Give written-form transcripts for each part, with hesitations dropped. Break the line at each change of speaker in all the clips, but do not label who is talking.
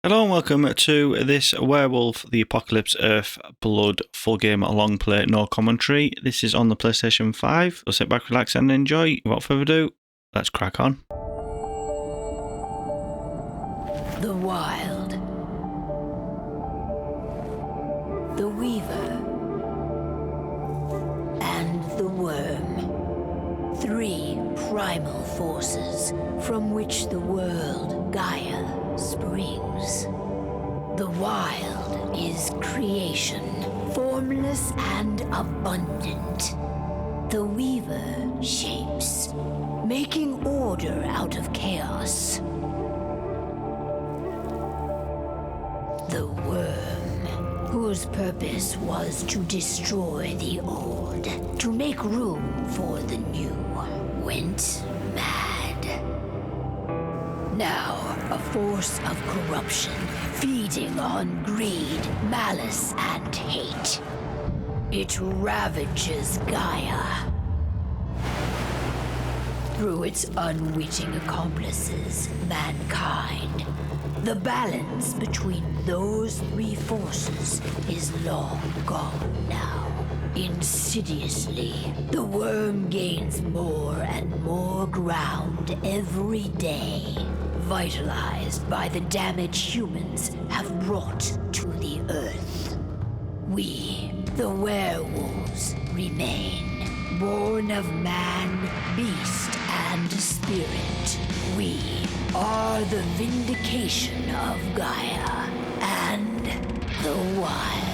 Hello and welcome to this Werewolf, the Apocalypse Earthblood full game long play, no commentary. This is on the PlayStation 5. So sit back, relax and enjoy. Without further ado, let's crack on.
The Wild. The Weaver. And the Worm. Three primal forces from which the world, Gaia, springs. The Wild is creation, formless and abundant. The Weaver shapes, making order out of chaos. The Worm, whose purpose was to destroy the old, to make room for the new, went mad. Now, a force of corruption, feeding on greed, malice, and hate. It ravages Gaia. Through its unwitting accomplices, mankind, the balance between those three forces is long gone now. Insidiously, the Worm gains more and more ground every day, vitalized by the damage humans have brought to the Earth. We, the werewolves, remain, born of man, beast, and spirit. We are the vindication of Gaia and the Wild.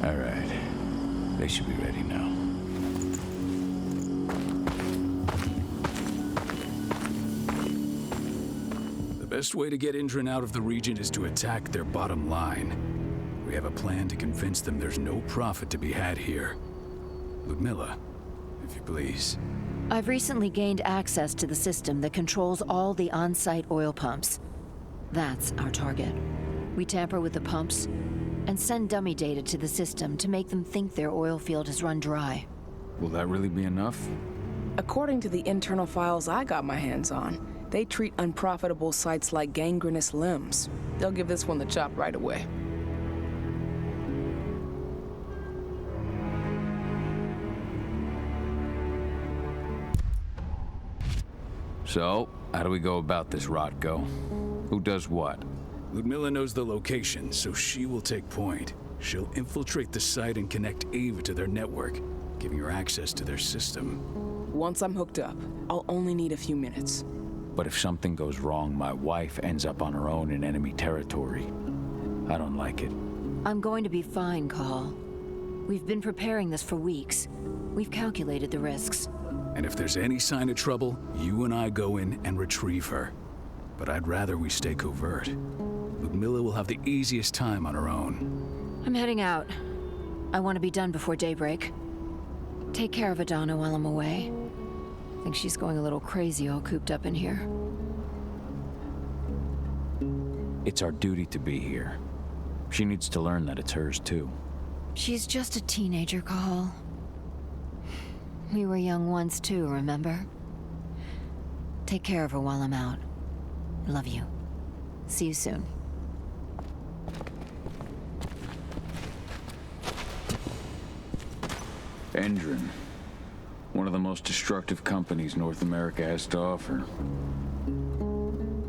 All right. They should be ready now.
The best way to get Indran out of the region is to attack their bottom line. We have a plan to convince them there's no profit to be had here. Ludmilla, if you please.
I've recently gained access to the system that controls all the on-site oil pumps. That's our target. We tamper with the pumps and send dummy data to the system to make them think their oil field has run dry.
Will that really be enough?
According to the internal files I got my hands on, they treat unprofitable sites like gangrenous limbs. They'll give this one the chop right away.
So, how do we go about this, Rocco? Who does what?
Ludmilla knows the location, so she will take point. She'll infiltrate the site and connect Ava to their network, giving her access to their system.
Once I'm hooked up, I'll only need a few minutes.
But if something goes wrong, my wife ends up on her own in enemy territory. I don't like it.
I'm going to be fine, Cahal. We've been preparing this for weeks. We've calculated the risks.
And if there's any sign of trouble, you and I go in and retrieve her. But I'd rather we stay covert. Ludmilla will have the easiest time on her own.
I'm heading out. I want to be done before daybreak. Take care of Adana while I'm away. I think she's going a little crazy all cooped up in here.
It's our duty to be here. She needs to learn that it's hers too.
She's just a teenager, Cahal. We were young once too, remember? Take care of her while I'm out. Love you. See you soon.
Indran. One of the most destructive companies North America has to offer.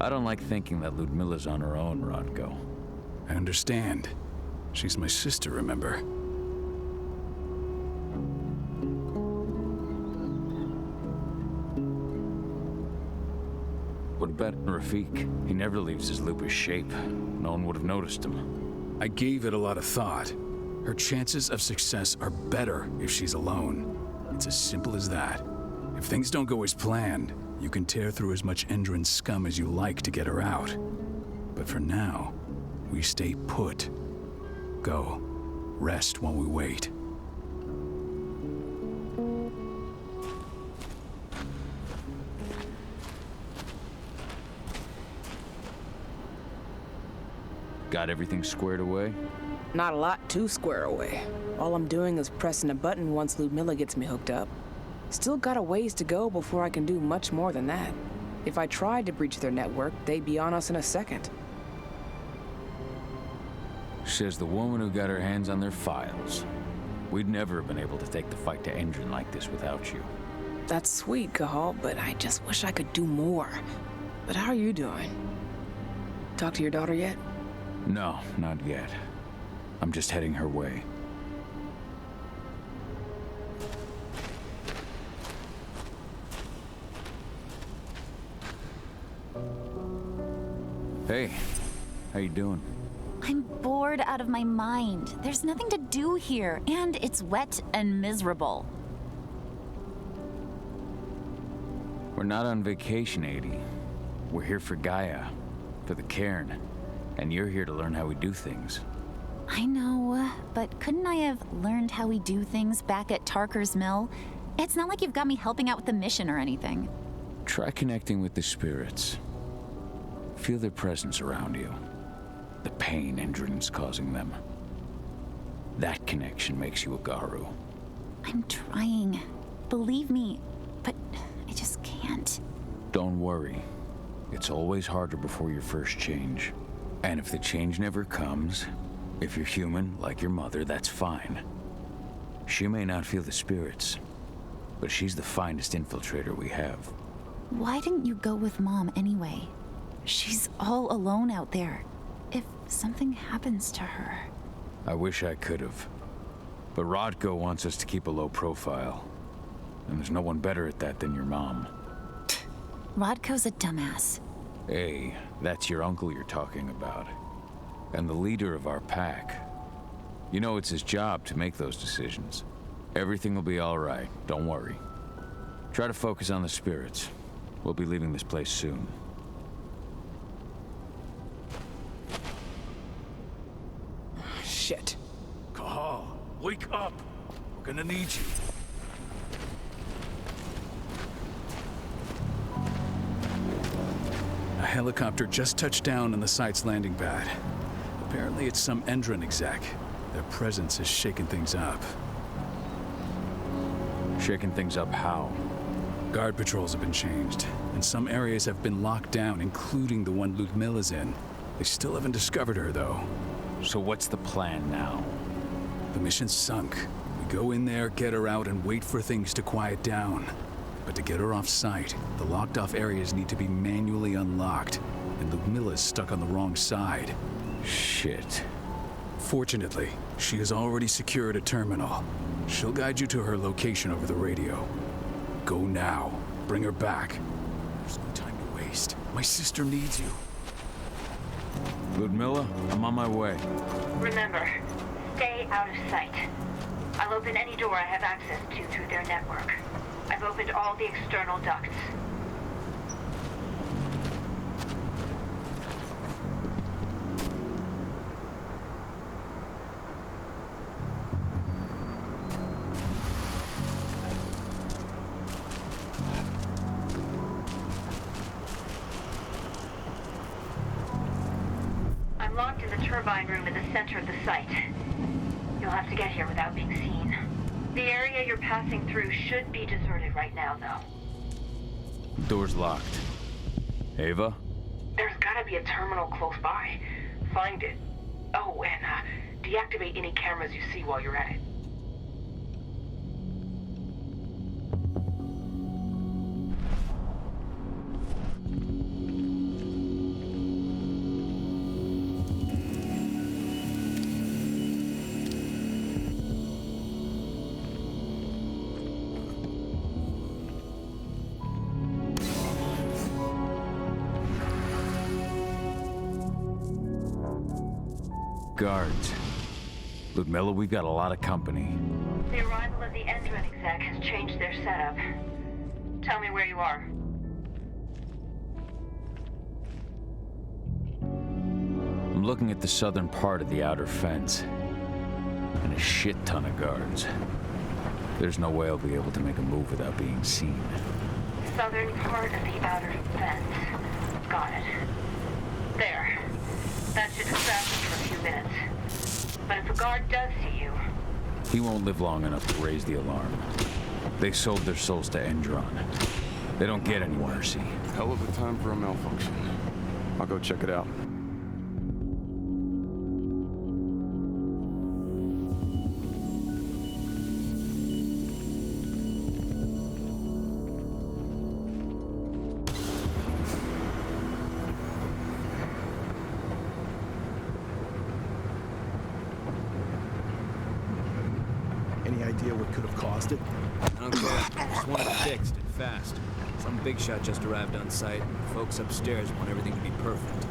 I don't like thinking that Ludmilla's on her own, Rocco.
I understand. She's my sister, remember?
What about Rafik? He never leaves his lupus shape. No one would have noticed him.
I gave it a lot of thought. Her chances of success are better if she's alone. It's as simple as that. If things don't go as planned, you can tear through as much Indran scum as you like to get her out. But for now, we stay put. Go. Rest while we wait.
Got everything squared away?
Not a lot to square away. All I'm doing is pressing a button once Ludmilla gets me hooked up. Still got a ways to go before I can do much more than that. If I tried to breach their network, they'd be on us in a second.
Says the woman who got her hands on their files. We'd never have been able to take the fight to Endron like this without you.
That's sweet, Cahal, but I just wish I could do more. But how are you doing? Talk to your daughter yet?
No, not yet. I'm just heading her way. Hey, how you doing?
I'm bored out of my mind. There's nothing to do here, and it's wet and miserable.
We're not on vacation, Adi. We're here for Gaia, for the cairn, and you're here to learn how we do things.
I know, but couldn't I have learned how we do things back at Tarker's Mill? It's not like you've got me helping out with the mission or anything.
Try connecting with the spirits. Feel their presence around you. The pain Endron's causing them. That connection makes you a Garou.
I'm trying. Believe me, but I just can't.
Don't worry. It's always harder before your first change. And if the change never comes, if you're human, like your mother, that's fine. She may not feel the spirits, but she's the finest infiltrator we have.
Why didn't you go with Mom anyway? She's all alone out there. If something happens to her...
I wish I could have. But Rocco wants us to keep a low profile. And there's no one better at that than your mom.
Rocco's a dumbass.
Hey, that's your uncle you're talking about. And the leader of our pack. You know it's his job to make those decisions. Everything will be all right, don't worry. Try to focus on the spirits. We'll be leaving this place soon.
Shit.
Cahal, wake up! We're gonna need you. A helicopter just touched down on the site's landing pad. Apparently it's some Endron exec. Their presence is shaking things up.
Shaking things up how?
Guard patrols have been changed, and some areas have been locked down, including the one Ludmilla's in. They still haven't discovered her, though.
So what's the plan now?
The mission's sunk. We go in there, get her out, and wait for things to quiet down. But to get her off site, the locked-off areas need to be manually unlocked, and Ludmilla's stuck on the wrong side.
Shit.
Fortunately, she has already secured a terminal. She'll guide you to her location over the radio. Go now. Bring her back. There's no time to waste. My sister needs you.
Ludmilla, I'm on my way.
Remember, stay out of sight. I'll open any door I have access to through their network. I've opened all the external ducts. I'm locked in the turbine room in the center of the site. You'll have to get here without being seen. The area you're passing through should be deserted right now, though.
Door's locked. Ava?
There's gotta be a terminal close by. Find it. Oh, and deactivate any cameras you see while you're at it.
Guards. Ludmilla, we've got a lot of company.
The arrival of the Endron exec has changed their setup. Tell me where you are.
I'm looking at the southern part of the outer fence. And a shit ton of guards. There's no way I'll be able to make a move without being seen.
Southern part of the outer fence. Got it. There. That should distract the guard does see you,
He won't live long enough to raise the alarm. They sold their souls to Endron. They don't get any mercy.
Hell of a time for a malfunction. I'll go check it out.
Any idea what could have caused it?
I don't care. I just want it fixed and fast. Some big shot just arrived on site. Folks upstairs want everything to be perfect.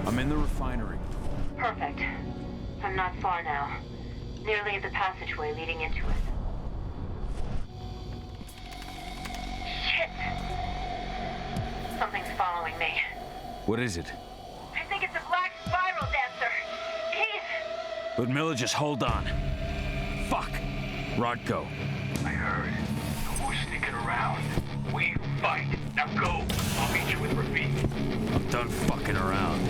I'm in the refinery.
Perfect. I'm not far now. Nearly at the passageway leading into it. Shit! Something's following me.
What is it?
I think it's a black spiral dancer. He's...
Ludmilla, just hold on. Fuck. Rocco.
I heard. No more sneaking around. We fight. Now go. I'll meet you with Rafik.
I'm done fucking around.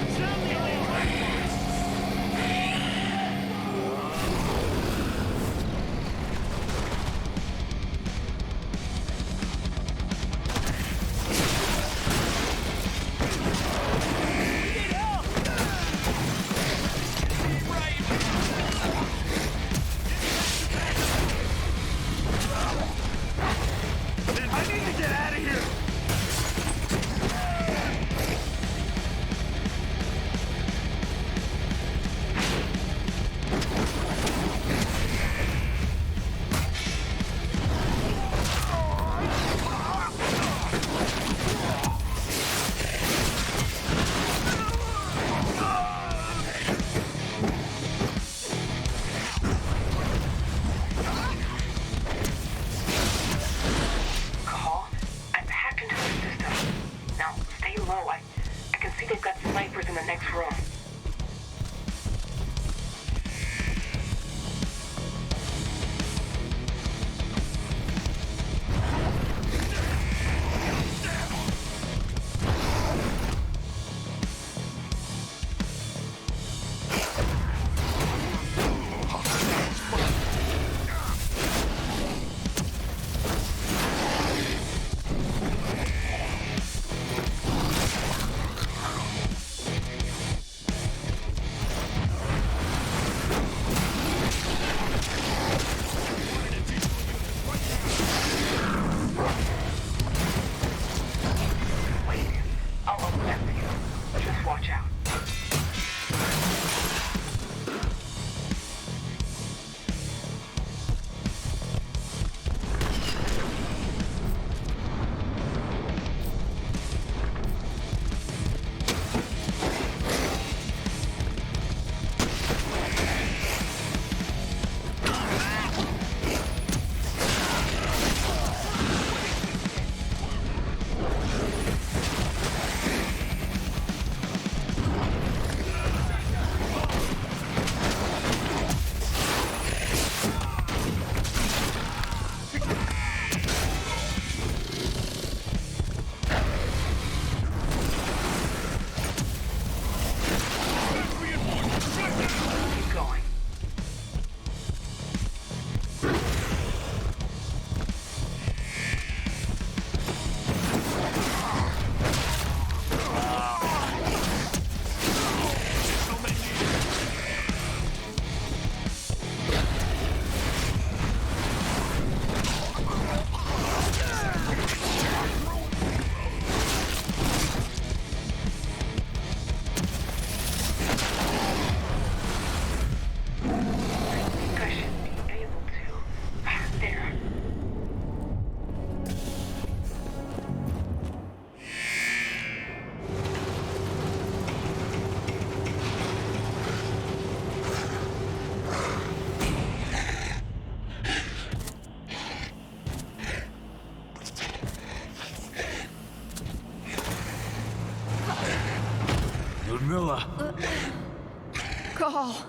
Cahal,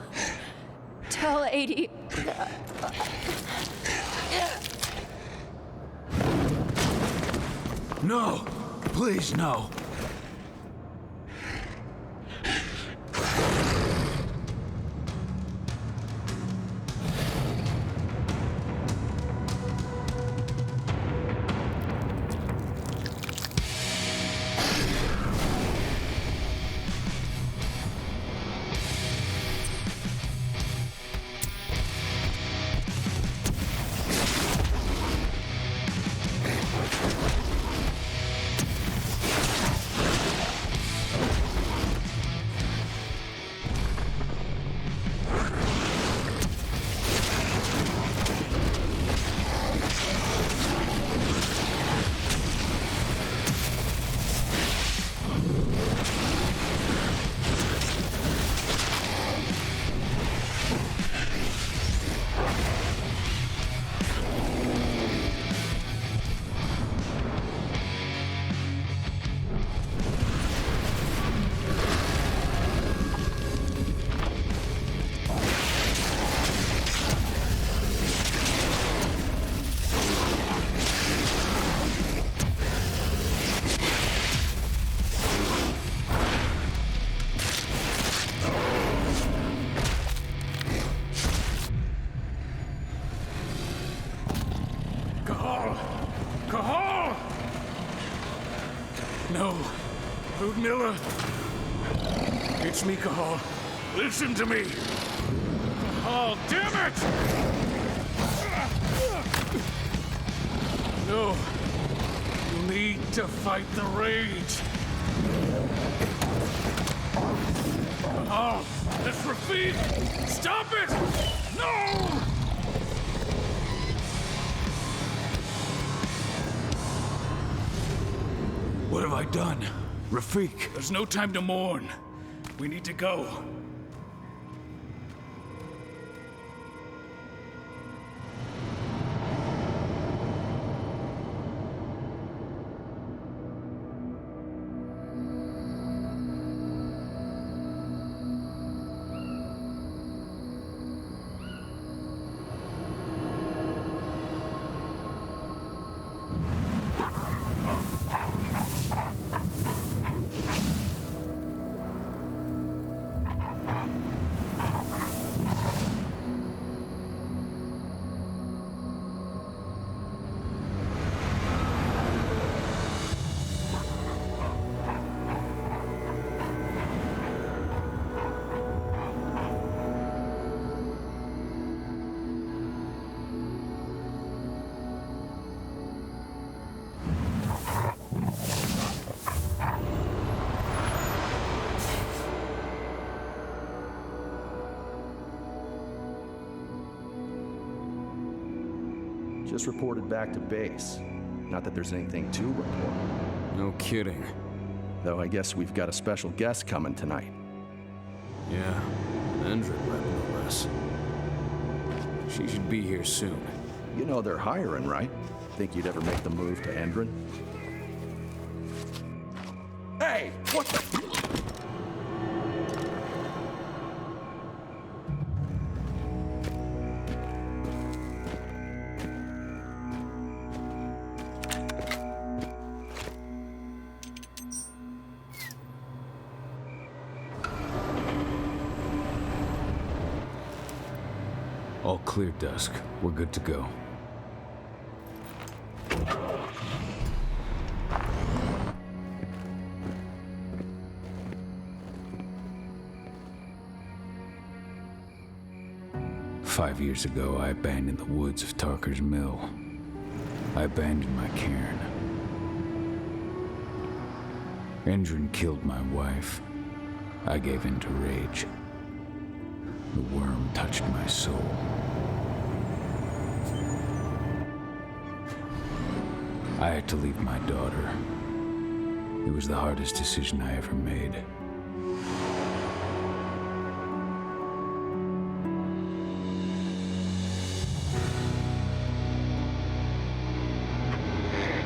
tell 80.
No! Please, no! Cahal! No. Ludmilla! It's me, Cahal. Listen to me! Cahal, damn it! No. You need to fight the rage. Cahal, that's Rafik! Stop it! No! What have I done? Rafik! There's no time to mourn. We need to go.
Just reported back to base. Not that there's anything to report.
No kidding.
Though I guess we've got a special guest coming tonight.
Yeah, Endrin rep no less. She should be here soon.
You know they're hiring, right? Think you'd ever make the move to Endrin? Hey! What the...
All clear, Dusk. We're good to go. Five years ago, I abandoned the woods of Tarker's Mill. I abandoned my cairn. Endrin killed my wife. I gave in to rage. The worm touched my soul. I had to leave my daughter. It was the hardest decision I ever made.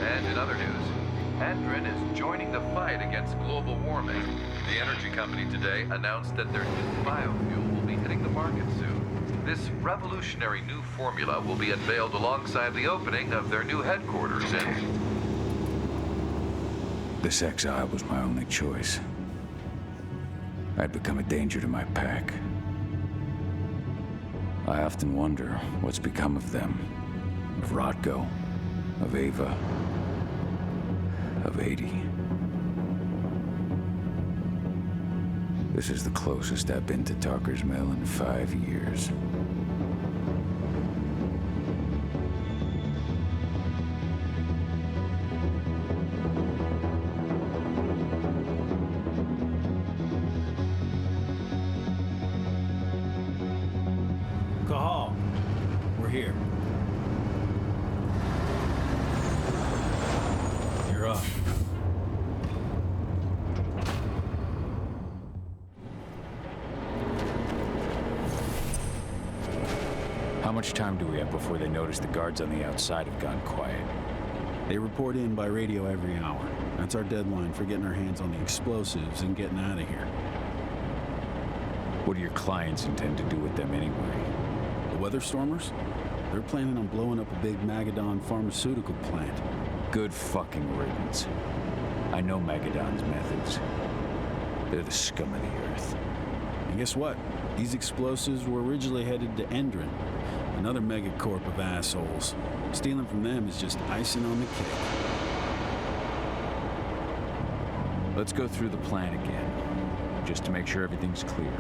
And in other news, Endrin is joining the fight against global warming. The energy company today announced that their new biofuel will be hitting the market soon. This revolutionary new formula will be unveiled alongside the opening of their new headquarters in...
This exile was my only choice. I'd become a danger to my pack. I often wonder what's become of them. Of Rocco, of Ava, of 80. This is the closest I've been to Talker's Mill in 5 years.
Cahal, we're here. You're up.
How much time do we have before they notice the guards on the outside have gone quiet?
They report in by radio every hour. That's our deadline for getting our hands on the explosives and getting out of here.
What do your clients intend to do with them anyway?
The Weatherstormers? They're planning on blowing up a big Magadon pharmaceutical plant.
Good fucking riddance. I know Magadon's methods. They're the scum of the earth.
And guess what? These explosives were originally headed to Endron, another megacorp of assholes. Stealing from them is just icing on the cake.
Let's go through the plan again, just to make sure everything's clear.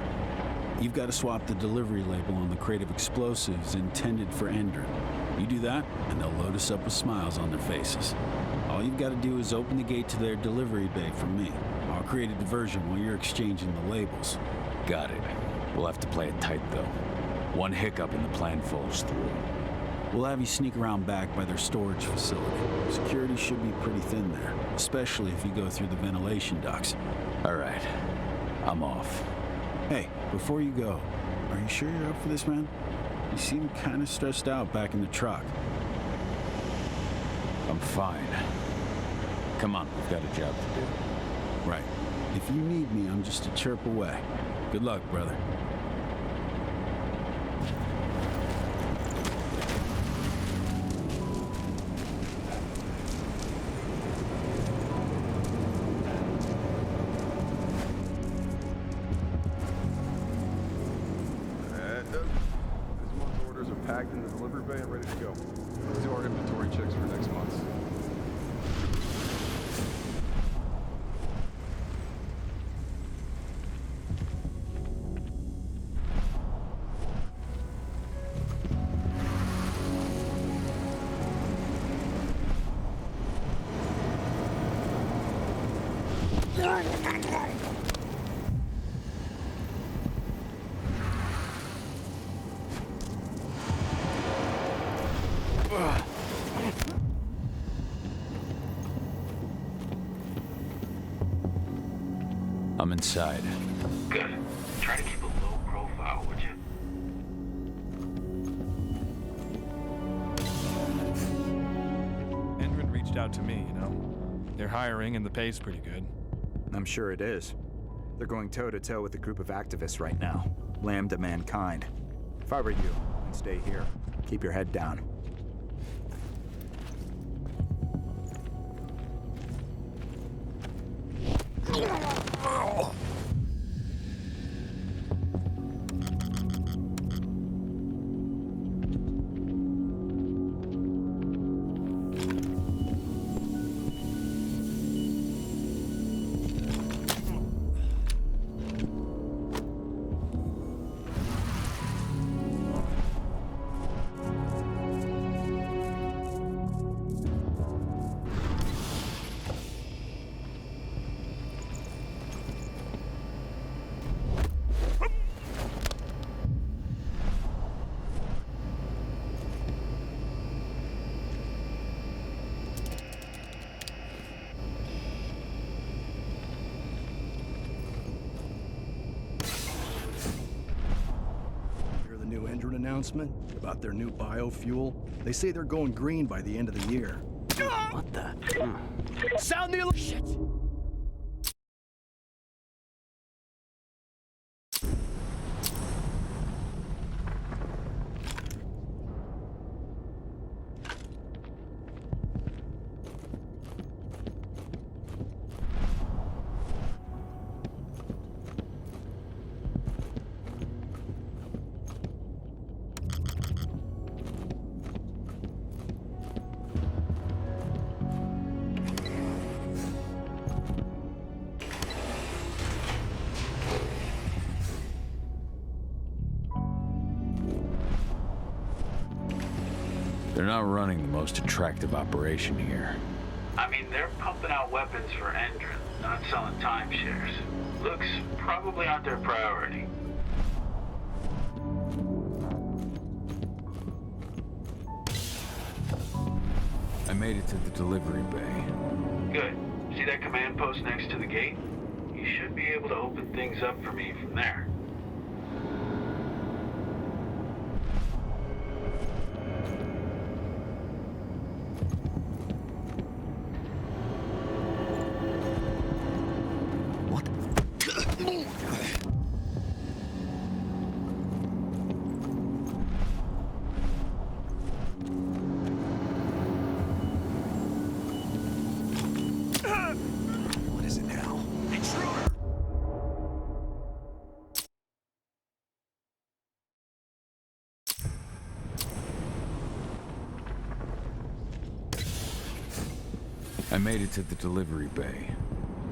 You've got to swap the delivery label on the crate of explosives intended for Endron. You do that, and they'll load us up with smiles on their faces. All you've got to do is open the gate to their delivery bay for me. I'll create a diversion while you're exchanging the labels.
Got it. We'll have to play it tight, though. One hiccup and the plan falls through.
We'll have you sneak around back by their storage facility. Security should be pretty thin there, especially if you go through the ventilation ducts.
All right. I'm off.
Hey, before you go, are you sure you're up for this, man? You seem kind of stressed out back in the truck.
I'm fine. Come on, we've got a job to do.
Right. If you need me, I'm just a chirp away. Good luck, brother.
This month's orders are packed in the delivery bay and ready to go. Let's do our inventory checks for next month.
I'm inside.
Good. Try to keep a low profile, would you?
Endron reached out to me, you know. They're hiring and the pay's pretty good.
I'm sure it is. They're going toe-to-toe with a group of activists right now. Lambda mankind. If I were you, I'd stay here. Keep your head down.
Announcement about their new biofuel. They say they're going green by the end of the year. What the? Sound the alarm! Shit!
They're not running the most attractive operation here.
I mean, they're pumping out weapons for Endron, not selling timeshares. Looks probably aren't their priority.
I made it to the delivery bay.
Good. See that command post next to the gate? You should be able to open things up for me from there.
What is it now? Intruder!
I made it to the delivery bay.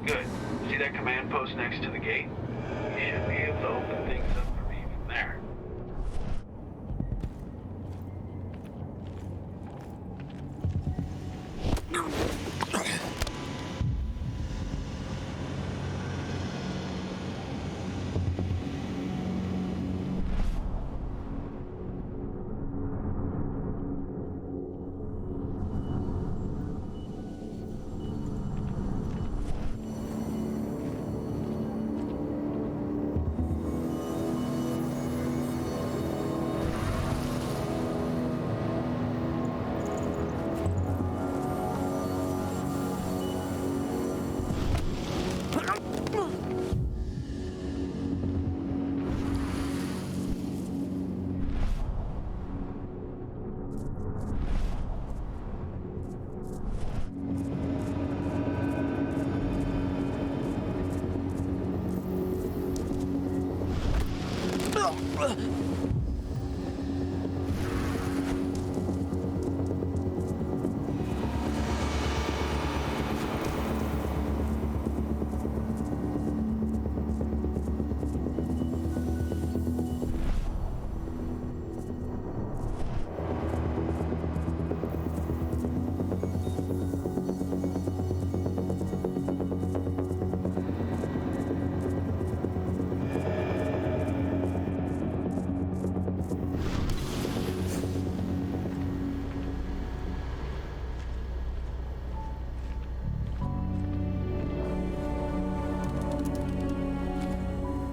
Good. See that command post next to the gate? You should be able to open things up for me from there.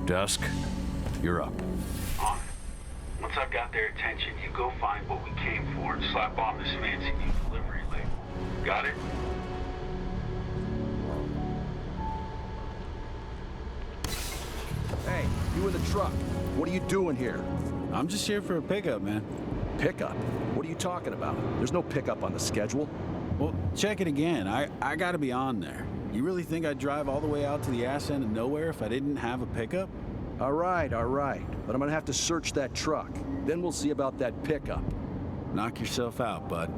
Dusk, you're up.
On it. Once I've got their attention, you go find what we came for and slap on this fancy new delivery label. Got it?
Hey, you in the truck. What are you doing here?
I'm just here for a pickup, man.
Pickup? What are you talking about? There's no pickup on the schedule.
Well, check it again. I gotta be on there. You really think I'd drive all the way out to the ass end of nowhere if I didn't have a pickup?
All right. But I'm gonna have to search that truck. Then we'll see about that pickup.
Knock yourself out, bud.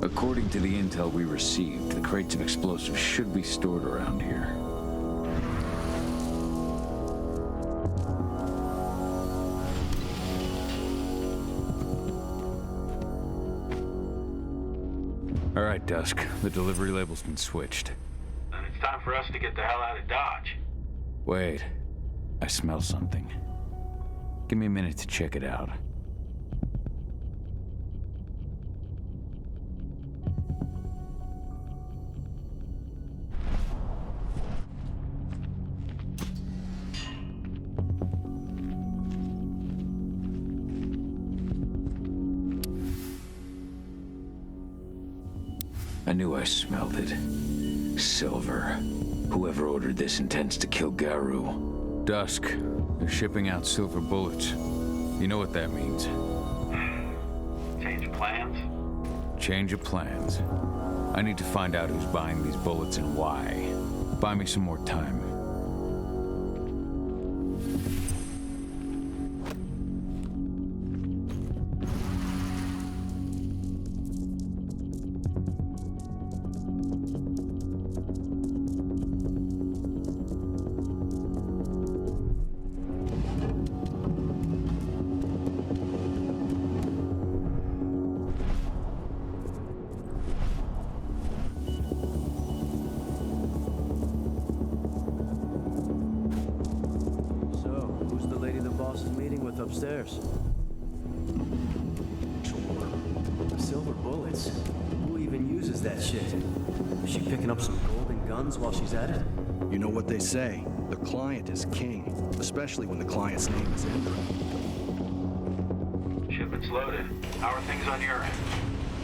According to the intel we received, the crates of explosives should be stored around here. All right, Dusk. The delivery label's been switched.
Then it's time for us to get the hell out of Dodge.
Wait. I smell something. Give me a minute to check it out. I knew I smelled it. Silver. Whoever ordered this intends to kill Garou. Dusk. They're shipping out silver bullets. You know what that means.
Change of plans?
Change of plans. I need to find out who's buying these bullets and why. Buy me some more time.
upstairs. The silver bullets. Who even uses that shit? Is she picking up some golden guns while she's at it?
You know what they say. The client is king, especially when the client's name is Endra.
Shipment's loaded. How are things on your end?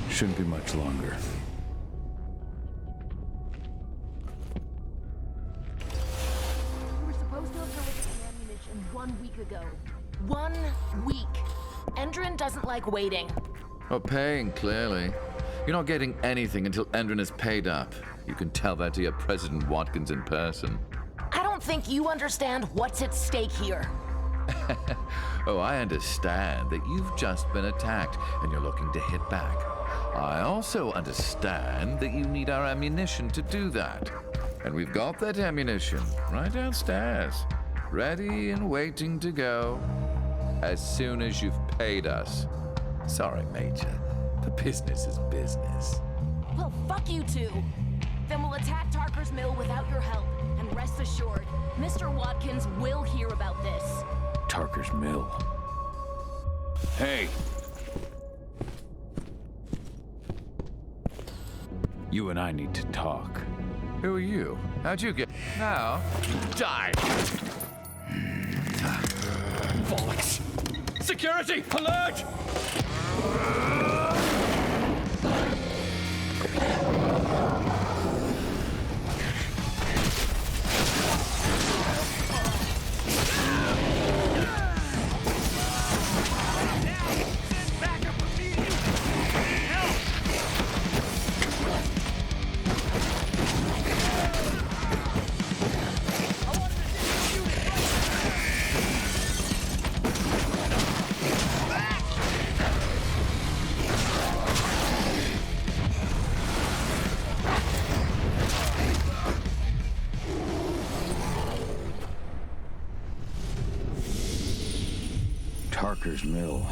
Shouldn't be much longer.
We were supposed to have delivered the ammunition 1 week ago. 1 week. Endrin doesn't like waiting.
Well, paying, clearly. You're not getting anything until Endrin is paid up. You can tell that to your President Watkins in person.
I don't think you understand what's at stake here.
Oh, I understand that you've just been attacked and you're looking to hit back. I also understand that you need our ammunition to do that. And we've got that ammunition right downstairs, ready and waiting to go as soon as you've paid us. Sorry, Major, but business is business.
Well, fuck you two. Then we'll attack Tarker's Mill without your help. And rest assured, Mr. Watkins will hear about this.
Tarker's Mill. Hey! You and I need to talk.
Who are you? How'd you get... Now, die!
Bollocks! Security! Alert!
Tarker's Mill.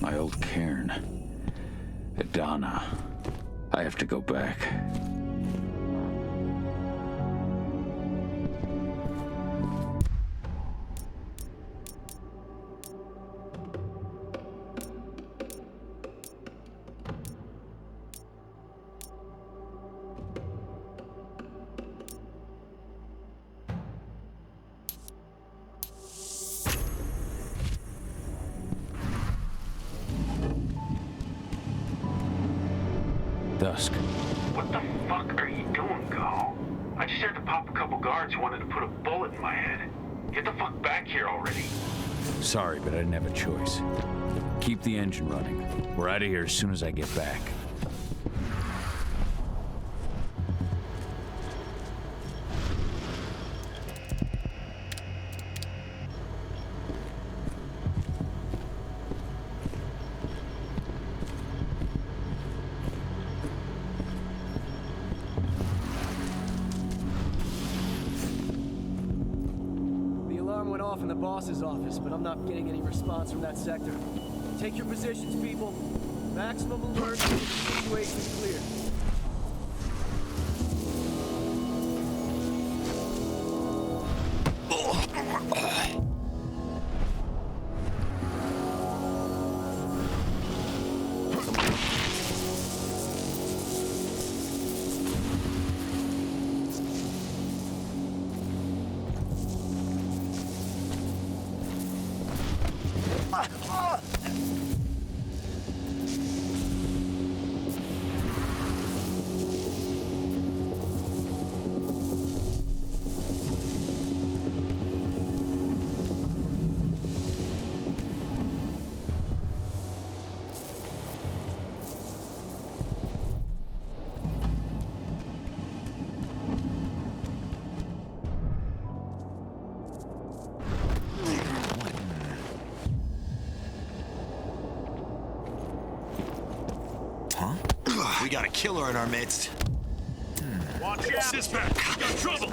My old cairn. Adana. I have to go back. Dusk.
What the fuck are you doing, Cahal? I just had to pop a couple guards who wanted to put a bullet in my head. Get the fuck back here already.
Sorry, but I didn't have a choice. Keep the engine running. We're out of here as soon as I get back.
In the boss's office, but I'm not getting any response from that sector. Take your positions, people. Maximum alert. Situation clear.
We got a killer in our midst.
Watch out! Dispatch! We got trouble!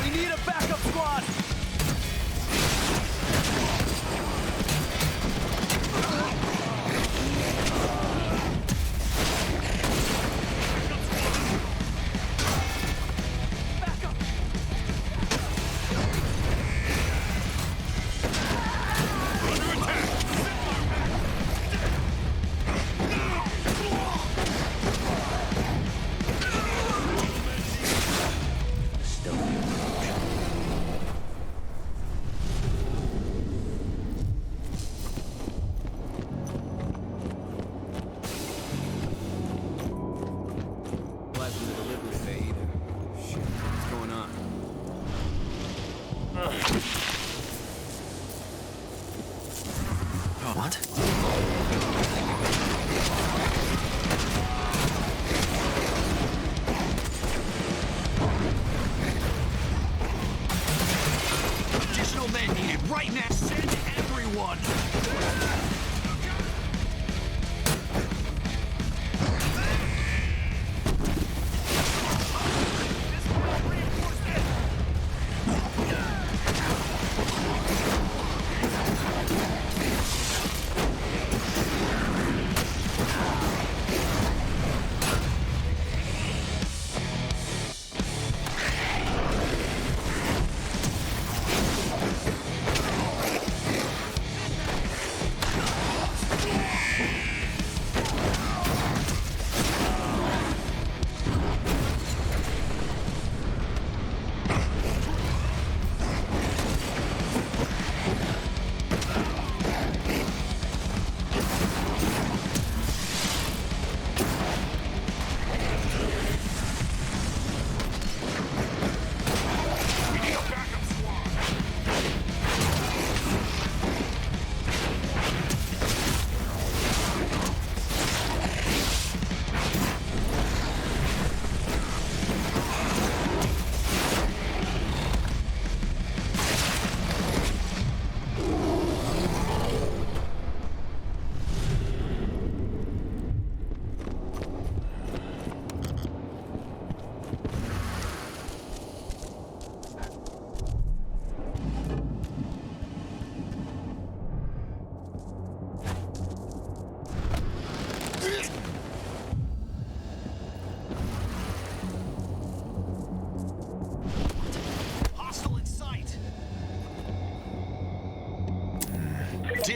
We need a backup squad!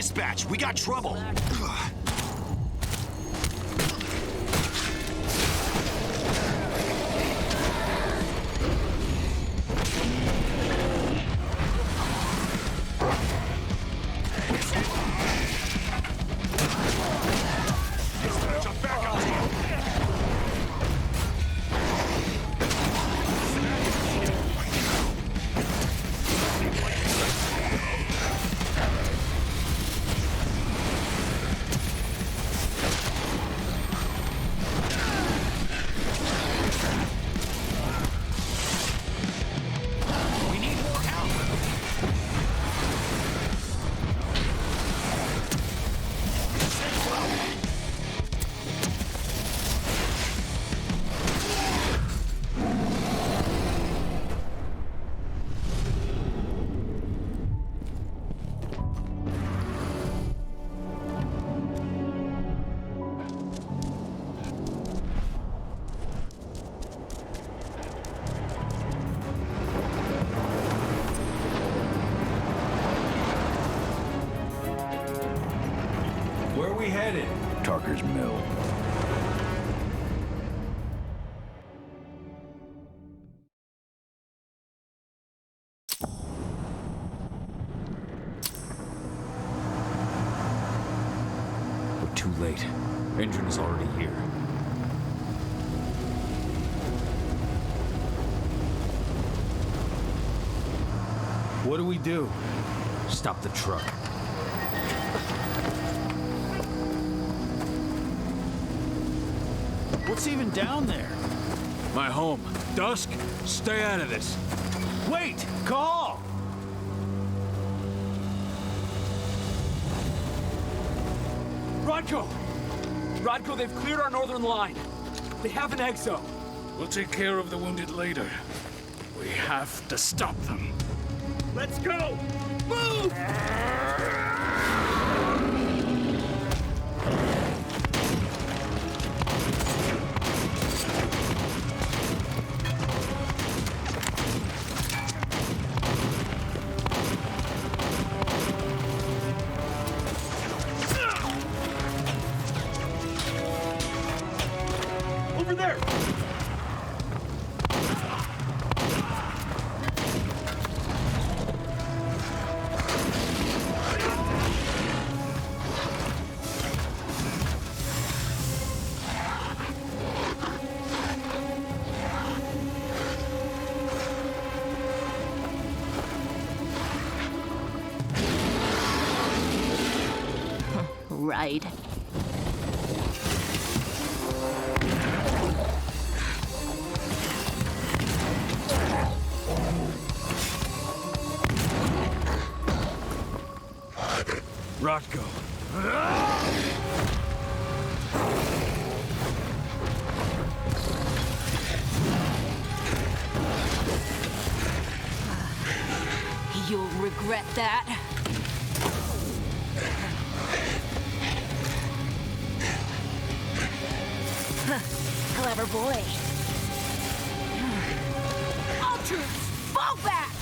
Dispatch, we got trouble.
Tarker's Mill.
We're too late. Endrin is already here.
What do we do?
Stop the truck.
What's even down there?
My home. Dusk, stay out of this.
Wait! Cahal!
Rocco! Rocco, they've cleared our northern line. They have an exile.
We'll take care of the wounded later. We have to stop them.
Let's go! Move! Over there!
Right.
Rocco.
You'll regret that. Clever boy. All troops, fall back!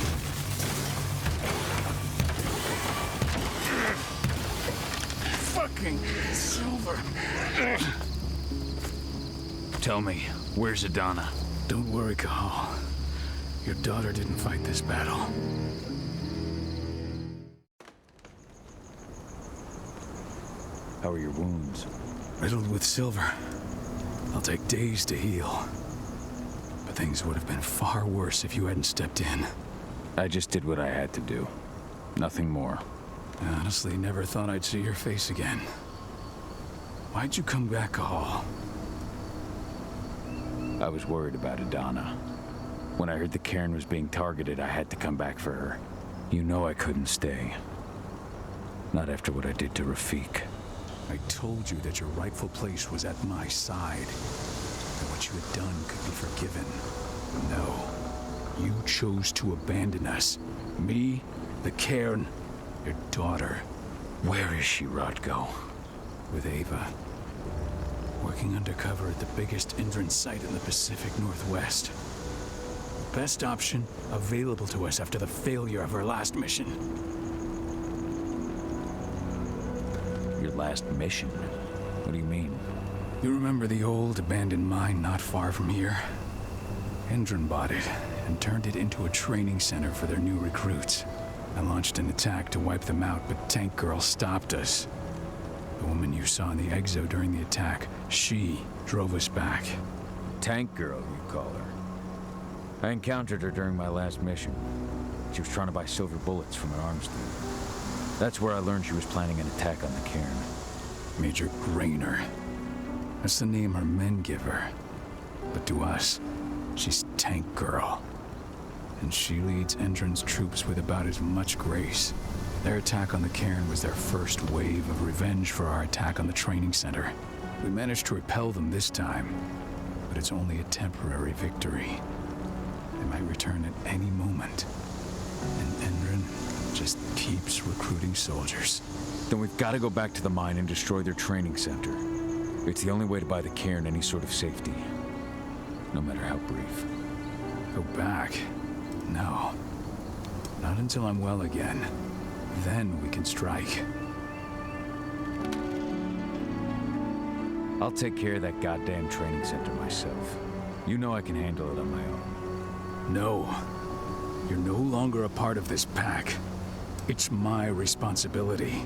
Fucking Silver. Tell me, where's Adana?
Don't worry, Cahal. Your daughter didn't fight this battle.
How are your wounds?
Riddled with silver. They'll take days to heal. But things would have been far worse if you hadn't stepped in.
I just did what I had to do. Nothing more.
I honestly never thought I'd see your face again. Why'd you come back, Cahal?
I was worried about Adana. When I heard the cairn was being targeted, I had to come back for her. You know I couldn't stay. Not after what I did to Rafik.
I told you that your rightful place was at my side. And what you had done could be forgiven. No. You chose to abandon us. Me, the cairn, your daughter.
Where is she, Rocco?
With Ava. Working undercover at the biggest Endrin site in the Pacific Northwest. Best option available to us after the failure of her last mission.
your last mission? What do you mean?
You remember the old abandoned mine not far from here? Endron bought it and turned it into a training center for their new recruits. I launched an attack to wipe them out, but Tank Girl stopped us. The woman you saw in the exo during the attack, she drove us back.
Tank Girl, you call her. I encountered her during my last mission. She was trying to buy silver bullets from an arms dealer. That's where I learned she was planning an attack on the cairn.
Major Grainer. That's the name her men give her. But to us, she's Tank Girl. And she leads Endron's troops with about as much grace. Their attack on the cairn was their first wave of revenge for our attack on the training center. We managed to repel them this time, but it's only a temporary victory. They might return at any moment. And Endron just keeps recruiting soldiers.
Then we've got to go back to the mine and destroy their training center. It's the only way to buy the cairn any sort of safety, no matter how brief.
Go back? No. Not until I'm well again. Then we can strike.
I'll take care of that goddamn training center myself. You know I can handle it on my own.
No. You're no longer a part of this pack. It's my responsibility.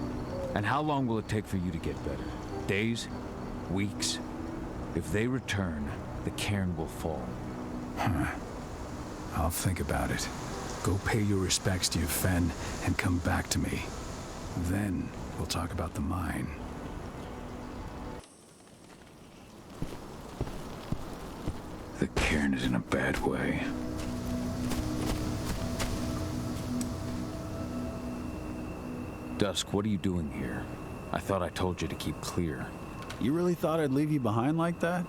And how long will it take for you to get better? Days? Weeks? If they return, the cairn will fall.
Huh. I'll think about it. Go pay your respects to your Fen and come back to me. Then we'll talk about the mine.
The cairn is in a bad way.
Dusk, what are you doing here? I thought I told you to keep clear.
You really thought I'd leave you behind like that?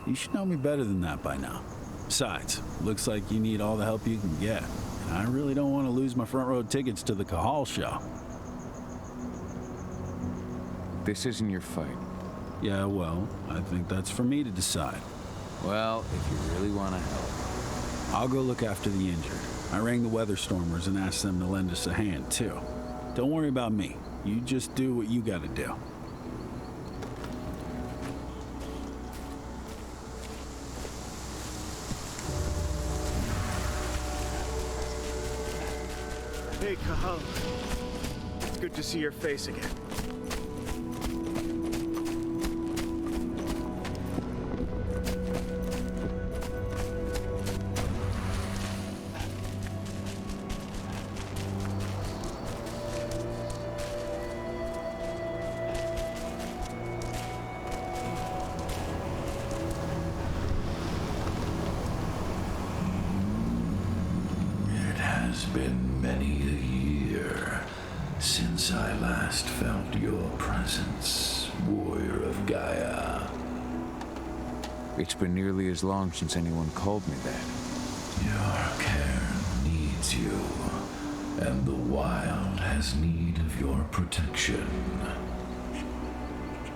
You should know me better than that by now. Besides, looks like you need all the help you can get. And I really don't want to lose my front row tickets to the Cahal show.
This isn't your fight.
Yeah, well, I think that's for me to decide.
Well, if you really want to help.
I'll go look after the injured. I rang the weather stormers and asked them to lend us a hand, too. Don't worry about me. You just do what you gotta do.
Hey, Cahal. It's good to see your face again.
It's been many a year since I last felt your presence, warrior of Gaia.
It's been nearly as long since anyone called me that.
Your cairn needs you, and the wild has need of your protection.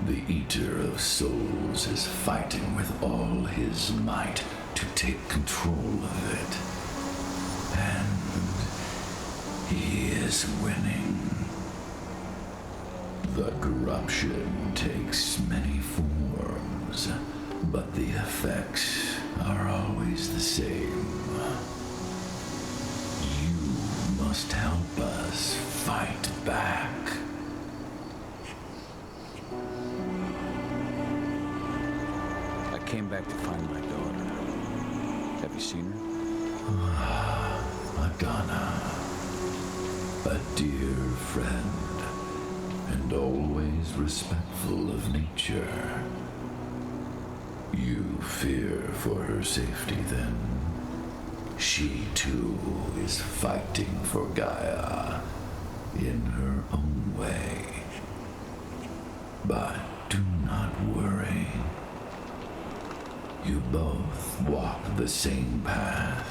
The Eater of Souls is fighting with all his might to take control of it. And he is winning. The corruption takes many forms, but the effects are always the same. You must help us fight back.
I came back to find my daughter. Have you seen her?
Agana, a dear friend, and always respectful of nature. You fear for her safety, then? She, too, is fighting for Gaia in her own way. But do not worry. You both walk the same path.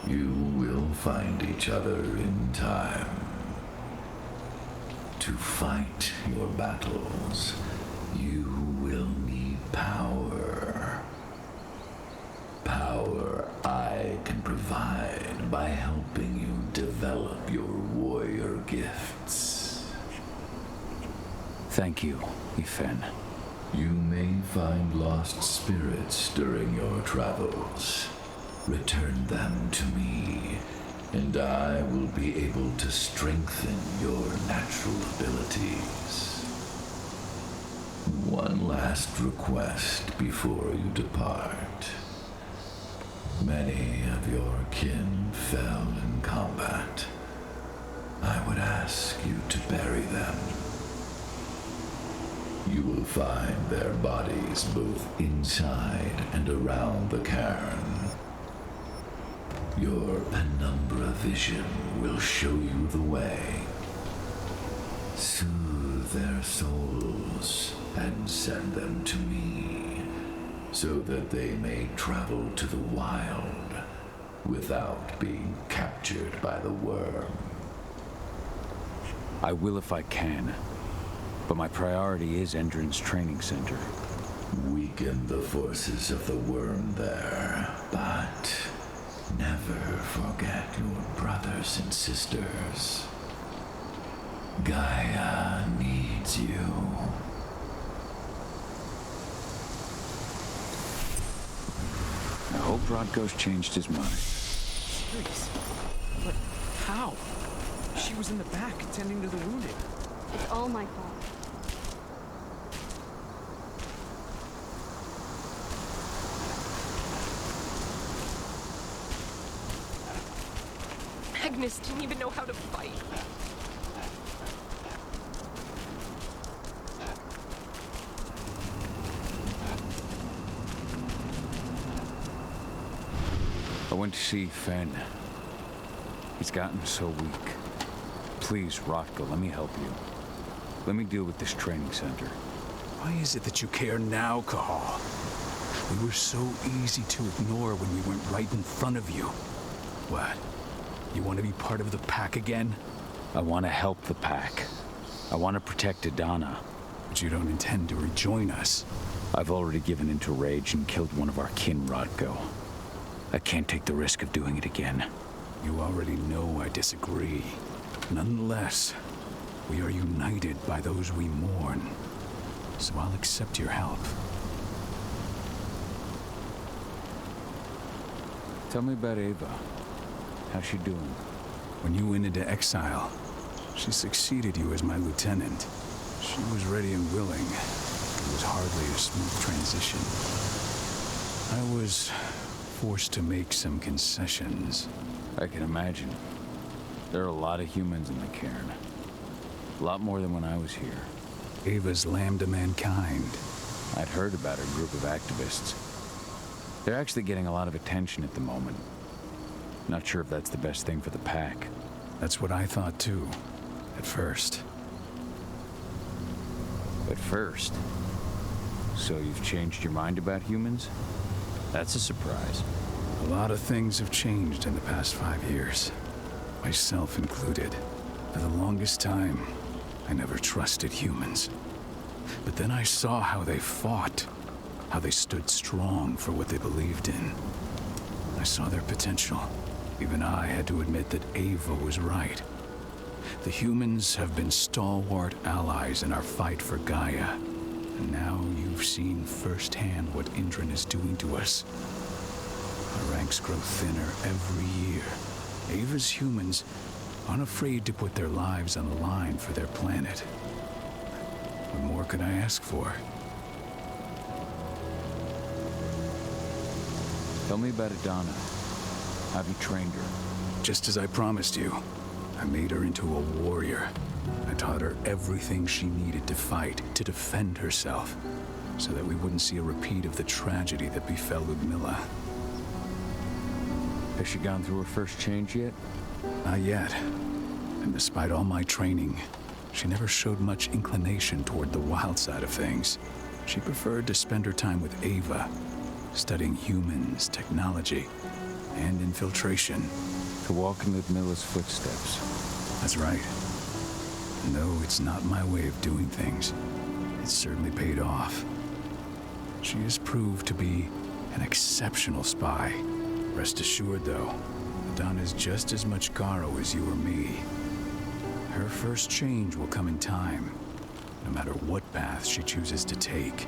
You will find each other in time. To fight your battles, you will need power. Power I can provide by helping you develop your warrior gifts.
Thank you, Ifen.
You may find lost spirits during your travels. Return them to me, and I will be able to strengthen your natural abilities. One last request before you depart. Many of your kin fell in combat. I would ask you to bury them. You will find their bodies both inside and around the cairn. Your penumbra vision will show you the way. Soothe their souls and send them to me, so that they may travel to the wild without being captured by the worm.
I will if I can, but my priority is Endron's training center.
Weaken the forces of the worm there, but never forget your brothers and sisters. Gaia needs you.
I hope Rocco's changed his mind.
Serious? But how? She was in the back, tending to the wounded.
It's all my fault.
Agnes didn't even know how to fight.
I went to see Fen. He's gotten so weak. Please, Rocco, let me help you. Let me deal with this training center.
Why is it that you care now, Cahal? We were so easy to ignore when we went right in front of you. What? You want to be part of the pack again?
I want to help the pack. I want to protect Adana.
But you don't intend to rejoin us.
I've already given in to rage and killed one of our kin, Rocco. I can't take the risk of doing it again.
You already know I disagree. Nonetheless, we are united by those we mourn. So I'll accept your help.
Tell me about Ava. How's she doing?
When you went into exile, she succeeded you as my lieutenant. She was ready and willing. It was hardly a smooth transition. I was forced to make some concessions.
I can imagine. There are a lot of humans in the cairn. A lot more than when I was here.
Ava's lamb to mankind.
I'd heard about her group of activists. They're actually getting a lot of attention at the moment. Not sure if that's the best thing for the pack.
That's what I thought too, at first.
At first? So you've changed your mind about humans? That's a surprise.
A lot of things have changed in the past 5 years. Myself included. For the longest time, I never trusted humans. But then I saw how they fought, how they stood strong for what they believed in. I saw their potential. Even I had to admit that Ava was right. The humans have been stalwart allies in our fight for Gaia. And now you've seen firsthand what Endron is doing to us. Our ranks grow thinner every year. Ava's humans aren't afraid to put their lives on the line for their planet. What more could I ask for?
Tell me about Adana. Have you trained her?
Just as I promised you, I made her into a warrior. I taught her everything she needed to fight, to defend herself, so that we wouldn't see a repeat of the tragedy that befell Ludmilla.
Has she gone through her first change yet?
Not yet. And despite all my training, she never showed much inclination toward the wild side of things. She preferred to spend her time with Ava, studying humans, technology, and infiltration.
To walk in Ludmilla's footsteps.
That's right. No, it's not my way of doing things. It's certainly paid off. She has proved to be an exceptional spy. Rest assured, though, Adana's just as much Garou as you or me. Her first change will come in time. no matter what path she chooses to take.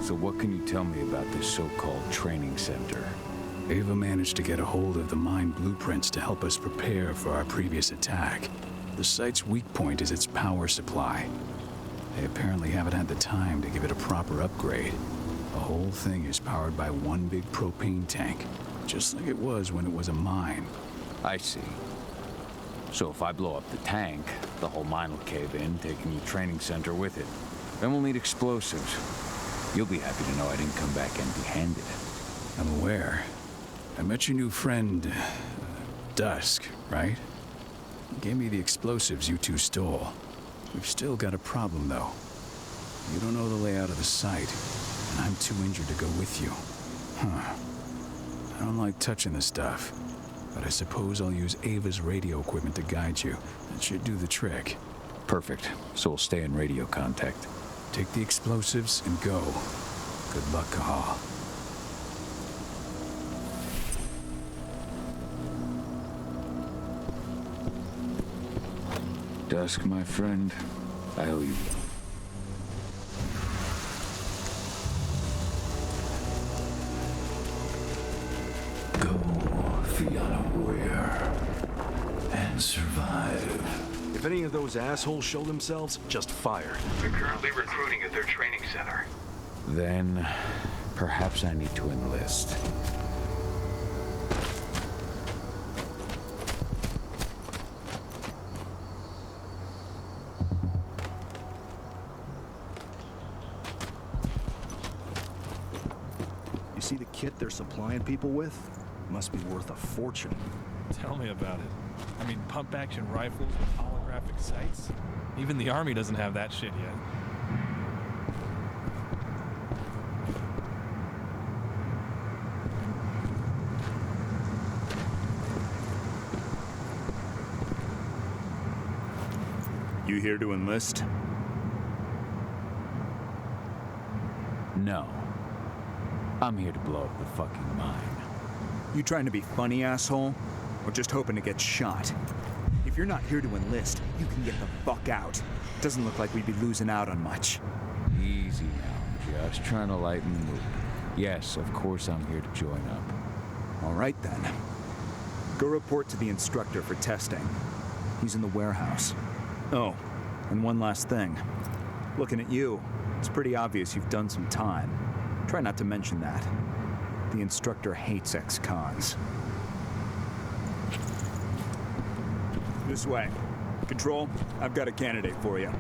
So what can you tell me about this so-called training center?
Ava managed to get a hold of the mine blueprints to help us prepare for our previous attack. The site's weak point is its power supply. They apparently haven't had the time to give it a proper upgrade. The whole thing is powered by one big propane tank, just like it was when it was a mine.
I see. So if I blow up the tank, the whole mine will cave in, taking the training center with it. Then we'll need explosives. You'll be happy to know I didn't come back empty-handed.
I'm aware. I met your new friend, Dusk, right? He gave me the explosives you two stole. We've still got a problem, though. You don't know the layout of the site, and I'm too injured to go with you. Huh. I don't like touching the stuff, but I suppose I'll use Ava's radio equipment to guide you. That should do the trick.
Perfect. So we'll stay in radio contact.
Take the explosives and go. Good luck, Cahal.
Dusk, my friend, I owe you.
Go, Fianna warrior, and survive.
If any of those assholes show themselves, just fire.
They're currently recruiting at their training center.
Then, perhaps I need to enlist.
You see the kit they're supplying people with? Must be worth a fortune.
Tell me about it. I mean, pump-action rifles with holographic sights? Even the Army doesn't have that shit yet.
You here to enlist?
No. I'm here to blow up the fucking mine.
You trying to be funny, asshole? Or just hoping to get shot? If you're not here to enlist, you can get the fuck out. Doesn't look like we'd be losing out on much.
Easy now, just trying to lighten the mood. Yes, of course I'm here to join up.
All right then. Go report to the instructor for testing. He's in the warehouse. Oh, and one last thing. Looking at you, it's pretty obvious you've done some time. Try not to mention that. The instructor hates ex-cons. This way. Control, I've got a candidate for you.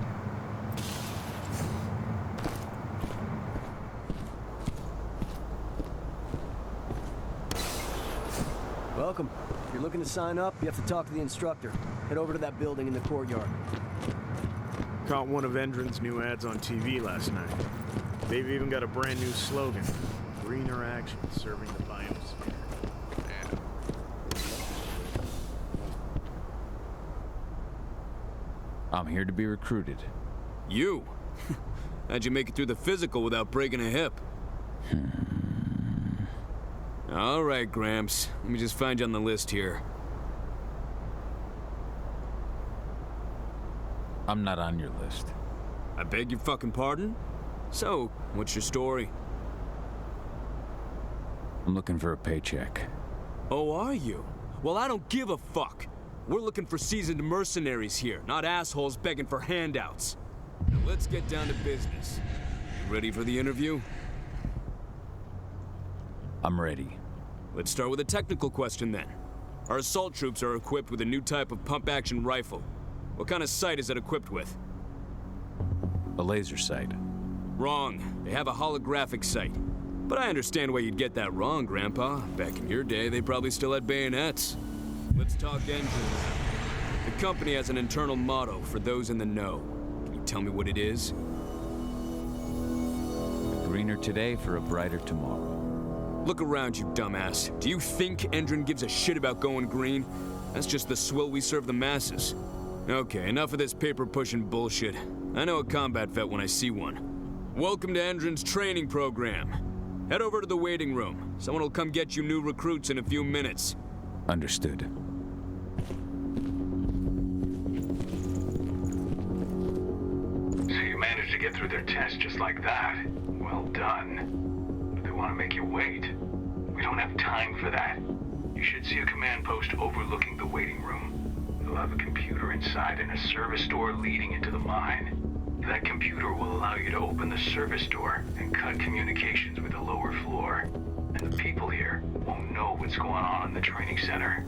Welcome. If you're looking to sign up, you have to talk to the instructor. Head over to that building in the courtyard.
Caught one of Endron's new ads on TV last night. They've even got a brand new slogan. Greener action serving the biosphere. Man.
I'm here to be recruited.
You? How'd you make it through the physical without breaking a hip? All right, Gramps. Let me just find you on the list here.
I'm not on your list.
I beg your fucking pardon? So, what's your story?
I'm looking for a paycheck.
Oh, are you? Well, I don't give a fuck. We're looking for seasoned mercenaries here, not assholes begging for handouts. Now let's get down to business. You ready for the interview?
I'm ready.
Let's start with a technical question then. Our assault troops are equipped with a new type of pump-action rifle. What kind of sight is it equipped with?
A laser sight.
Wrong. They have a holographic sight. But I understand why you'd get that wrong, Grandpa. Back in your day, they probably still had bayonets. Let's talk engine. The company has an internal motto for those in the know. Can you tell me what it is?
Greener today for a brighter tomorrow.
Look around, you dumbass. Do you think Endron gives a shit about going green? That's just the swill we serve the masses. Okay, enough of this paper-pushing bullshit. I know a combat vet when I see one. Welcome to Endron's training program. Head over to the waiting room. Someone will come get you new recruits in a few minutes.
Understood.
get through their test just like that, well done. But they want to make you wait. We don't have time for that. You should see a command post overlooking the waiting room. They'll have a computer inside and a service door leading into the mine. That computer will allow you to open the service door and cut communications with the lower floor. And the people here won't know what's going on in the training center.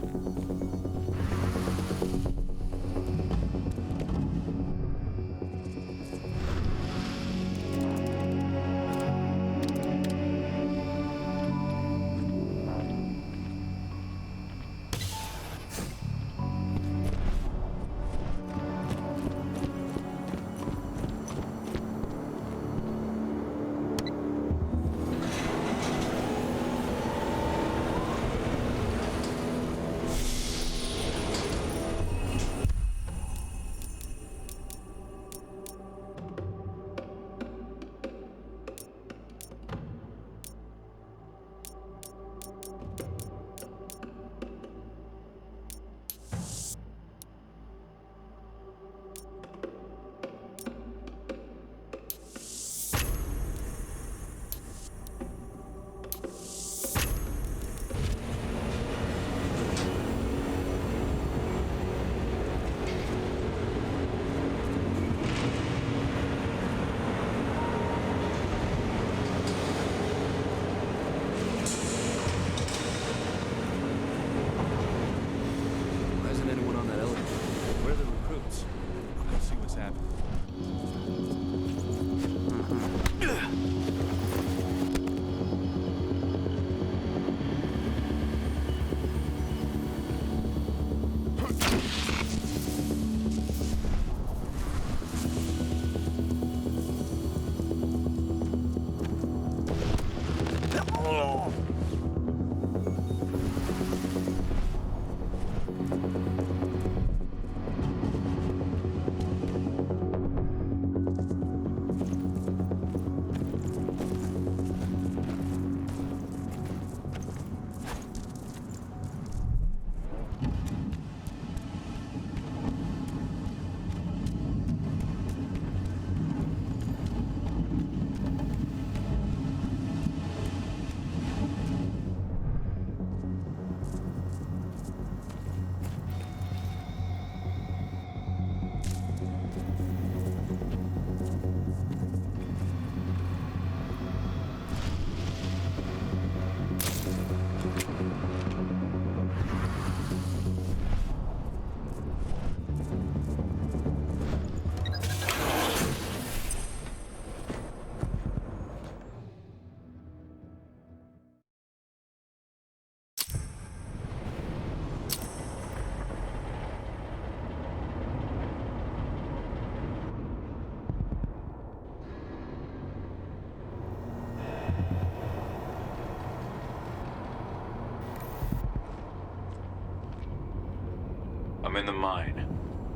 I'm in the mine.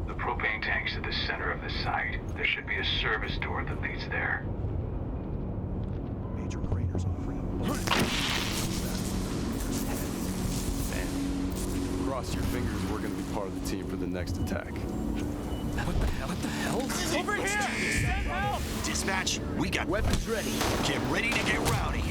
The propane tank's at the center of the site. There should be a service door that leads there.
Major craters offering a
Man, cross your fingers we're gonna be part of the team for the next attack.
What the hell? What the hell?
Over here! Send help!
Dispatch, we got
weapons ready.
Get ready to get rowdy.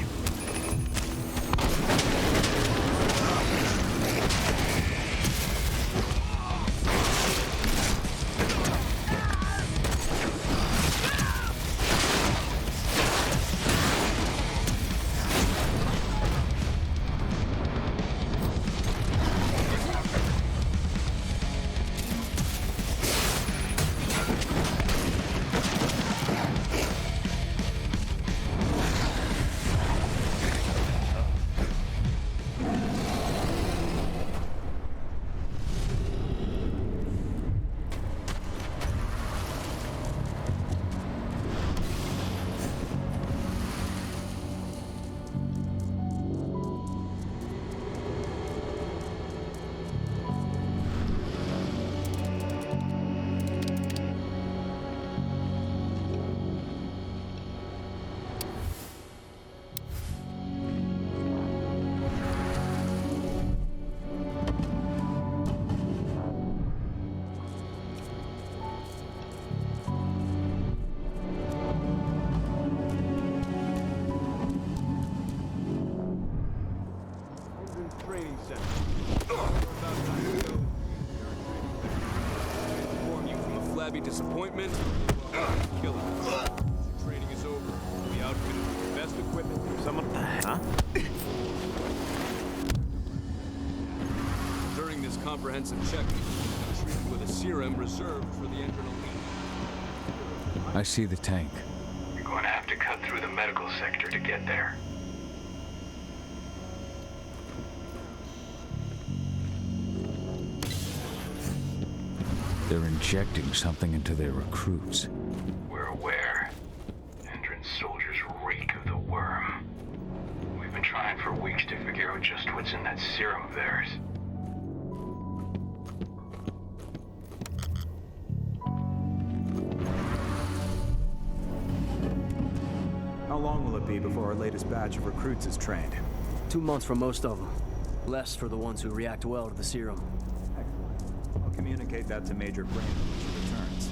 Inform you from a flabby disappointment. Kill him. Training is over. We'll be outfitted with the best equipment.
Someone... Huh?
During this comprehensive check, we'll be treated with a serum reserved for the Endron elite.
I see the tank.
You're going to have to cut through the medical sector to get there.
They're injecting something into their recruits.
We're aware. Endron soldiers reek of the worm. We've been trying for weeks to figure out just what's in that serum of theirs.
How long will it be before our latest batch of recruits is trained?
2 months for most of them. Less for the ones who react well to the serum.
I'll communicate that to Major Brain when she returns.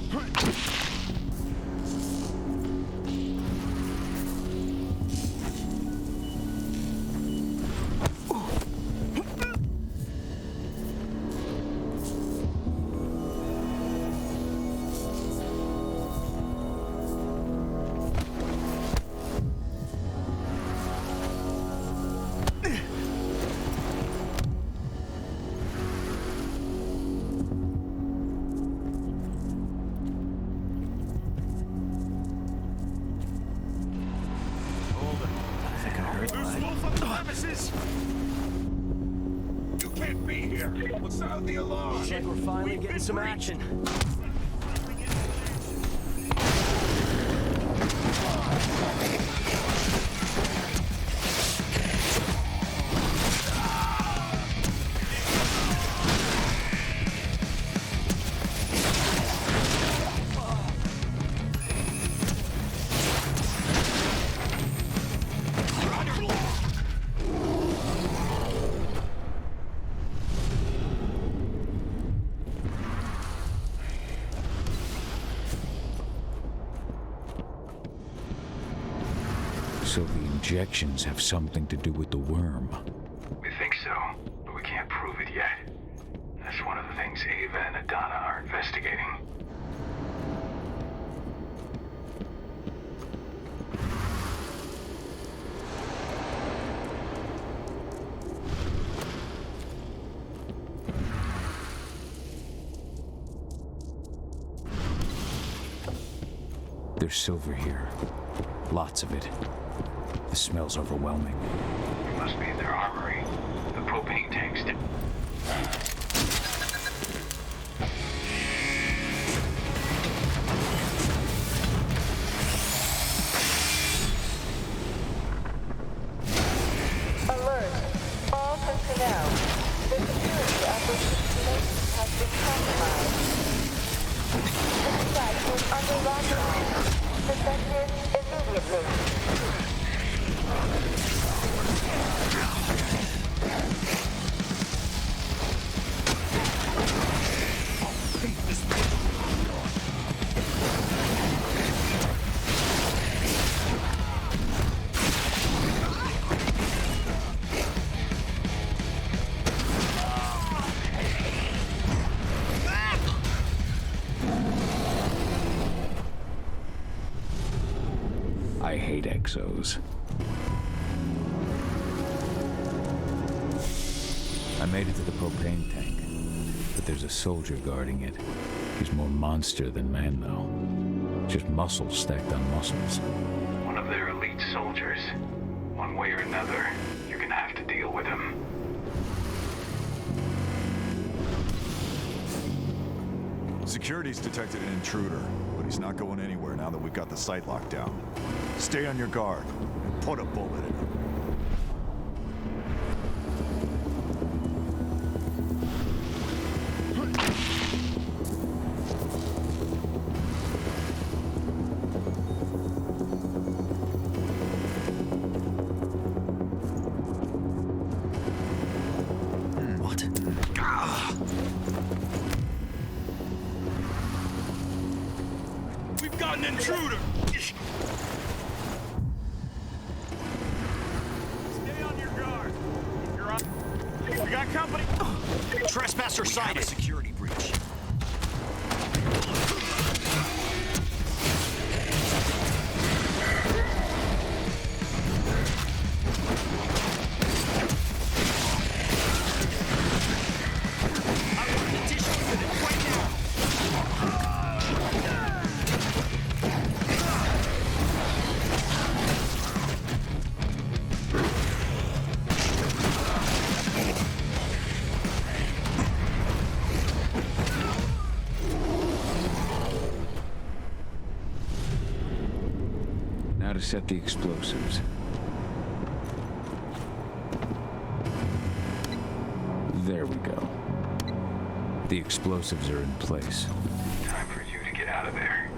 You can't be here. Let's sound the alarm.
Looks like we're finally getting some action.
So the injections have something to do with the worm.
We think so, but we can't prove it yet. That's one of the things Ava and Adana are investigating.
There's silver here. Lots of it. The smell's overwhelming.
It must be in their armory. The propane tanks did.
Alert. All personnel. The security of this installation has been compromised. The site is under lockdown. Defend it immediately.
I hate exos. I made it to the propane tank, but there's a soldier guarding it. He's more monster than man, though. Just muscles stacked on muscles.
One of their elite soldiers. One way or another, you're gonna have to deal with him.
Security's detected an intruder, but he's not going anywhere now that we've got the site locked down. Stay on your guard and put a bullet in him.
We've got an intruder! Stay on your guard. You're on. We got
Got company. Trespasser sighted. Security breach.
Now to set the explosives. There we go. The explosives are in place.
Time for you to get out of there.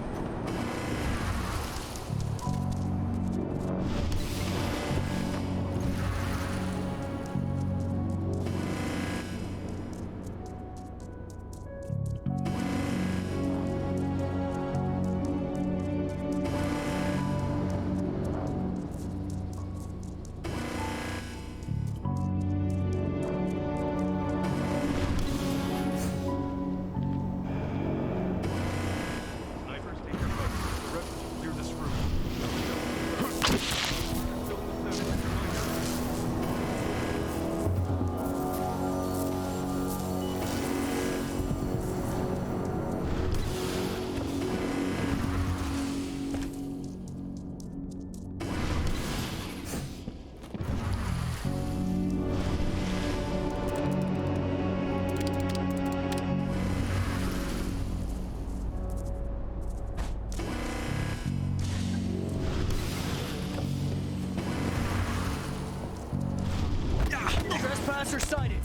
Trespasser sighted.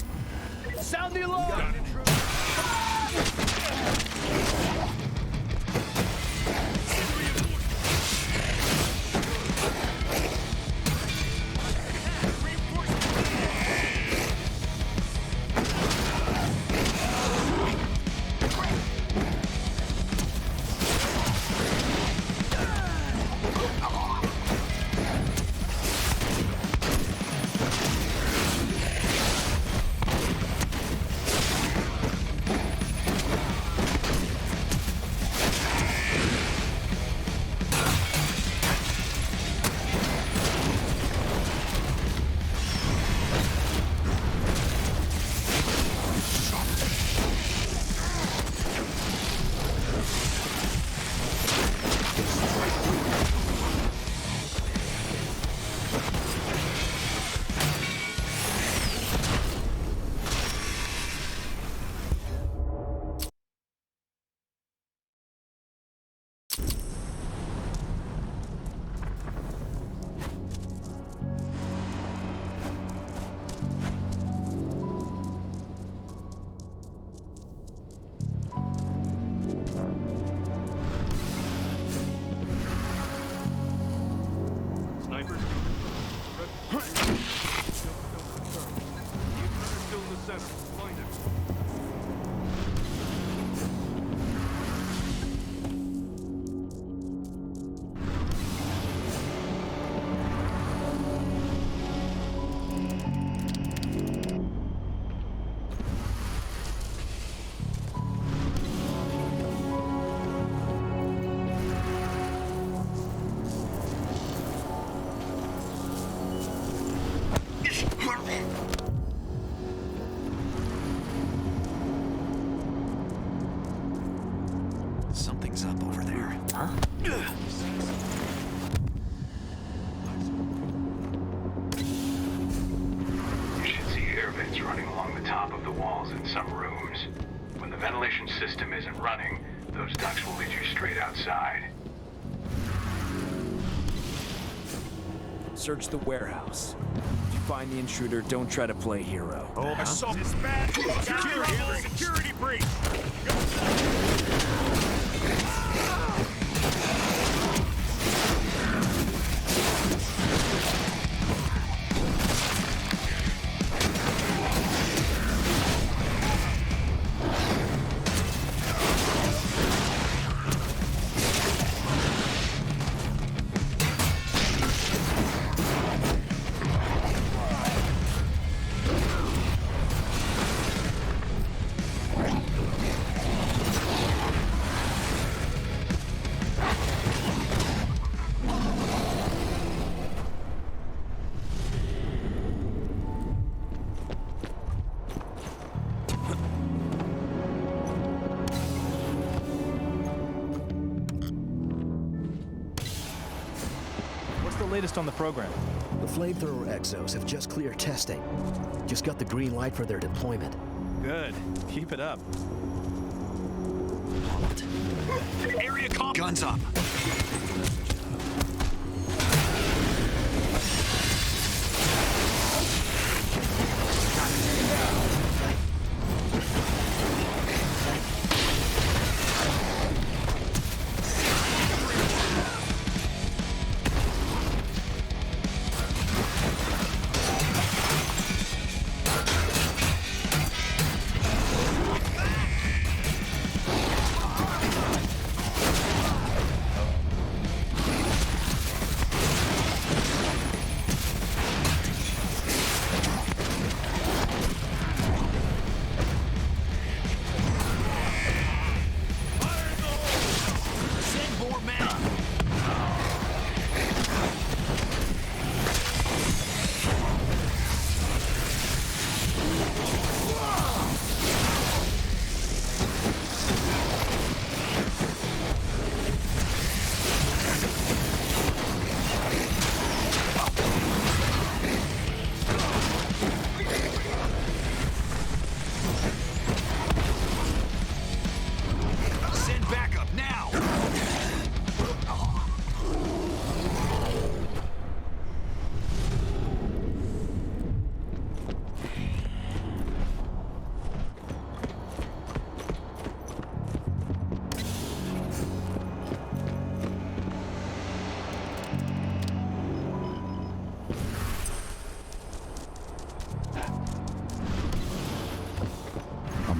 Sound the alarm!
Something's up over there. Huh?
You should see air vents running along the top of the walls in some rooms. When the ventilation system isn't running, those ducts will lead you straight outside.
Search the warehouse. If you find the intruder, don't try to play hero.
Oh, I saw this bad. Security breach.
latest on the program?
The flamethrower exos have just cleared testing. Just got the green light for their deployment.
Good. Keep it up.
Area comp. Guns up.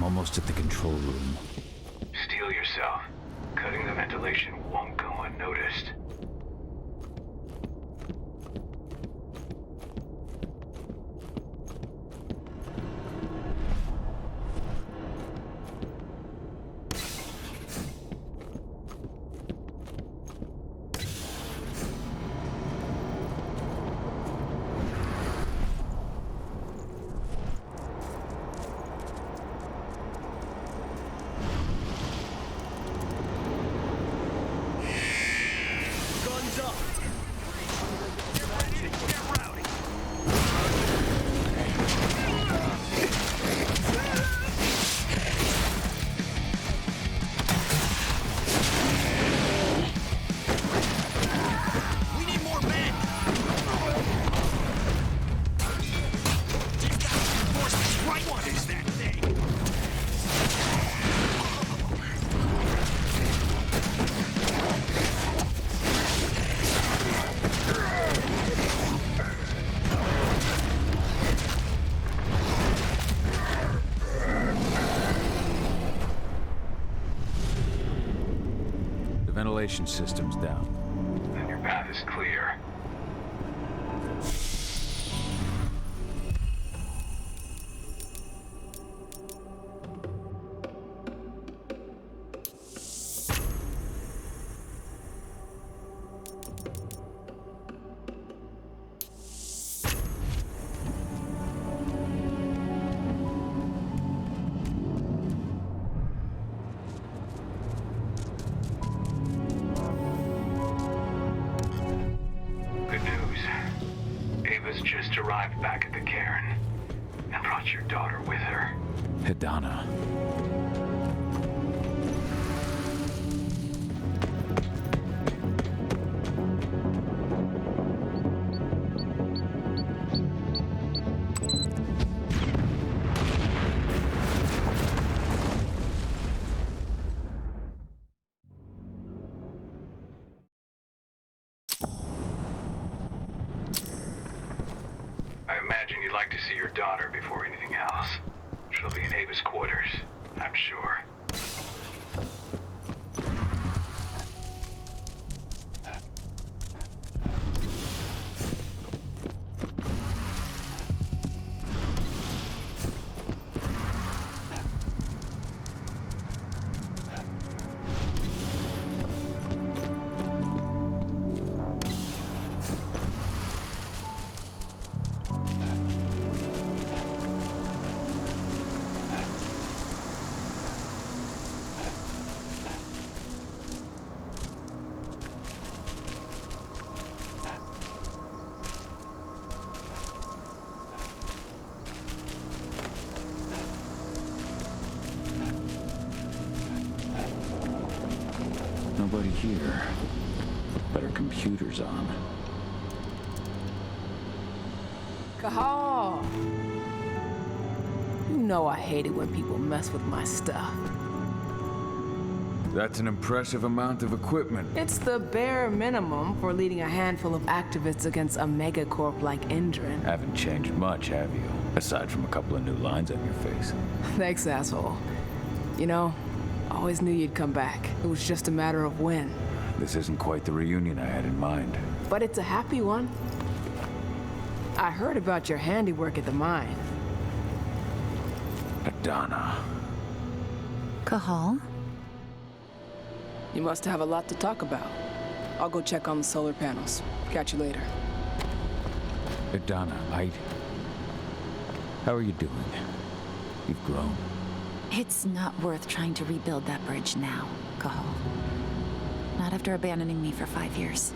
Almost at the control room.
Steel yourself. Cutting the ventilation won't go unnoticed.
Ventilation system's down.
Then your path is clear. Arrived back at the cairn and brought your daughter with her.
Hidana.
You'd like to see your daughter before anything else. She'll be in Ava's quarters, I'm sure.
nobody here. But her computer's on.
Cahal! You know I hate it when people mess with my stuff.
That's an impressive amount of equipment.
It's the bare minimum for leading a handful of activists against a megacorp like Endrin.
Haven't changed much, have you? Aside from a couple of new lines on your face.
Thanks, asshole. You know, I always knew you'd come back. It was just a matter of when.
This isn't quite the reunion I had in mind.
But it's a happy one. I heard about your handiwork at the mine.
Adana.
Cahal?
You must have a lot to talk about. I'll go check on the solar panels. Catch you later.
Adana, how are you doing? You've grown.
It's not worth trying to rebuild that bridge now, Cahal. Not after abandoning me for 5 years.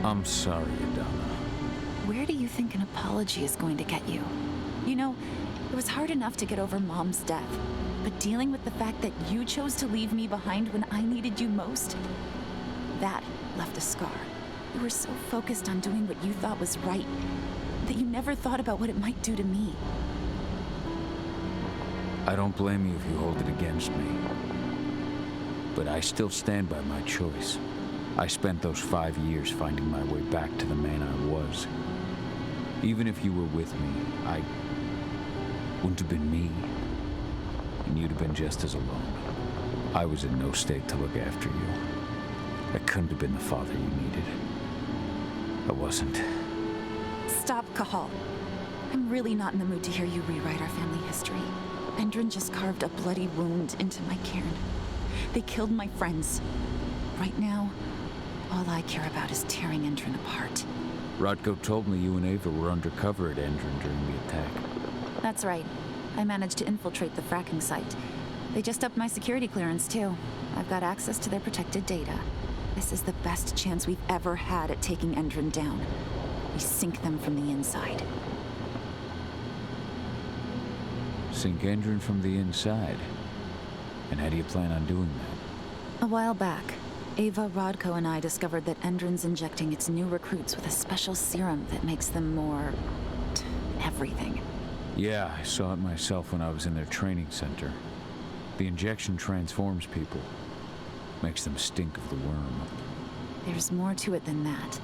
I'm sorry, Adana.
Where do you think an apology is going to get you? You know, it was hard enough to get over Mom's death, but dealing with the fact that you chose to leave me behind when I needed you most, that left a scar. You were so focused on doing what you thought was right that you never thought about what it might do to me.
I don't blame you if you hold it against me. But I still stand by my choice. I spent those 5 years finding my way back to the man I was. Even if you were with me, I wouldn't have been me. And you'd have been just as alone. I was in no state to look after you. I couldn't have been the father you needed. I wasn't.
Stop, Cahal. I'm really not in the mood to hear you rewrite our family history. Endrin just carved a bloody wound into my cairn. They killed my friends. Right now, all I care about is tearing Endrin apart.
Rocco told me you and Ava were undercover at Endrin during the attack.
That's right. I managed to infiltrate the fracking site. They just upped my security clearance, too. I've got access to their protected data. This is the best chance we've ever had at taking Endrin down. We sink them from the inside.
Sink Endrin from the inside? And how do you plan on doing that?
A while back, Ava, Rocco, and I discovered that Endrin's injecting its new recruits with a special serum that makes them more... everything.
Yeah, I saw it myself when I was in their training center. The injection transforms people. Makes them stink of the worm.
There's more to it than that.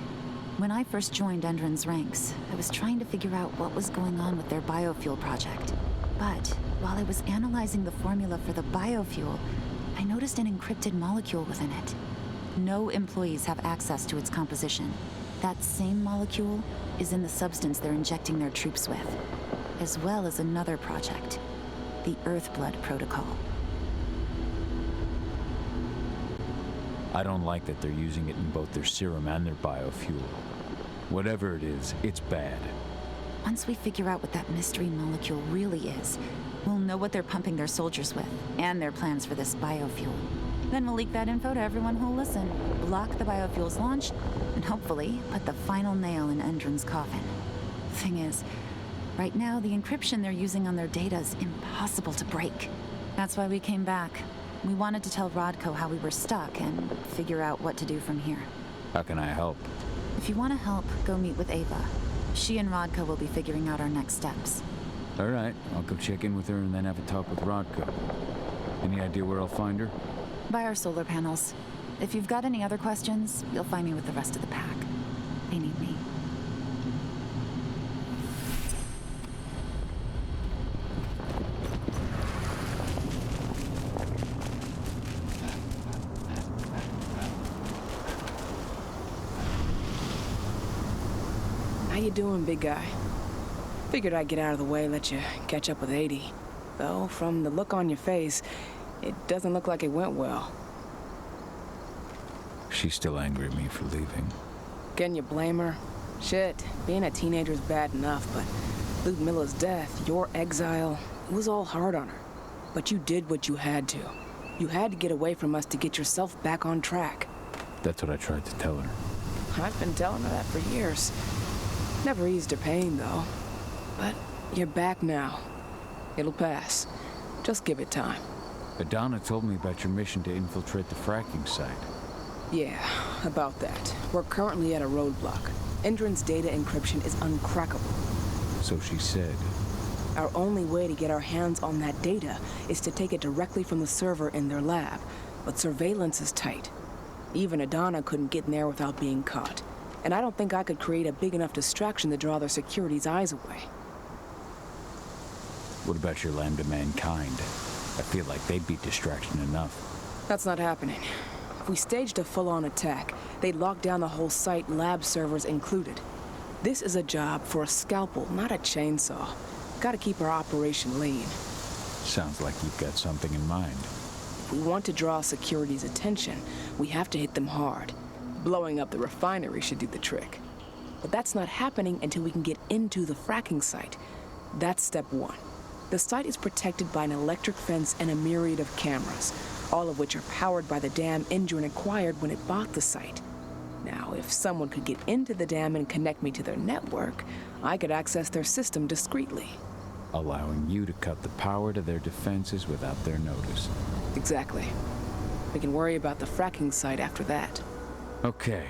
When I first joined Endrin's ranks, I was trying to figure out what was going on with their biofuel project. But while I was analyzing the formula for the biofuel, I noticed an encrypted molecule within it. No employees have access to its composition. That same molecule is in the substance they're injecting their troops with, as well as another project, the Earthblood protocol.
I don't like that they're using it in both their serum and their biofuel. Whatever it is, it's bad.
Once we figure out what that mystery molecule really is, we'll know what they're pumping their soldiers with, and their plans for this biofuel. Then we'll leak that info to everyone who'll listen, block the biofuel's launch, and hopefully put the final nail in Endrin's coffin. Thing is, right now the encryption they're using on their data is impossible to break. That's why we came back. We wanted to tell Rocco how we were stuck and figure out what to do from here.
How can I help?
If you want to help, go meet with Ava. She and Rocco will be figuring out our next steps.
All right, I'll go check in with her and then have a talk with Rocco. Any idea where I'll find her?
By our solar panels. If you've got any other questions, you'll find me with the rest of the pack. They need me.
How you doing, big guy? Figured I'd get out of the way, let you catch up with 80. Though, from the look on your face, it doesn't look like it went well.
She's still angry at me for leaving.
Can you blame her? Shit, being a teenager's bad enough, but Ludmilla's death, your exile, it was all hard on her. But you did what you had to. You had to get away from us to get yourself back on track.
That's what I tried to tell her.
I've been telling her that for years. Never eased her pain, though. But you're back now. It'll pass. Just give it time.
Adana told me about your mission to infiltrate the fracking site.
Yeah, about that. We're currently at a roadblock. Endron's data encryption is uncrackable.
So she said.
Our only way to get our hands on that data is to take it directly from the server in their lab. But surveillance is tight. Even Adana couldn't get in there without being caught. And I don't think I could create a big enough distraction to draw their security's eyes away.
What about your Lambda Mankind? I feel like they'd be distraction enough.
That's not happening. If we staged a full-on attack, they'd lock down the whole site, lab servers included. This is a job for a scalpel, not a chainsaw. Gotta keep our operation lean.
Sounds like you've got something in mind.
If we want to draw security's attention, we have to hit them hard. Blowing up the refinery should do the trick. But that's not happening until we can get into the fracking site. That's step one. The site is protected by an electric fence and a myriad of cameras, all of which are powered by the dam Endron acquired when it bought the site. Now, if someone could get into the dam and connect me to their network, I could access their system discreetly.
Allowing you to cut the power to their defenses without their notice.
Exactly. We can worry about the fracking site after that.
Okay.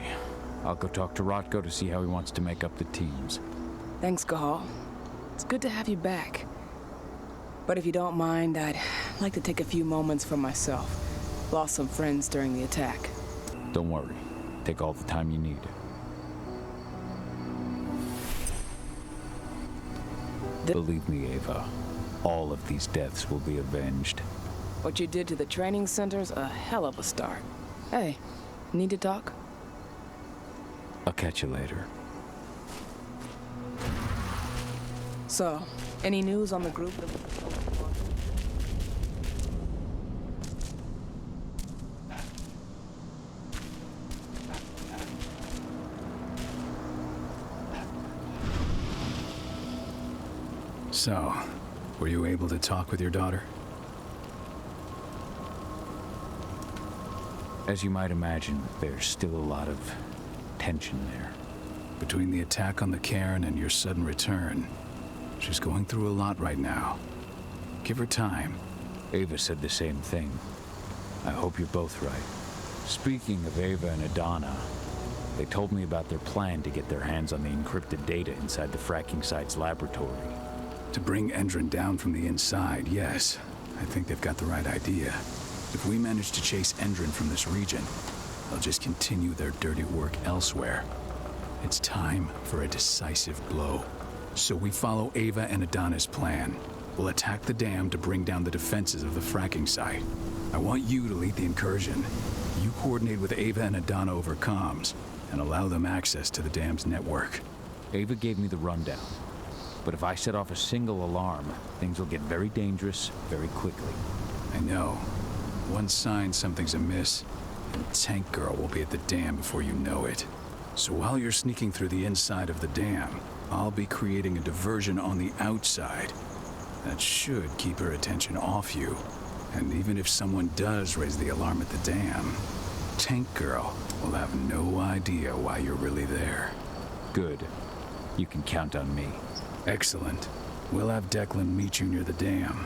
I'll go talk to Rocco to see how he wants to make up the teams.
Thanks, Cahal. It's good to have you back. But if you don't mind, I'd like to take a few moments for myself. Lost some friends during the attack.
Don't worry. Take all the time you need. Believe me, Ava, all of these deaths will be avenged.
What you did to the training center's a hell of a start. Hey, need to talk?
I'll catch you later.
So, any news on the group?
So, were you able to talk with your daughter?
As you might imagine, there's still a lot of tension there.
Between the attack on the cairn and your sudden return, she's going through a lot right now. Give her time.
Ava said the same thing. I hope you're both right. Speaking of Ava and Adana, they told me about their plan to get their hands on the encrypted data inside the fracking site's laboratory.
To bring Endron down from the inside, yes. I think they've got the right idea. If we manage to chase Endron from this region, they'll just continue their dirty work elsewhere. It's time for a decisive blow. So we follow Ava and Adana's plan. We'll attack the dam to bring down the defenses of the fracking site. I want you to lead the incursion. You coordinate with Ava and Adana over comms, and allow them access to the dam's network.
Ava gave me the rundown. But if I set off a single alarm, things will get very dangerous very quickly.
I know. One sign something's amiss, and Tank Girl will be at the dam before you know it. So while you're sneaking through the inside of the dam, I'll be creating a diversion on the outside. That should keep her attention off you. And even if someone does raise the alarm at the dam, Tank Girl will have no idea why you're really there.
Good. You can count on me.
Excellent. We'll have Declan meet you near the dam.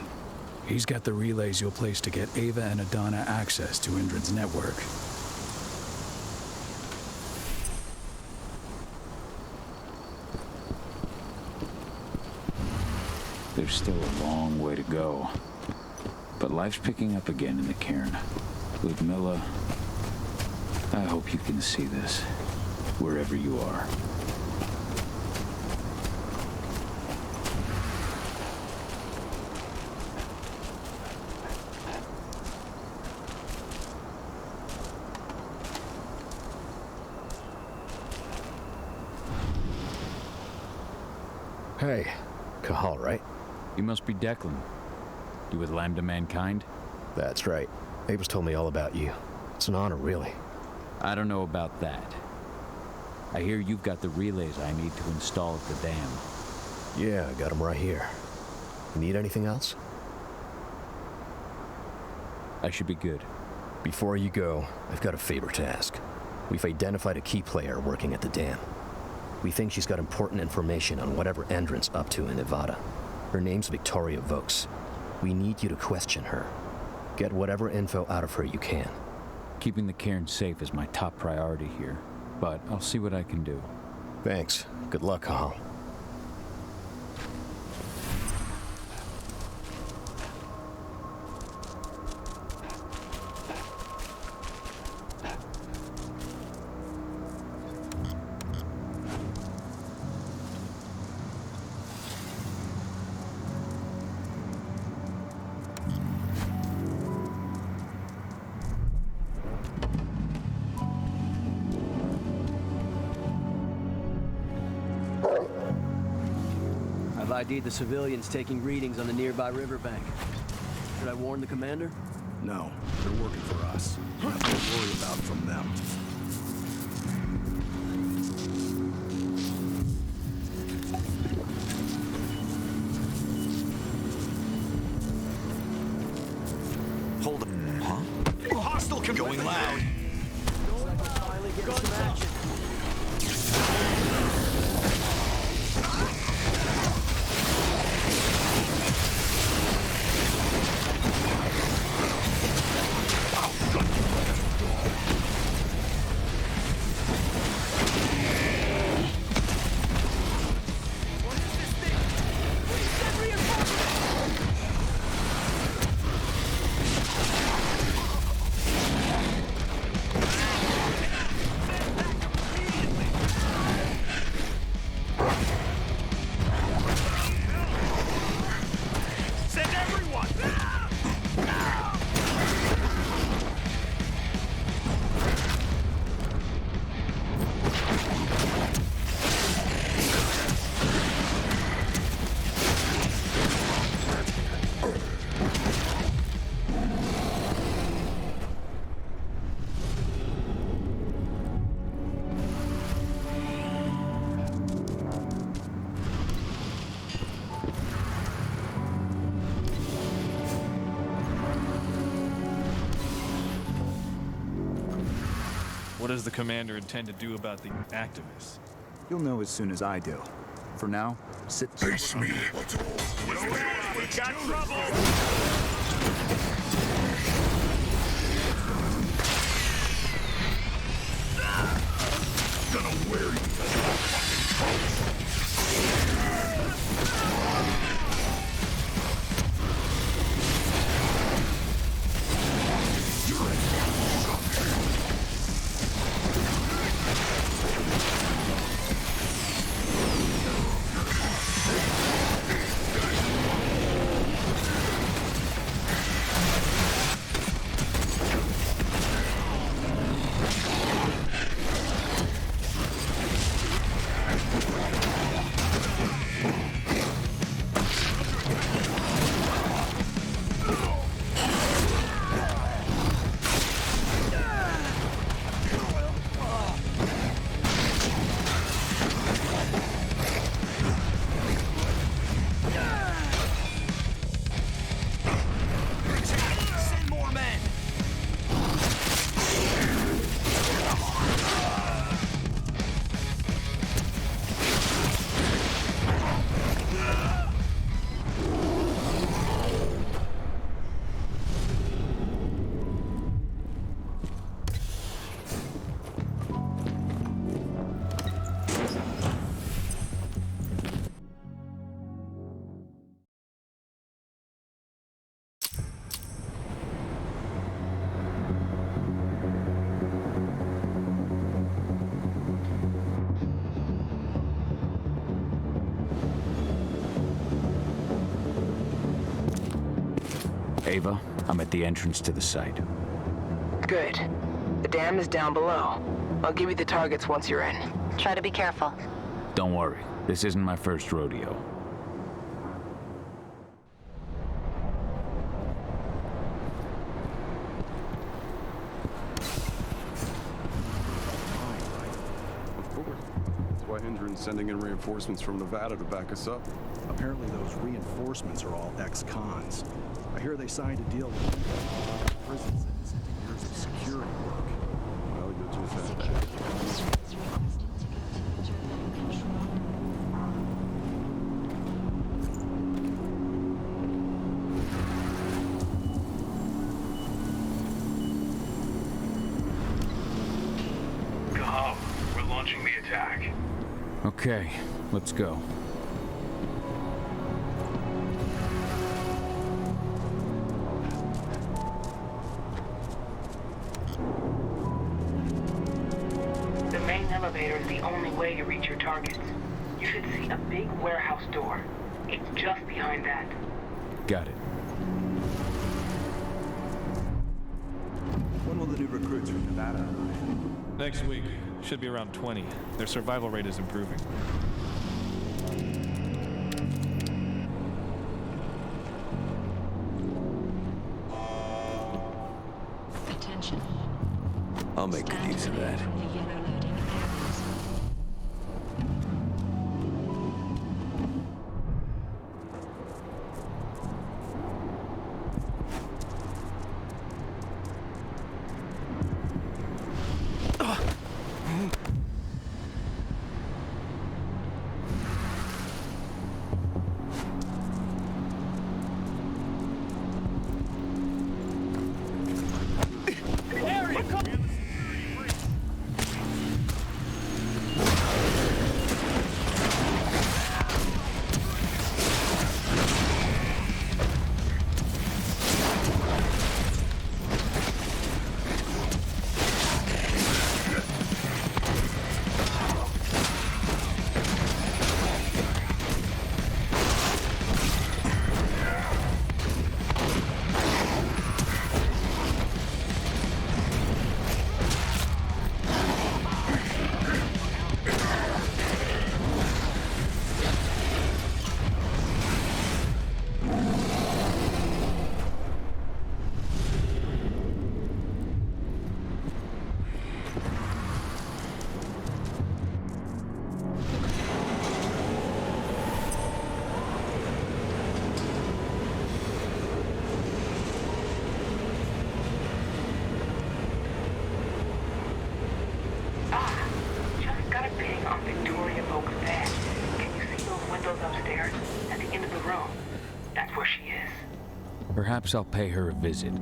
He's got the relays you'll place to get Ava and Adana access to Endron's network.
There's still a long way to go. But life's picking up again in the cairn. Ludmilla, I hope you can see this, wherever you are.
Hey, Cahal, right?
You must be Declan. You with Lambda Mankind?
That's right. Ava's told me all about you. It's an honor, really.
I don't know about that. I hear you've got the relays I need to install at the dam.
Yeah, I got them right here. You need anything else?
I should be good.
Before you go, I've got a favor to ask. We've identified a key player working at the dam. We think she's got important information on whatever Endron's up to in Nevada. Her name's Victoria Vokes. We need you to question her. Get whatever info out of her you can.
Keeping the cairn safe is my top priority here, but I'll see what I can do.
Thanks. Good luck, Cahal.
I've ID'd the civilians taking readings on the nearby riverbank. Should I warn the commander?
No, they're working for us. Nothing to worry about from them.
Hold on, huh? Hostile going loud.
Finally getting some action.
What does the commander intend to do about the activists?
You'll know as soon as I do. For now, sit tight.
Face me. We got trouble! Gonna wear you.
Ava, I'm at the entrance to the site.
Good. The dam is down below. I'll give you the targets once you're in.
Try to be careful.
Don't worry, this isn't my first rodeo.
Of course. That's why Hendren's sending in reinforcements from Nevada to back us up.
Apparently those reinforcements are all ex-cons. I hear they signed a deal with prisons and sent years of security work.
Well, you just had that.
Okay, let's go.
The main elevator is the only way to reach your targets. You should see a big warehouse door. It's just behind that.
Got it.
When will the new recruits from Nevada arrive?
Next week. Should be around 20. Their survival rate is improving.
Attention.
I'll make good use of that. Perhaps I'll pay her a visit.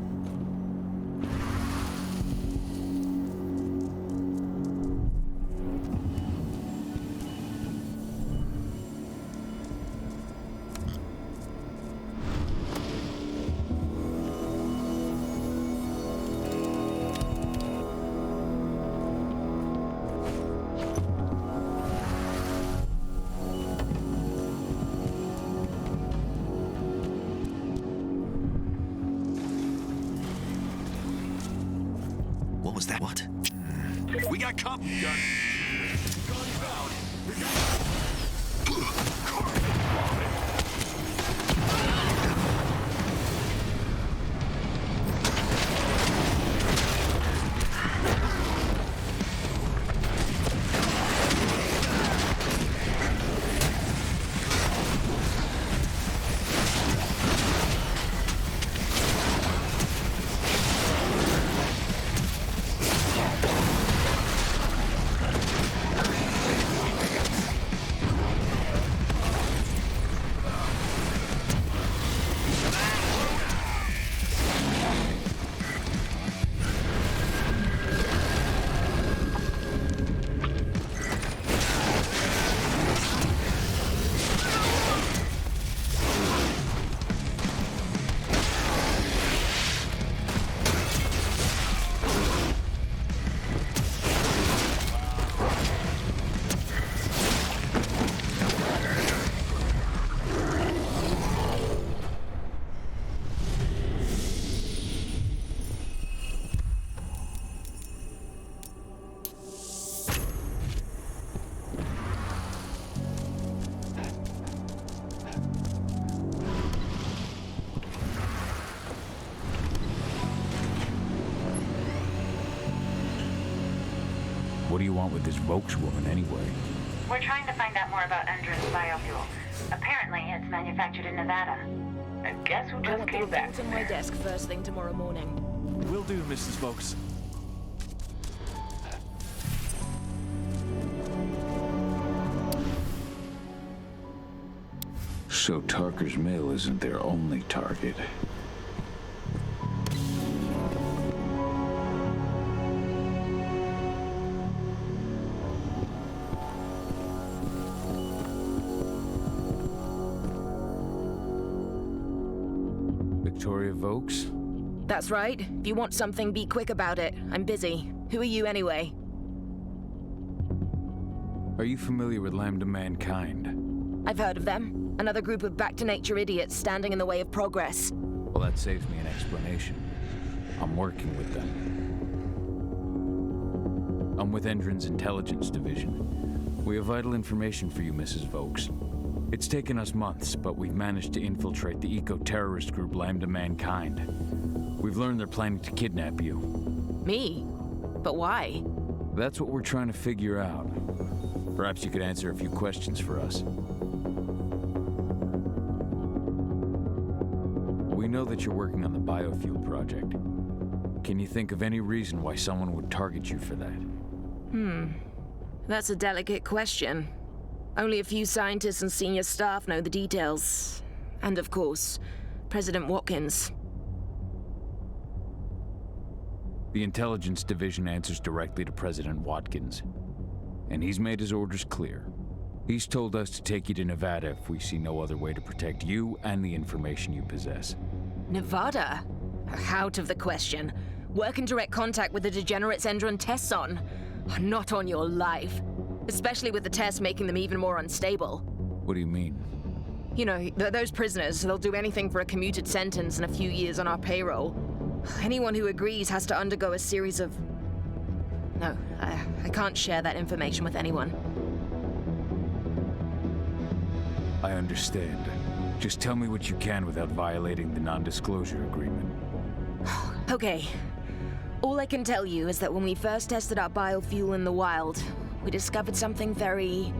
What was that? What? We got company. Guns out.
What do you want with this Vokes woman, anyway?
We're trying to find out more about Endron's biofuel. Apparently, it's manufactured in Nevada. And guess who just came back?
To my desk first thing tomorrow morning.
Will do, Mrs. Vokes.
So Tarker's Mill isn't their only target.
Victoria Vokes?
That's right. If you want something, be quick about it. I'm busy. Who are you anyway?
Are you familiar with Lambda Mankind?
I've heard of them. Another group of back-to-nature idiots standing in the way of progress.
Well, that saves me an explanation. I'm working with them. I'm with Endron's intelligence division. We have vital information for you, Mrs. Vokes. It's taken us months, but we've managed to infiltrate the eco-terrorist group Lambda Mankind. We've learned they're planning to kidnap you.
Me? But why?
That's what we're trying to figure out. Perhaps you could answer a few questions for us. We know that you're working on the biofuel project. Can you think of any reason why someone would target you for that?
That's a delicate question. Only a few scientists and senior staff know the details. And of course, President Watkins.
The intelligence division answers directly to President Watkins. And he's made his orders clear. He's told us to take you to Nevada if we see no other way to protect you and the information you possess.
Nevada? Out of the question. Work in direct contact with the degenerates Endron tests on. Not on your life. Especially with the tests making them even more unstable.
What do you mean?
You know, those prisoners, they'll do anything for a commuted sentence and a few years on our payroll. Anyone who agrees has to undergo a series of... No, I can't share that information with anyone.
I understand. Just tell me what you can without violating the non-disclosure agreement.
Okay. All I can tell you is that when we first tested our biofuel in the wild, we discovered something very...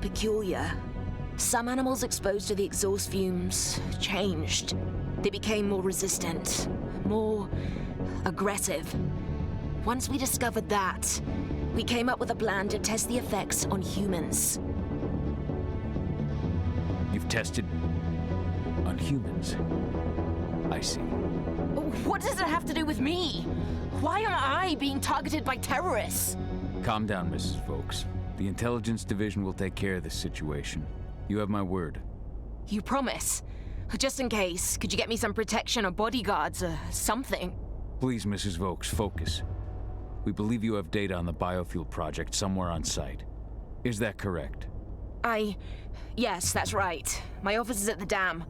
peculiar. Some animals exposed to the exhaust fumes changed. They became more resistant, more aggressive. Once we discovered that, we came up with a plan to test the effects on humans.
You've tested on humans? I see.
What does it have to do with me? Why am I being targeted by terrorists?
Calm down, Mrs. Vokes. The intelligence division will take care of this situation. You have my word.
You promise? Just in case, could you get me some protection or bodyguards or something?
Please, Mrs. Vokes, focus. We believe you have data on the biofuel project somewhere on site. Is that correct?
Yes, that's right. My office is at the dam.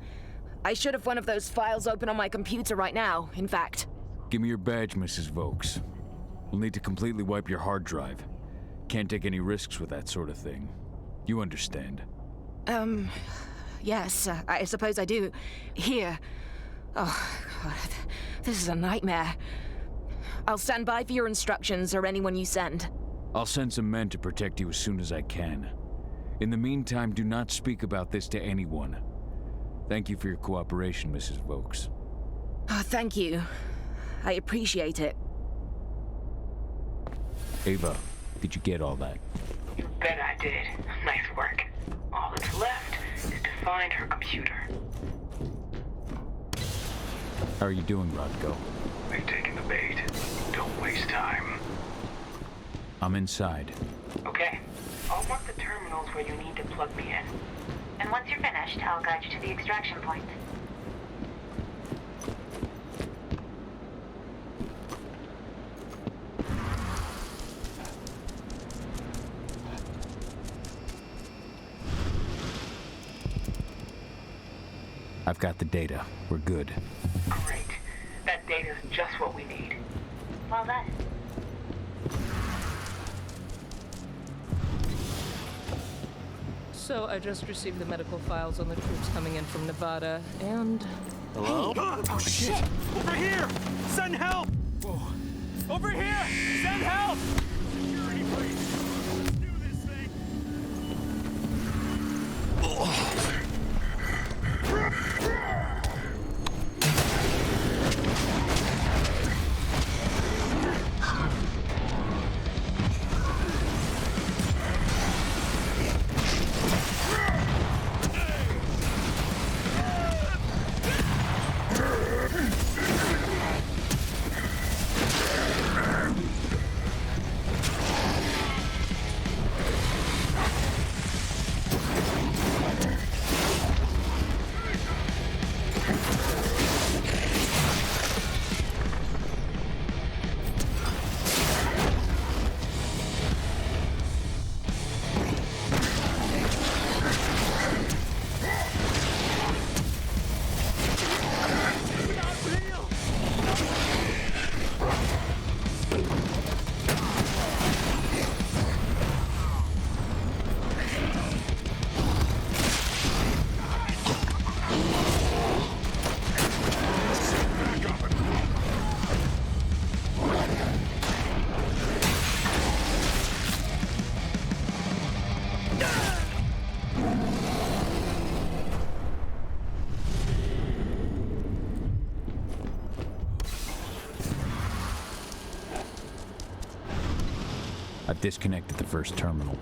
I should have one of those files open on my computer right now, in fact.
Give me your badge, Mrs. Vokes. We'll need to completely wipe your hard drive. Can't take any risks with that sort of thing. You understand?
Yes, I suppose I do. Here. Oh, God. This is a nightmare. I'll stand by for your instructions or anyone you send.
I'll send some men to protect you as soon as I can. In the meantime, do not speak about this to anyone. Thank you for your cooperation, Mrs. Vokes.
Oh, thank you. I appreciate it.
Ava, did you get all that?
You bet I did. Nice work. All that's left is to find her computer.
How are you doing, Rocco?
They've taken the bait. Don't waste time.
I'm inside.
Okay. I'll mark the terminals where you need to plug me in.
And once you're finished, I'll guide you to the extraction point.
I've got the data. We're good.
Great. That data's just what we need.
Well done.
So I just received the medical files on the troops coming in from Nevada, and...
Hello?
Oh, shit! Over here! Send help! Whoa. Over here! Send help! Security, please! Let's do this thing!
I've disconnected the first terminal.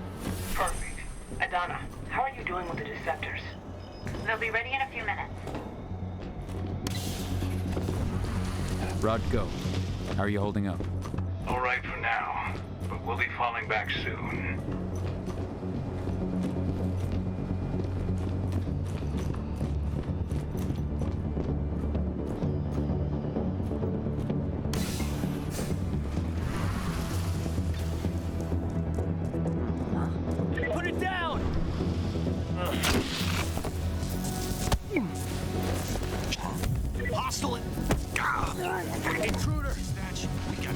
Perfect. Adana, how are you doing with the Deceptors?
They'll be ready in a few minutes.
Rod, go. How are you holding up?
All right for now, but we'll be falling back soon.
Put it down!
Hostile!
Intruder!
We got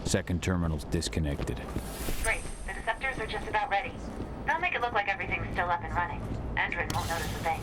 Second terminal's disconnected.
Great. The Deceptors are just about ready. They'll make it look like everything's still up and running. Endrin won't notice a thing.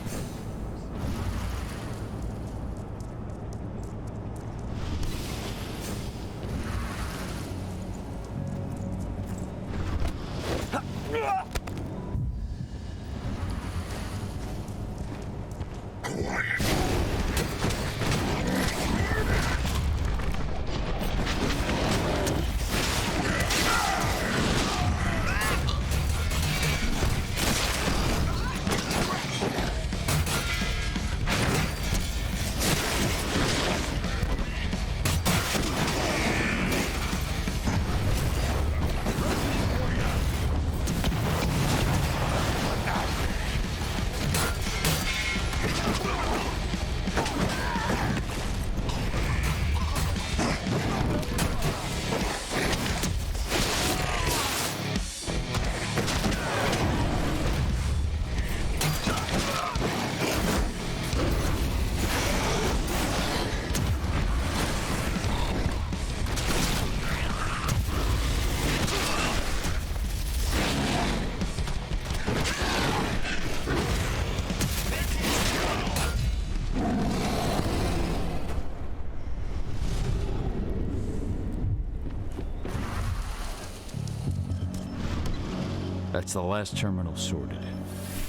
That's the last terminal sorted.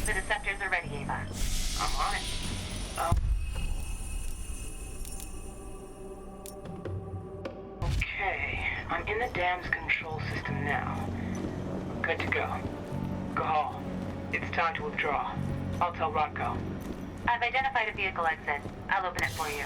The Deceptors are ready, Ava.
I'm on it. Okay, I'm in the dam's control system now. Good to go. Cahal, it's time to withdraw. I'll tell Rocco.
I've identified a vehicle exit. I'll open it for you.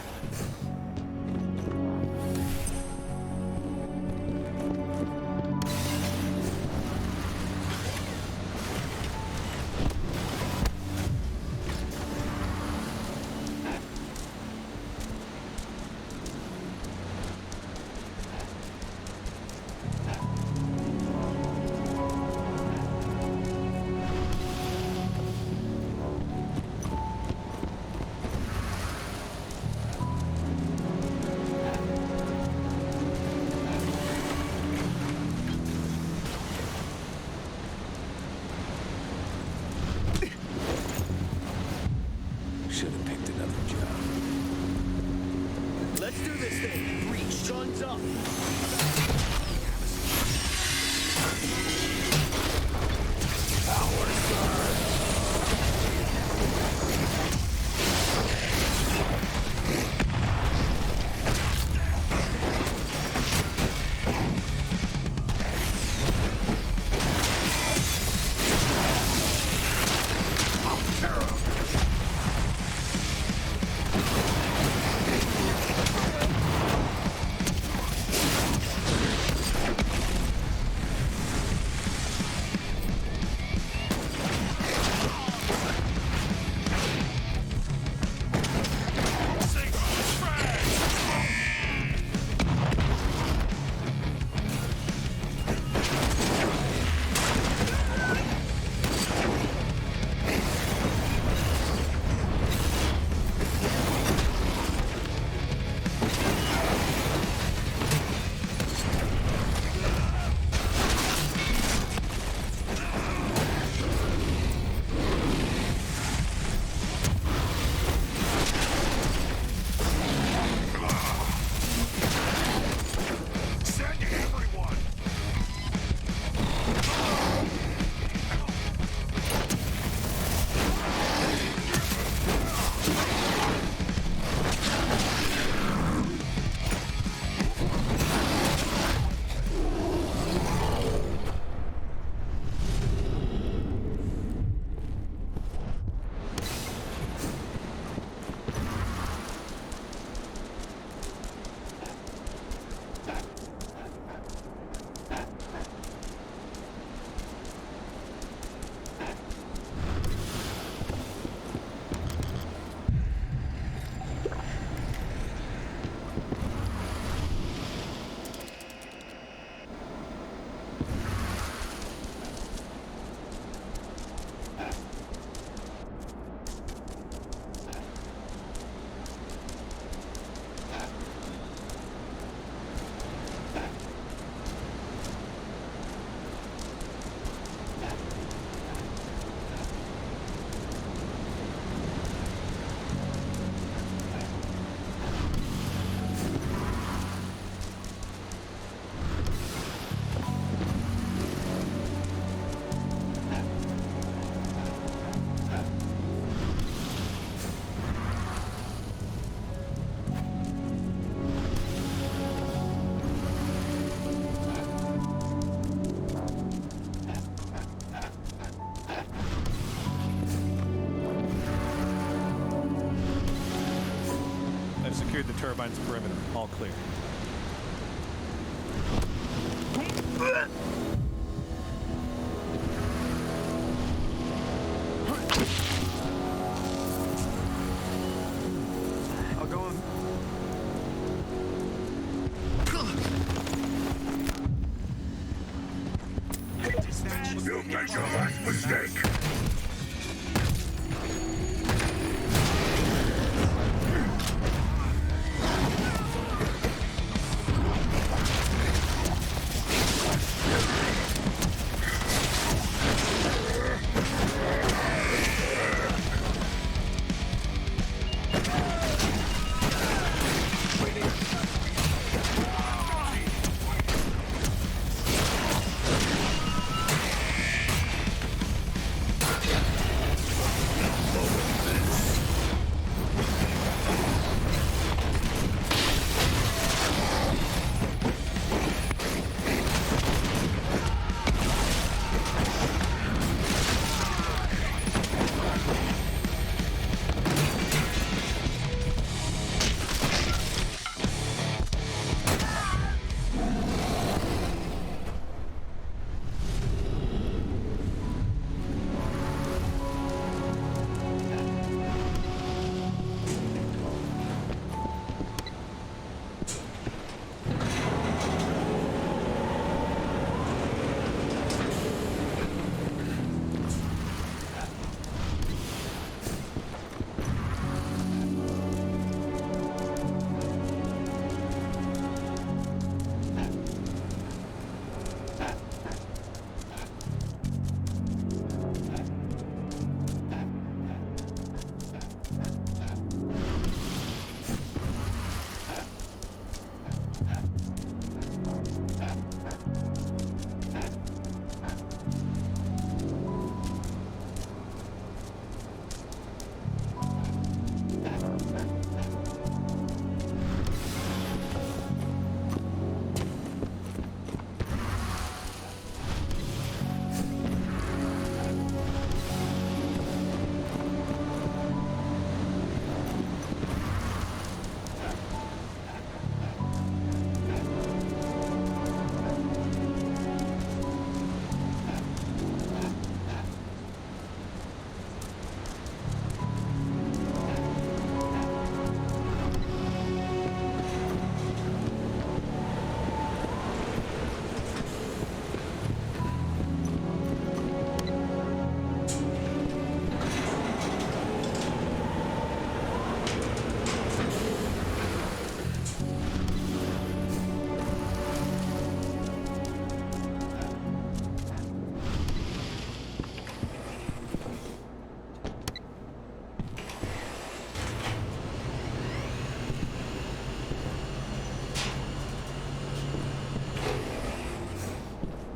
secured the turbine's perimeter. All clear.
I'll go on.
You made your last mistake.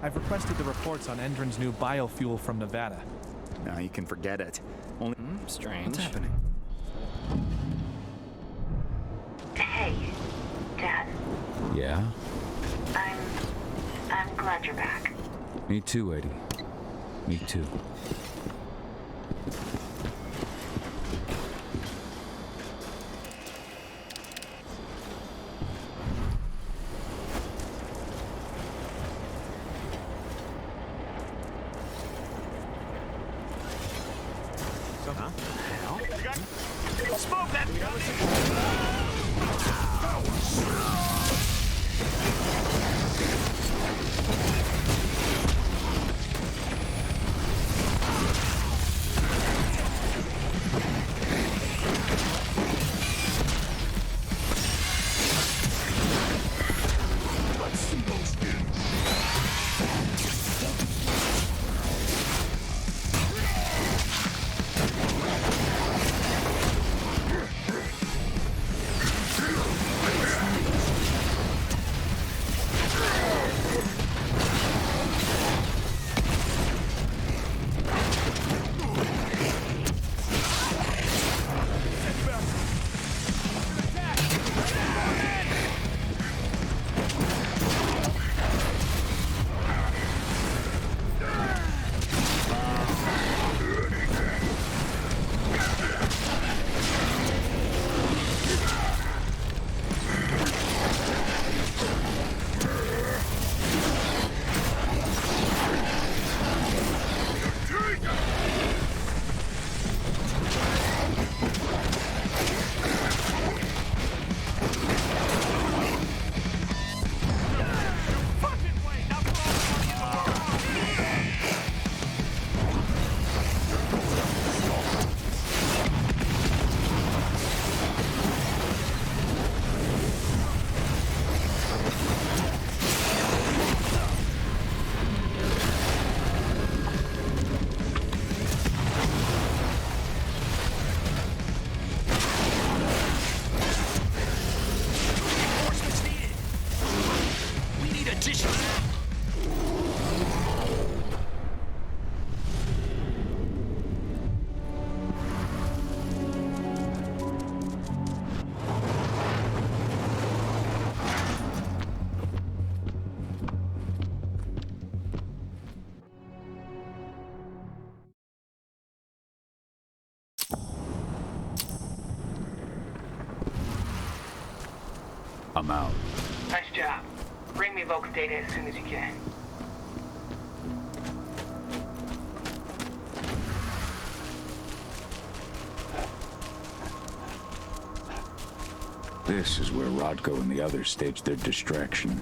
I've requested the reports on Endron's new biofuel from Nevada.
Now you can forget it. Only
strange.
What's happening?
Hey, Dad.
Yeah?
I'm glad you're back.
Me too, Eddie. Me too. I'm out.
Nice job. Bring me Volk's data as soon as you can.
This is where Rocco and the others staged their distraction.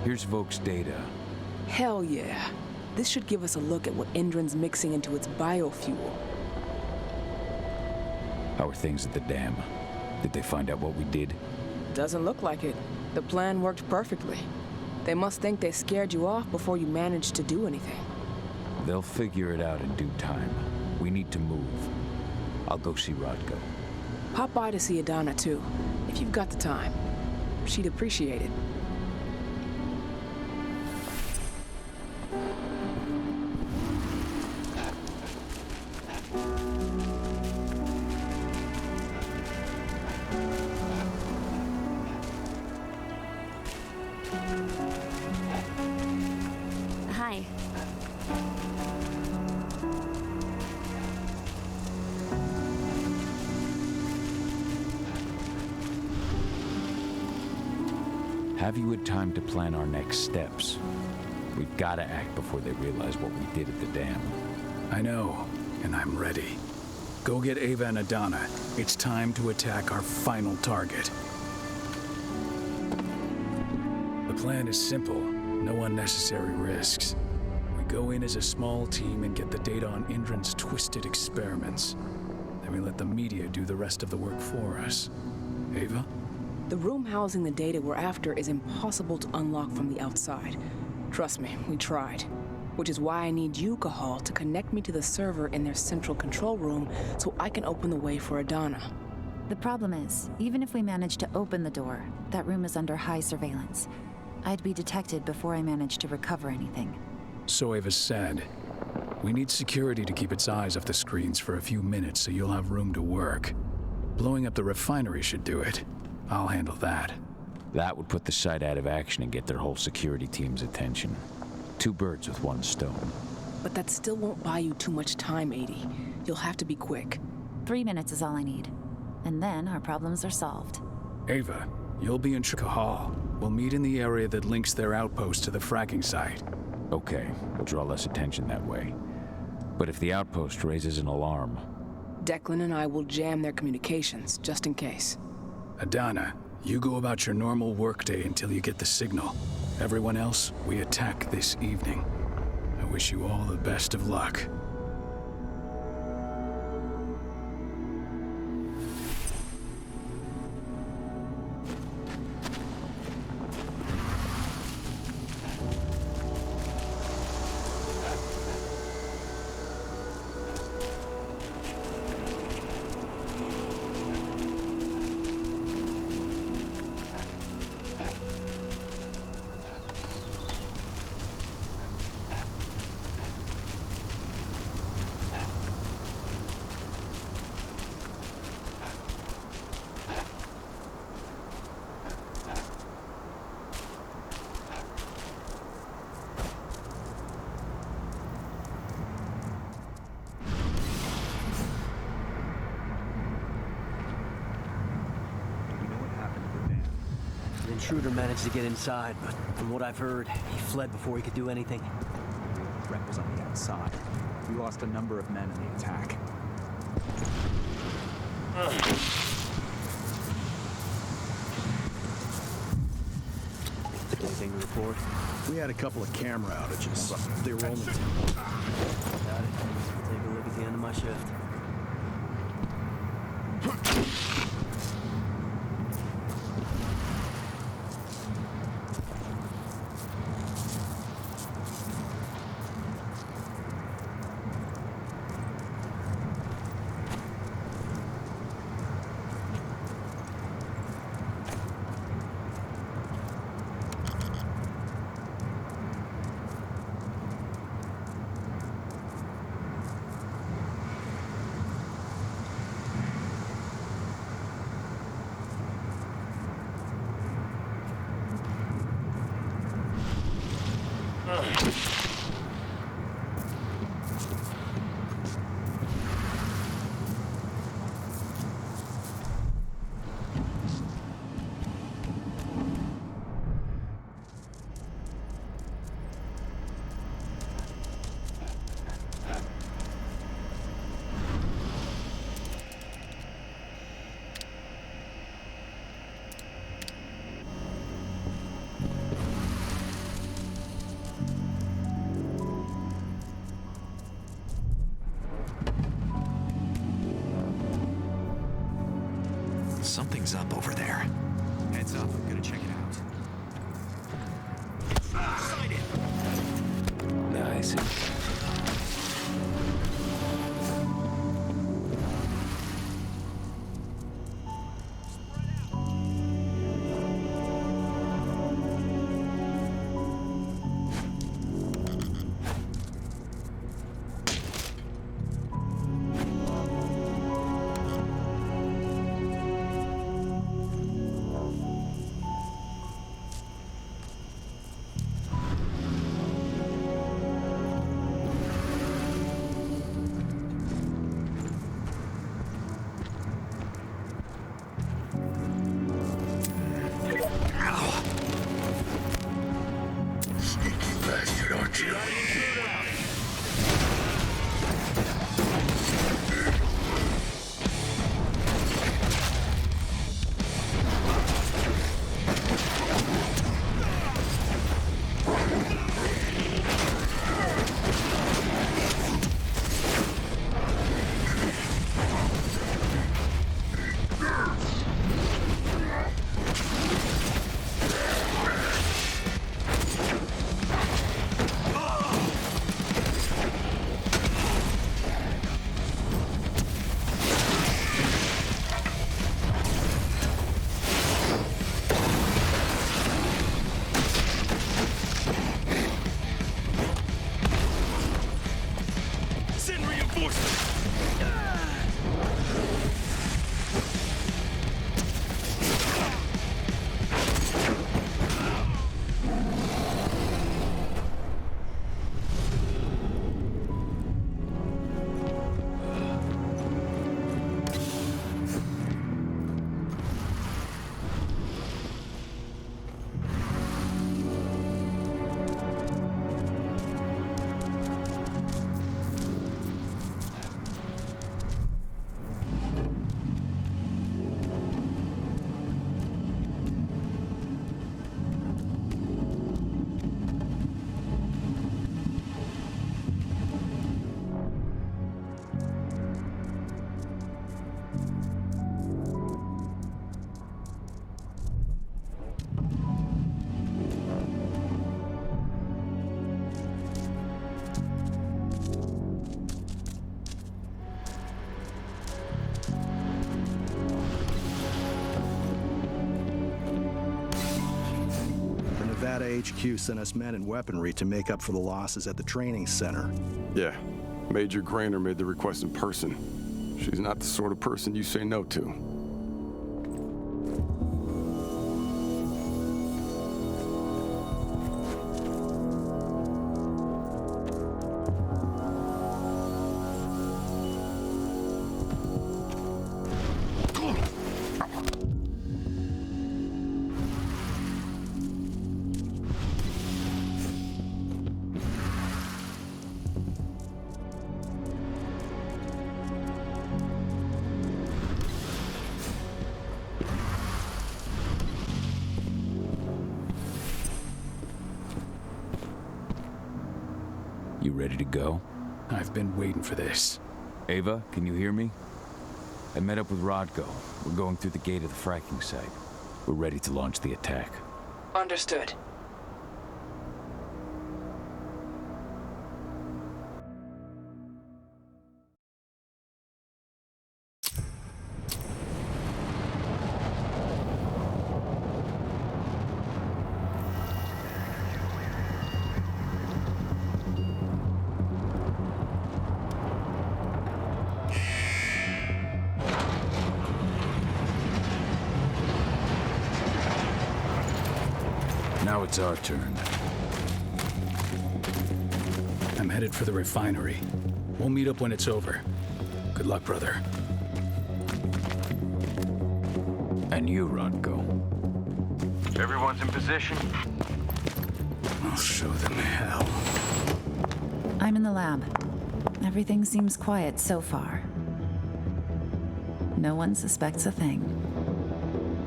Here's Volk's data.
Hell yeah. This should give us a look at what Endron's mixing into its biofuel.
How are things at the dam? Did they find out what we did?
Doesn't look like it. The plan worked perfectly. They must think they scared you off before you managed to do anything.
They'll figure it out in due time. We need to move. I'll go see Rocco.
Pop by to see Adana too, if you've got the time. She'd appreciate it.
Hi.
Have you had time to plan our next steps? We've got to act before they realize what we did at the dam.
I know, and I'm ready. Go get Ava and Adana. It's time to attack our final target. The plan is simple. No unnecessary risks. We go in as a small team and get the data on Endron's twisted experiments. Then we let the media do the rest of the work for us. Ava?
The room housing the data we're after is impossible to unlock from the outside. Trust me, we tried. Which is why I need you, Cahal, to connect me to the server in their central control room so I can open the way for Adana.
The problem is, even if we manage to open the door, that room is under high surveillance. I'd be detected before I manage to recover anything.
So Ava said. We need security to keep its eyes off the screens for a few minutes so you'll have room to work. Blowing up the refinery should do it. I'll handle that.
That would put the site out of action and get their whole security team's attention. 2 birds with 1 stone.
But that still won't buy you too much time, 80. You'll have to be quick.
3 minutes is all I need. And then our problems are solved.
Ava, you'll be in Cahal. We'll meet in the area that links their outpost to the fracking site.
Okay, we'll draw less attention that way. But if the outpost raises an alarm...
Declan and I will jam their communications, just in case.
Adana, you go about your normal workday until you get the signal. Everyone else, we attack this evening. I wish you all the best of luck.
The intruder managed to get inside, but from what I've heard, he fled before he could do anything.
The threat was on the outside. We lost a number of men in the attack.
Anything to report?
We had a couple of camera outages. They were only...
Got it. I'll take a look at the end of my shift.
Something's up over there. Heads up, I'm gonna check it out. Sighted!
Nice.
HQ sent us men and weaponry to make up for the losses at the training center.
Yeah, Major Grainer made the request in person. She's not the sort of person you say no to.
You ready to go?
I've been waiting for this.
Ava, can you hear me? I met up with Rocco. We're going through the gate of the fracking site. We're ready to launch the attack.
Understood.
Now it's our turn. I'm headed for the refinery. We'll meet up when it's over. Good luck, brother.
And you, Rocco.
Everyone's in position.
I'll show them hell.
I'm in the lab. Everything seems quiet so far. No one suspects a thing.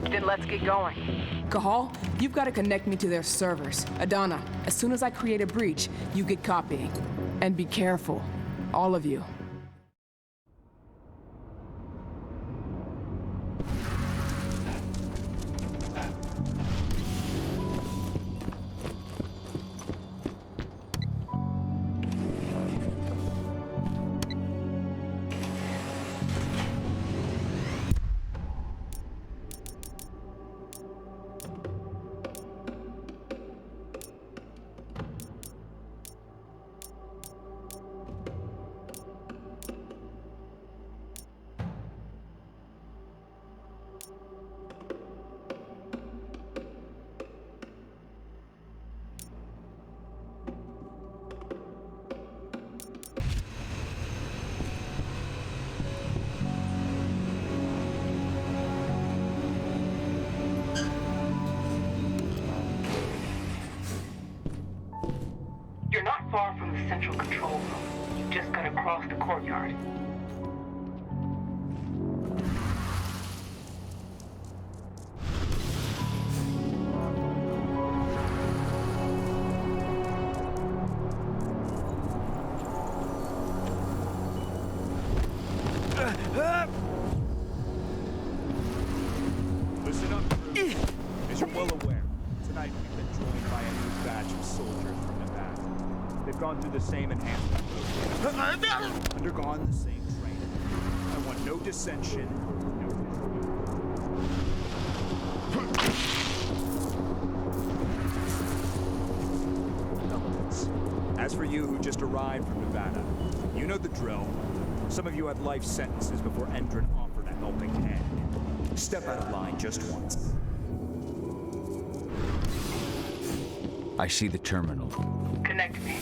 Then let's get going.
Cahal, you've got to connect me to their servers. Adana, as soon as I create a breach, you get copying. And be careful, all of you.
central control room. You've just gotta cross the courtyard.
Listen up, crew. As you're well aware, tonight we've been joined by a new batch of soldiers from Nevada. They've gone through the same enhancement program, undergone the same training. I want no dissension, no elements. As for you who just arrived from Nevada, you know the drill. Some of you had life sentences before Endron offered a helping hand. Step out of line just once.
I see the terminal.
Connect me.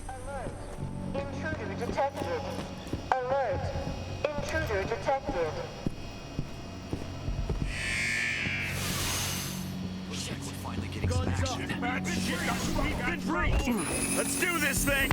Alert. Intruder detected. Alert. Intruder detected.
Looks like we're finally getting
Guns
some
up.
action.
Let's do this thing!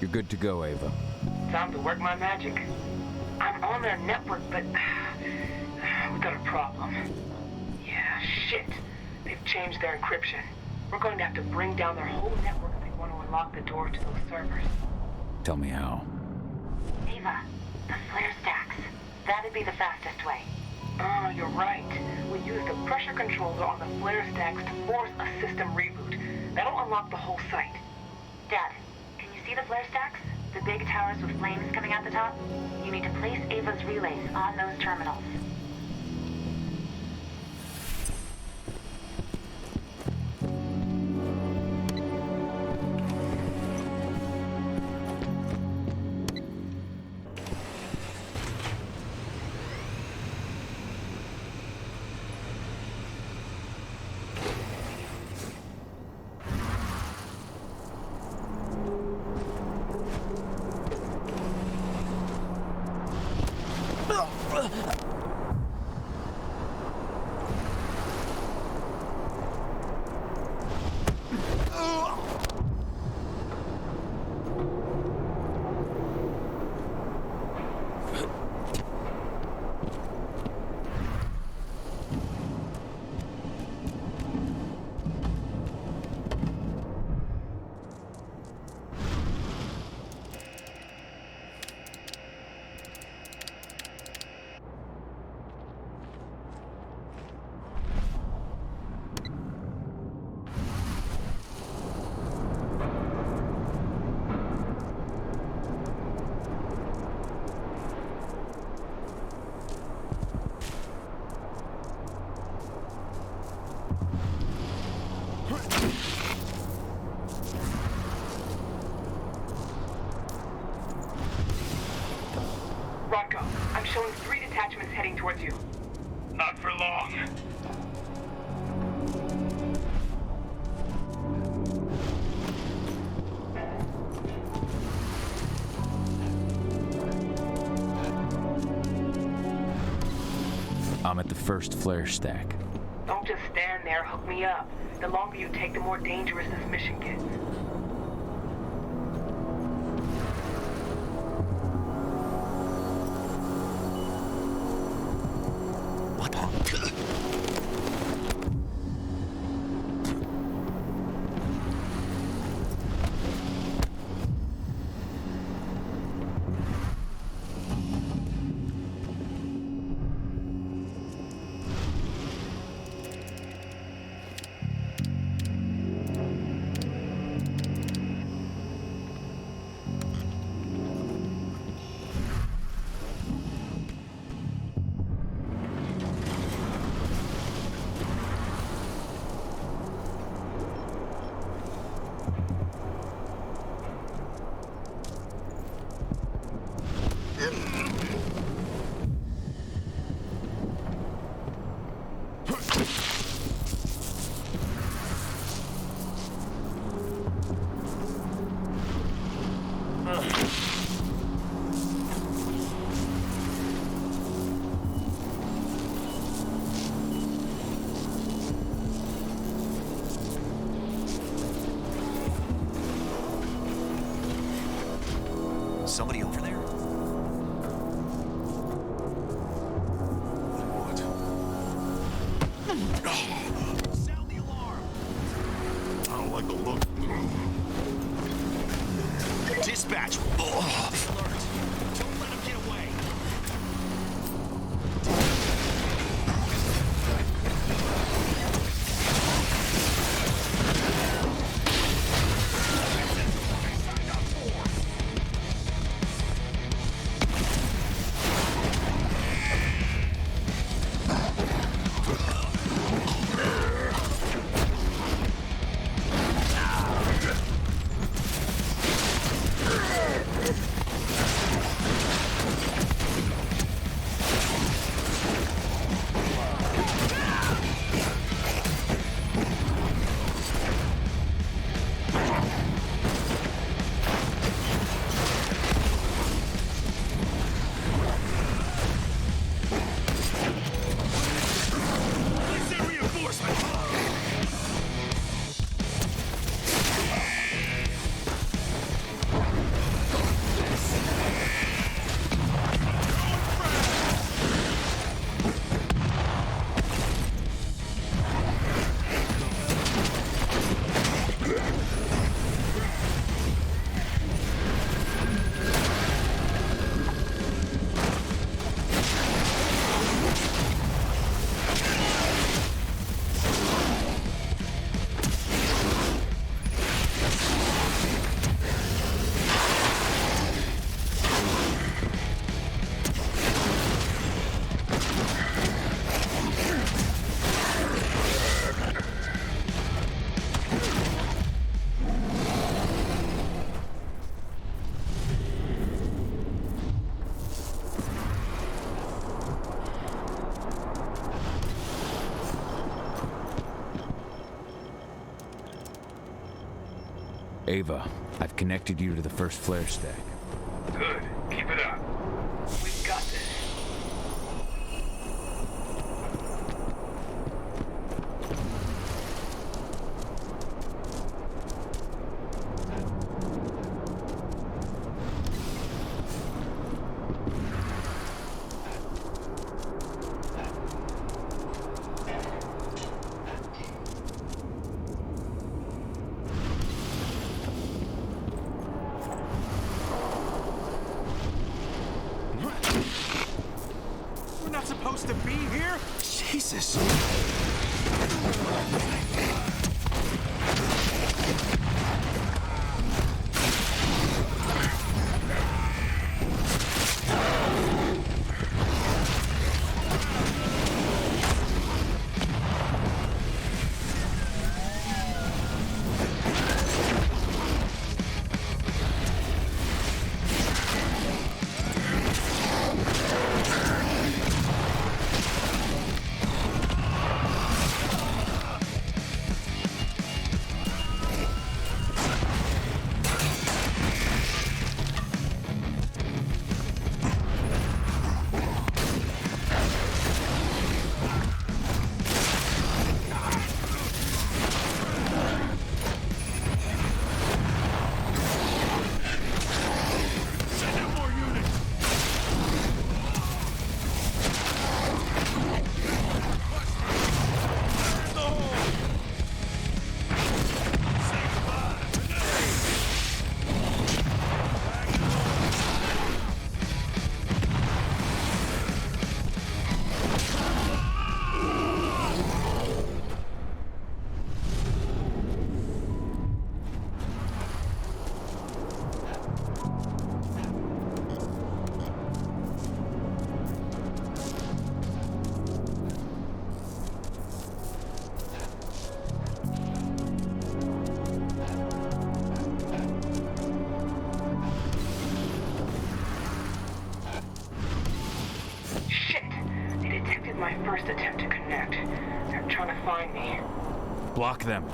You're good to go, Ava.
Time to work my magic. I'm on their network, but we got a problem. Yeah, shit. They've changed their encryption. We're going to have to bring down their whole network if they want to unlock the door to those servers.
Tell me how.
Ava, the flare stacks. That'd be the fastest way.
Oh, you're right. We use the pressure controller on the flare stacks to force a system reboot. That'll unlock the whole site.
Dad, can you see the flare stacks? The big towers with flames coming out the top? You need to place Ava's relays on those terminals.
Rocco, I'm showing 3 detachments heading towards you.
Not for long.
I'm at the first flare stack.
Don't just stand there, hook me up. The longer you take, the more dangerous this mission gets.
somebody over there? Sound the alarm!
I don't like the look.
Dispatch! Alert! Don't let him get away!
Ava, I've connected you to the first flare stack.
Good. Keep it up. We've got this.
Supposed to be here?
Jesus!
My first attempt to connect. They're trying to find me.
Block them.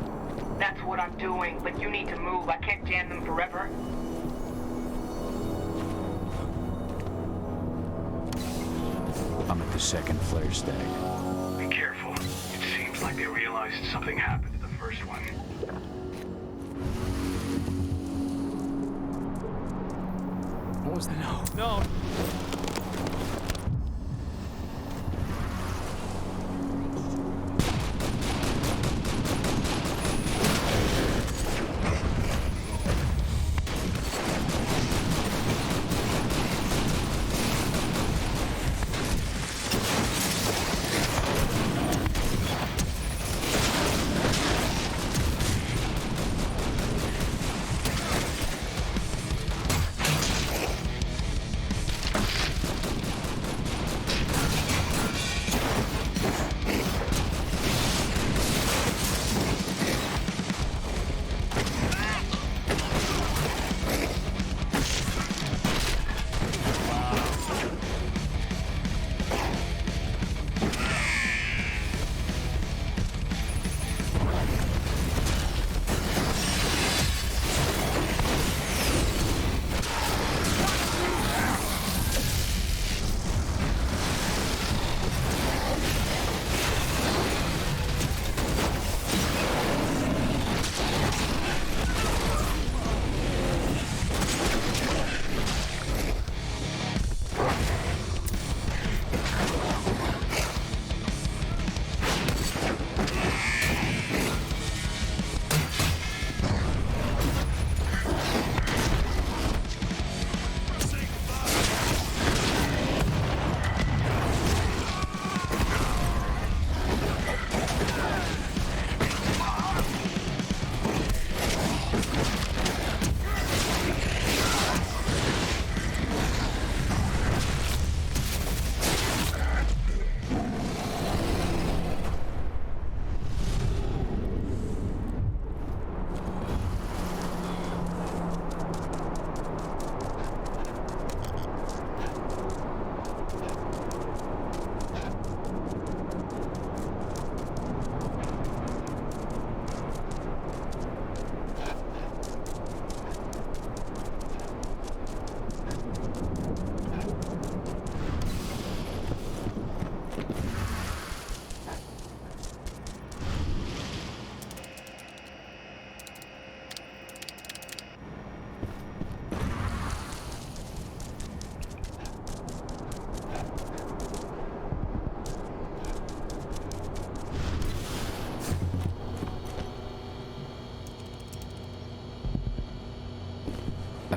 That's what I'm doing, but you need to move. I can't jam them forever.
I'm at the second flare stack.
Be careful. It seems like they realized something happened to the first one.
was that? No.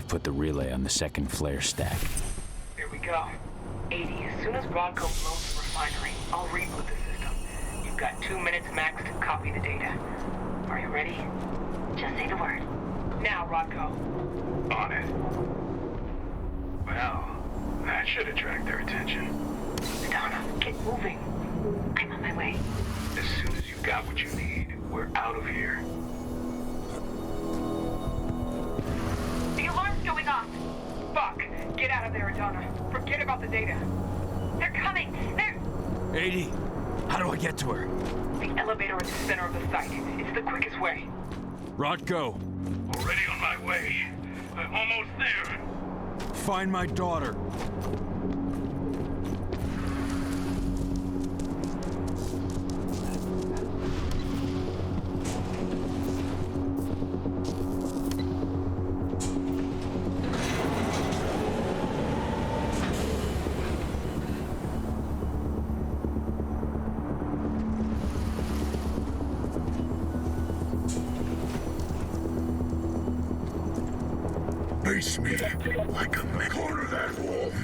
Put the relay on the second flare stack.
Here we go. 80, as soon as Rocco blows the refinery, I'll reboot the system. You've got 2 minutes max to copy the data. Are you ready?
Just say the word.
Now, Rocco.
On it. Well, that should attract their attention.
Donna, get moving.
I'm on my way.
As soon as you've got what you need, we're out of here.
The alarm's going off.
Fuck! Get out of there, Donna. Forget about the data.
They're coming. They're...
80. How do I get to her?
The elevator at the center of the site. It's the quickest way.
Rocco.
Already on my way. I'm almost there.
Find my daughter.
Face me like a man. Corner that wolf.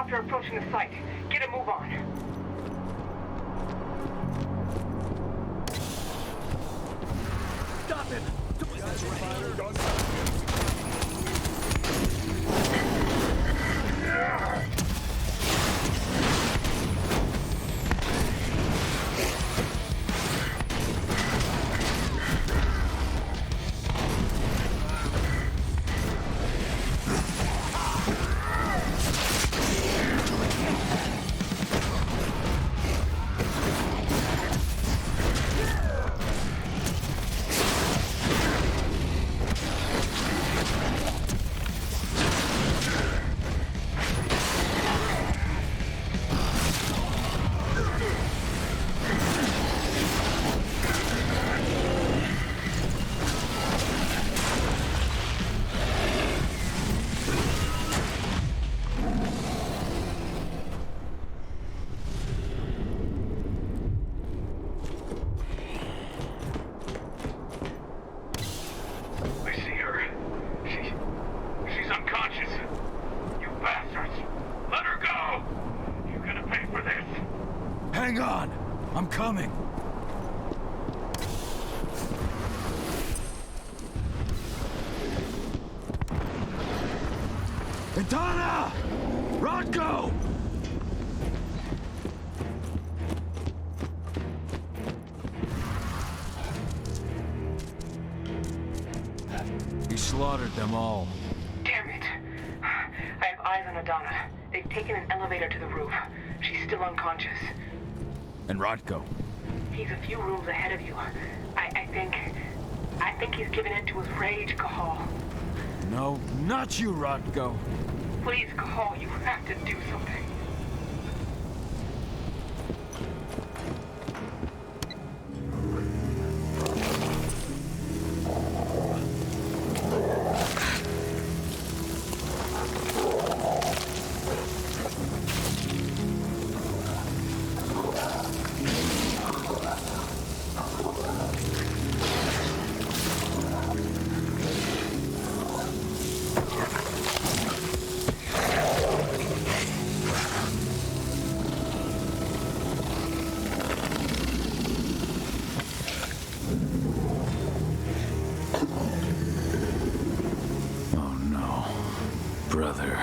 helicopter approaching the site. Get a move on.
Stop him!
Hang on! I'm coming! Itana! Rocco!
He slaughtered them all.
Damn it. I have eyes on Adana. They've taken an elevator to the roof. She's still unconscious.
And Rocco?
He's a few rooms ahead of you. I think he's given in to his rage, Cahal.
No, not you, Rocco.
Please, Cahal, you have to do something.
Brother.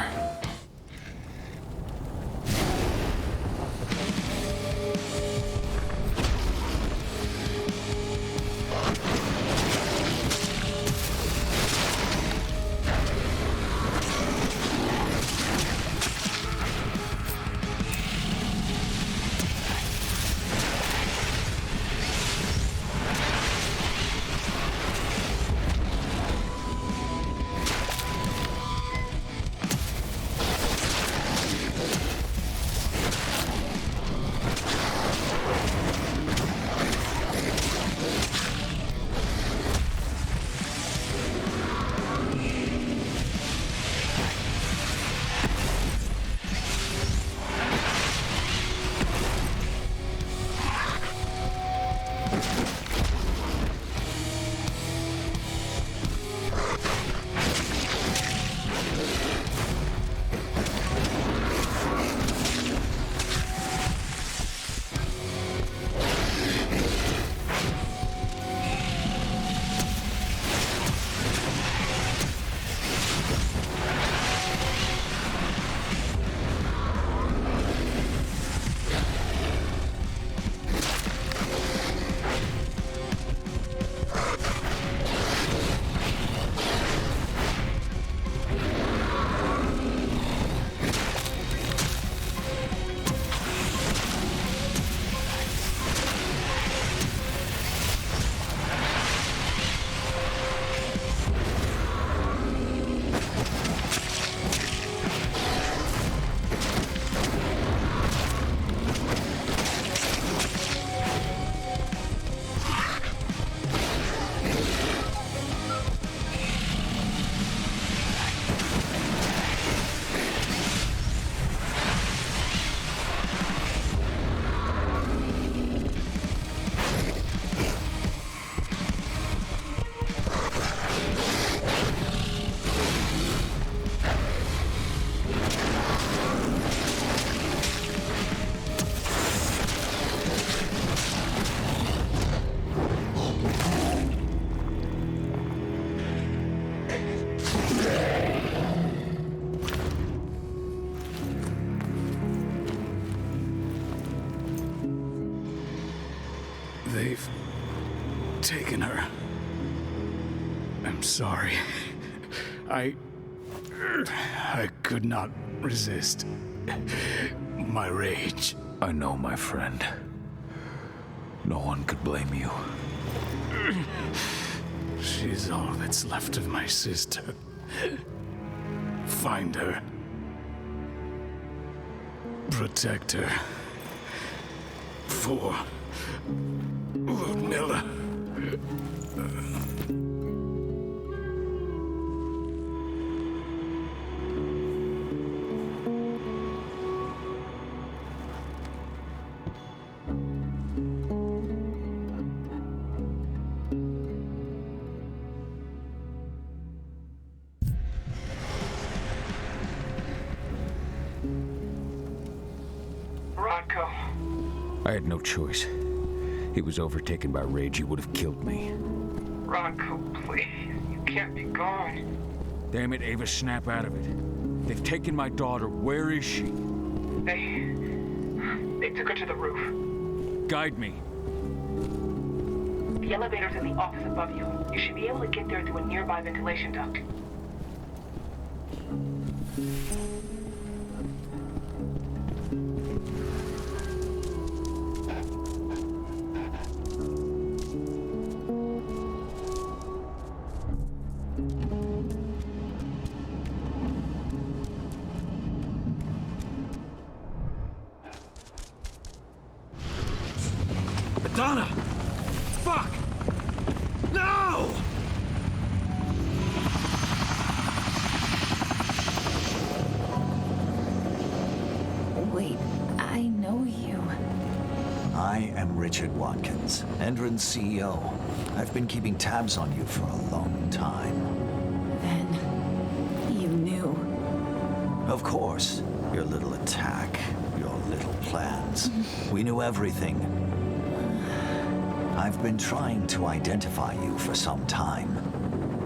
They've taken her. I'm sorry. I could not resist my rage.
I know, my friend. No one could blame you.
She's all that's left of my sister. Find her. Protect her. For Ludmilla.
Rocco.
I had no choice. He was overtaken by rage. He would have killed me.
Rocco, please. You can't be gone.
Damn it, Ava, snap out of it. They've taken my daughter. Where is she?
They took her to the roof.
Guide me.
The elevator's in the office above you. You should be able to get there through a nearby ventilation duct.
Donna! Fuck! No!
Wait, I know you.
I am Richard Watkins, Endron's CEO. I've been keeping tabs on you for a long time.
Then you knew.
Of course. Your little attack, your little plans. We knew everything. I've been trying to identify you for some time.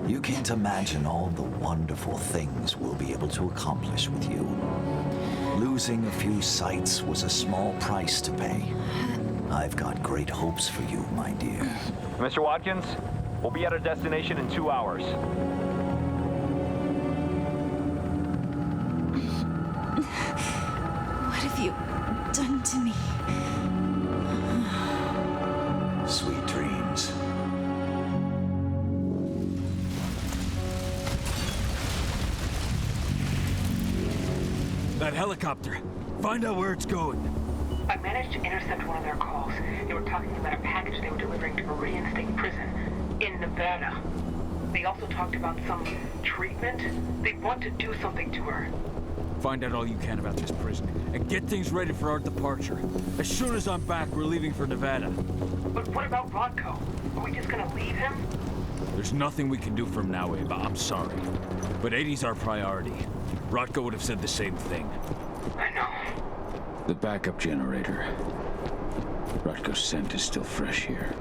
You can't imagine all the wonderful things we'll be able to accomplish with you. Losing a few sites was a small price to pay. I've got great hopes for you, my dear.
Mr. Watkins, we'll be at our destination in 2 hours.
What have you done to me?
Sweet dreams.
That helicopter. Find out where it's going.
I managed to intercept one of their calls. They were talking about a package they were delivering to Meridian State Prison in Nevada. They also talked about some treatment. They want to do something to her.
Find out all you can about this prison, and get things ready for our departure. As soon as I'm back, we're leaving for Nevada.
But what about Rocco? Are we just gonna leave him?
There's nothing we can do from now, Ava. I'm sorry. But 80's our priority. Rocco would have said the same thing.
I know.
The backup generator. Rocco's scent is still fresh here.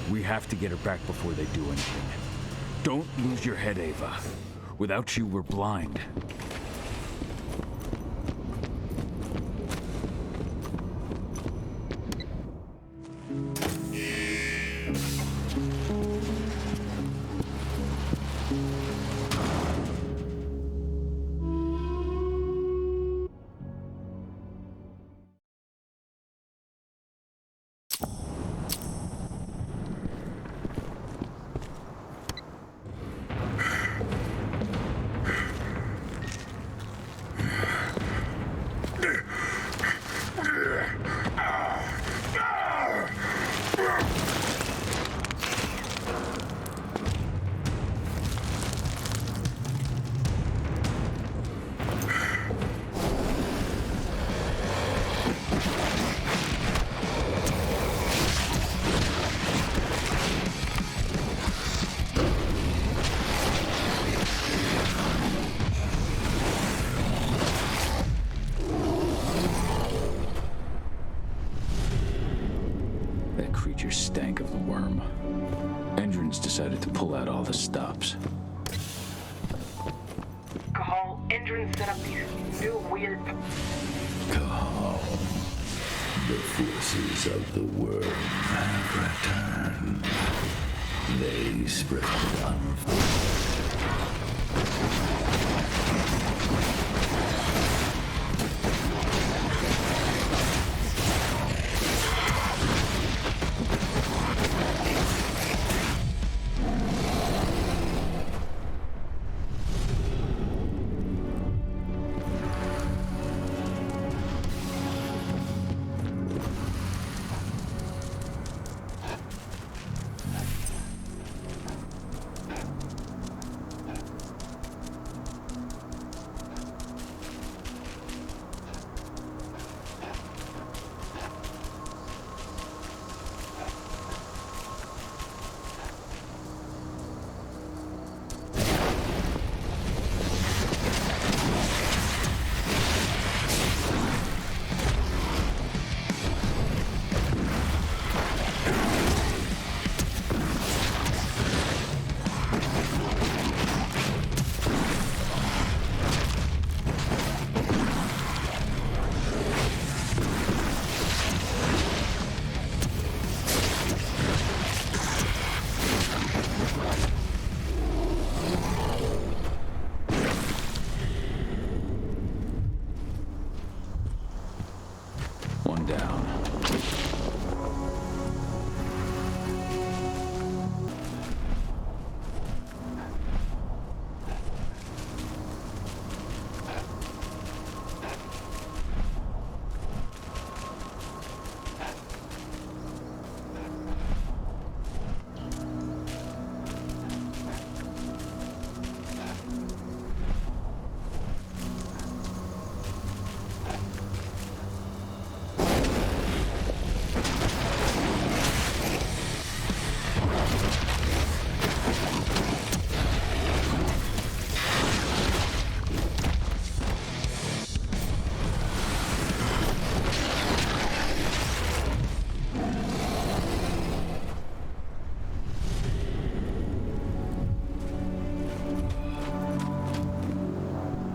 We have to get her back before they do anything. Don't lose your head, Ava. Without you, we're blind.
weird...
Cahal, the forces of the world have returned. They spread
One down.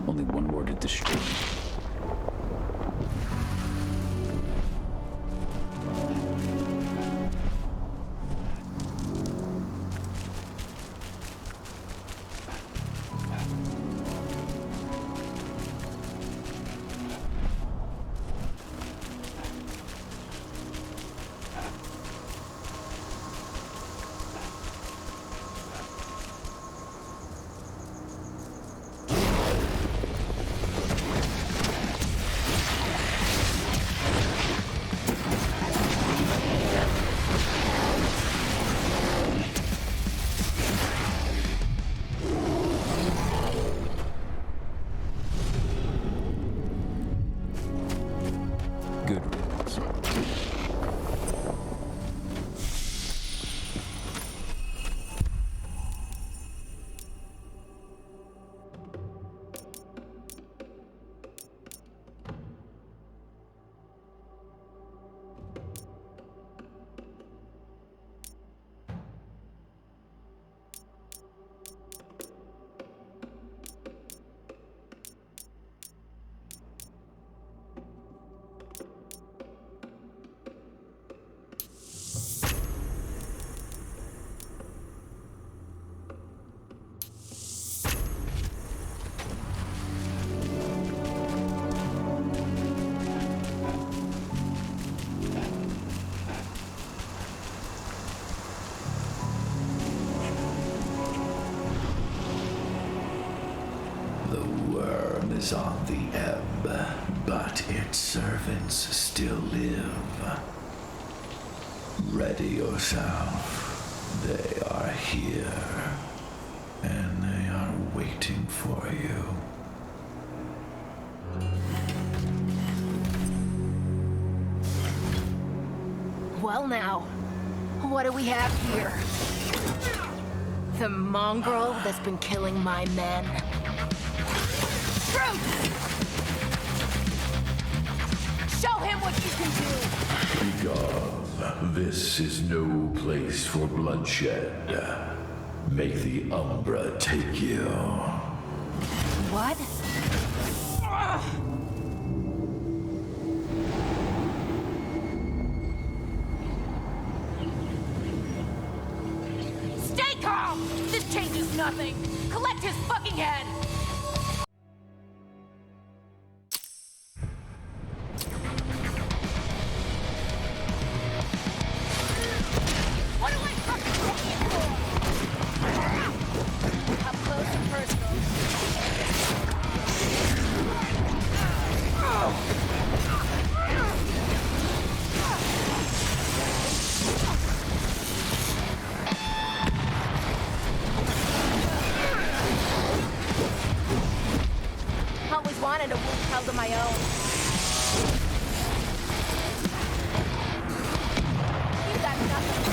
Only one more to destroy.
is on the ebb, but its servants still live. Ready yourself. They are here, and they are waiting for you.
Well now, what do we have here? The mongrel that's been killing my men. Truth! Show him what you can do!
Begone. This is no place for bloodshed. Make the Umbra take you.
What? nothing! Collect his fucking head! What do I fucking pay you for? Up close and personal. Always wanted a wolf held of my own. You got nothing.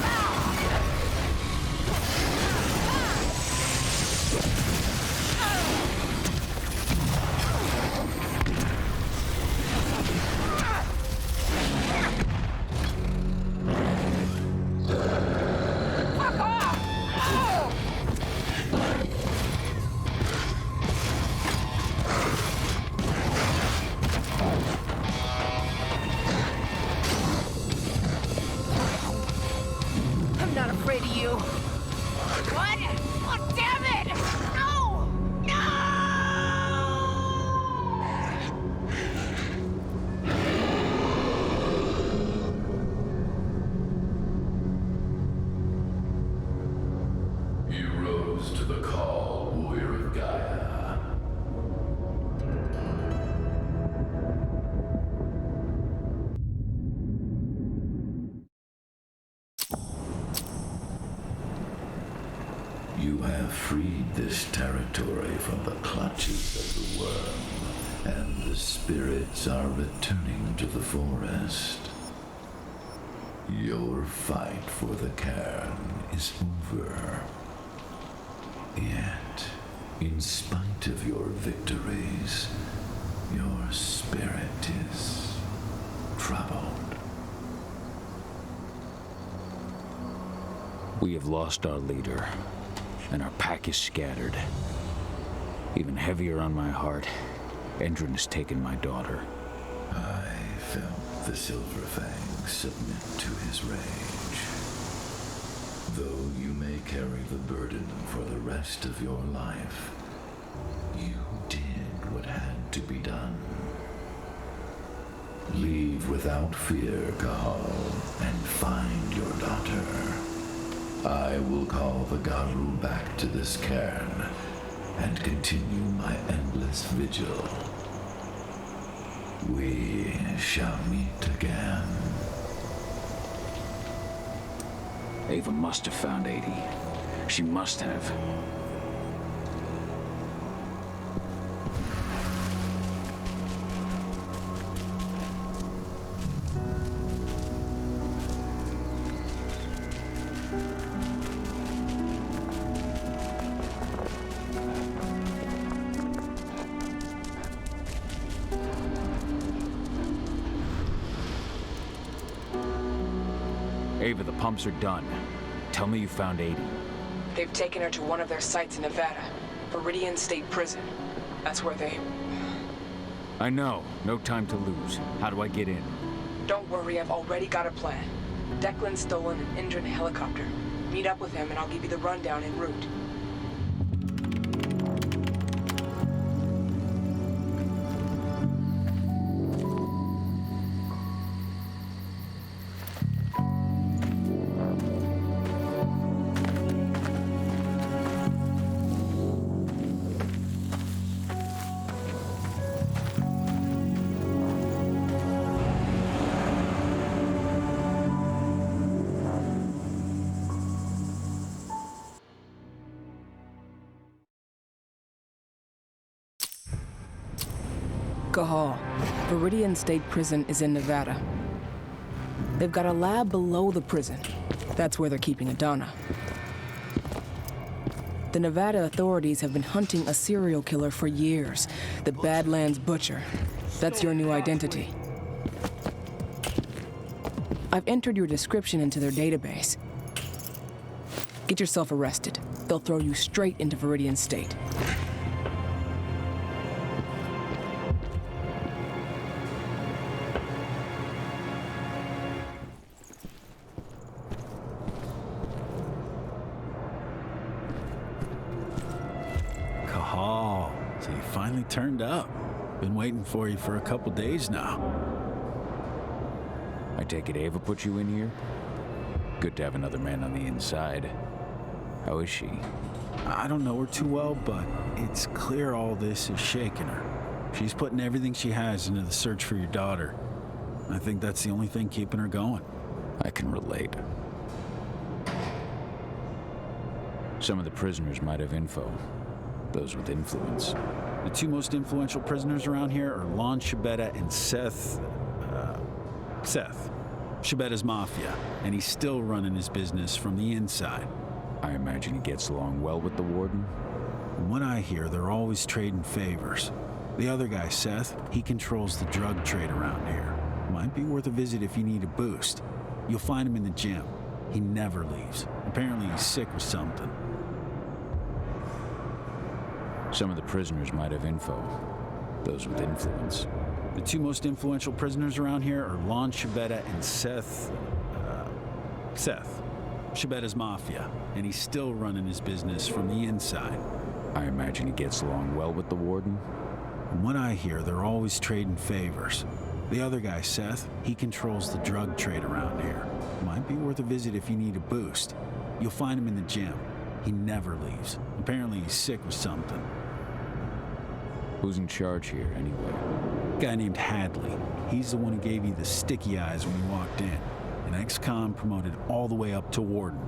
Fuck off! I'm not afraid of you. What? Oh, damn it! No!
You rose to the call, warrior of Gaia. You have freed this territory from the clutches of the worm, and the spirits are returning to the forest. Your fight for the cairn is over. Yet, in spite of your victories, your spirit is troubled.
We have lost our leader, and our pack is scattered. Even heavier on my heart, Endron has taken my daughter.
I felt the Silver Fang submit to his rage. Though you may carry the burden for the rest of your life, you did what had to be done. Leave without fear, Cahal, and find your daughter. I will call the Garou back to this cairn and continue my endless vigil. We shall meet again.
Ava must have found 80. She must have. Ava, the pumps are done. Tell me you found 80.
They've taken her to one of their sites in Nevada, Viridian State Prison. That's where they...
I know. No time to lose. How do I get in?
Don't worry, I've already got a plan. Declan's stolen an Indran helicopter. Meet up with him and I'll give you the rundown en route. Cahal. Viridian State Prison is in Nevada. They've got a lab below the prison. That's where they're keeping Adana. The Nevada authorities have been hunting a serial killer for years. The Badlands Butcher. That's your new identity. I've entered your description into their database. Get yourself arrested. They'll throw you straight into Viridian State.
So you finally turned up. Been waiting for you for a couple days now.
I take it Ava put you in here? Good to have another man on the inside. How is she?
I don't know her too well, but it's clear all this is shaking her. She's putting everything she has into the search for your daughter. I think that's the only thing keeping her going.
I can relate. Some of the prisoners might have info. Those with influence.
The two most influential prisoners around here are Lon Shabetta and Seth. Shabetta's mafia, and he's still running his business from the inside.
I imagine he gets along well with the warden?
From what I hear, they're always trading favors. The other guy, Seth, he controls the drug trade around here. Might be worth a visit if you need a boost. You'll find him in the gym. He never leaves. Apparently he's sick or something.
Some of the prisoners might have info. Those with influence.
The two most influential prisoners around here are Lon Shabetta and Seth. Shabetta's mafia, and he's still running his business from the inside.
I imagine he gets along well with the warden?
From what I hear, they're always trading favors. The other guy, Seth, he controls the drug trade around here. Might be worth a visit if you need a boost. You'll find him in the gym. He never leaves. Apparently he's sick or something.
Who's in charge here, anyway?
A guy named Hadley. He's the one who gave you the sticky eyes when you walked in. An ex-con promoted all the way up to warden.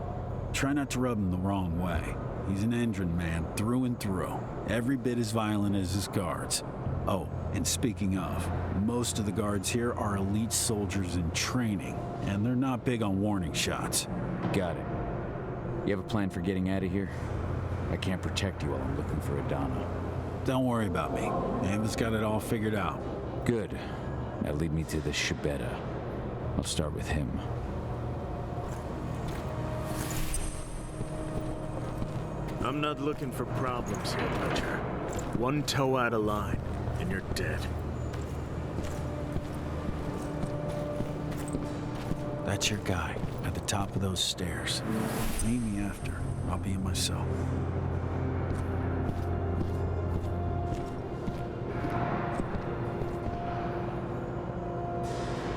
Try not to rub him the wrong way. He's an Endron man through and through. Every bit as violent as his guards. Oh, and speaking of, most of the guards here are elite soldiers in training, and they're not big on warning shots.
Got it. You have a plan for getting out of here? I can't protect you while I'm looking for Adana.
Don't worry about me. Ava's got it all figured out.
Good. Now lead me to the Shabetta. I'll start with him.
I'm not looking for problems here, Ledger. One toe out of line, and you're dead.
That's your guy, at the top of those stairs. Meet me after. I'll be in my cell.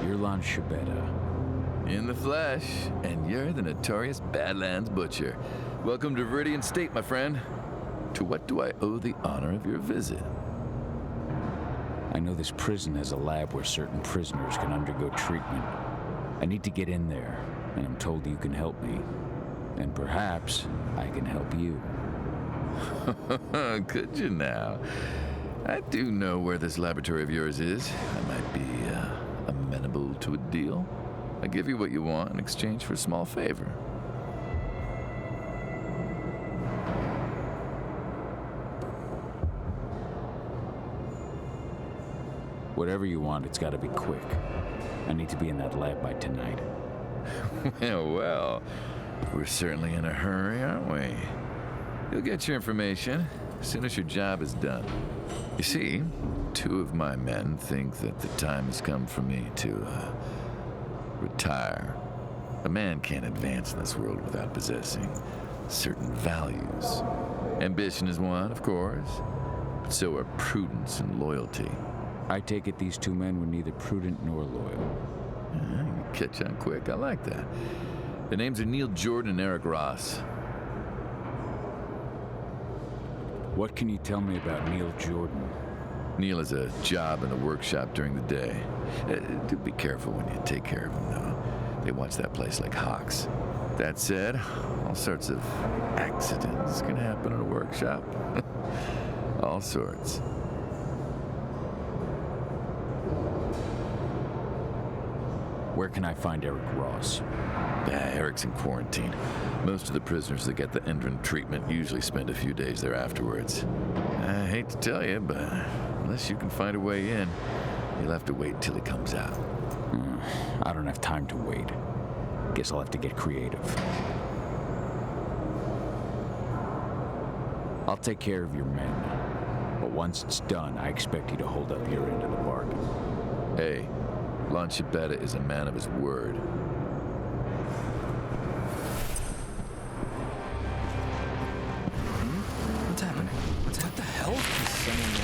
You're Lon Shabetta.
In the flesh, and you're the notorious Badlands Butcher. Welcome to Viridian State, my friend. To what do I owe the honor of your visit?
I know this prison has a lab where certain prisoners can undergo treatment. I need to get in there, and I'm told you can help me. And perhaps I can help you.
Could you now? I do know where this laboratory of yours is. I might be amenable to a deal. I give you what you want in exchange for a small favor.
Whatever you want, it's got to be quick. I need to be in that lab by tonight.
Well, we're certainly in a hurry, aren't we? You'll get your information as soon as your job is done. You see, two of my men think that the time has come for me to retire. A man can't advance in this world without possessing certain values. Ambition is one, of course, but so are prudence and loyalty.
I take it these two men were neither prudent nor loyal.
Yeah, you catch on quick. I like that. The names are Neil Jordan and Eric Ross.
What can you tell me about Neil Jordan?
Neil has a job in the workshop during the day. Do be careful when you take care of him, though. They watch that place like hawks. That said, all sorts of accidents can happen in a workshop. All sorts.
Where can I find Eric Ross?
Eric's in quarantine. Most of the prisoners that get the Endron treatment usually spend a few days there afterwards. I hate to tell you, but unless you can find a way in, you'll have to wait till he comes out.
I don't have time to wait. Guess I'll have to get creative. I'll take care of your men. But once it's done, I expect you to hold up your end of the bargain.
Hey, Lon Shabetta is a man of his word.
What's happening? What the hell?
Is someone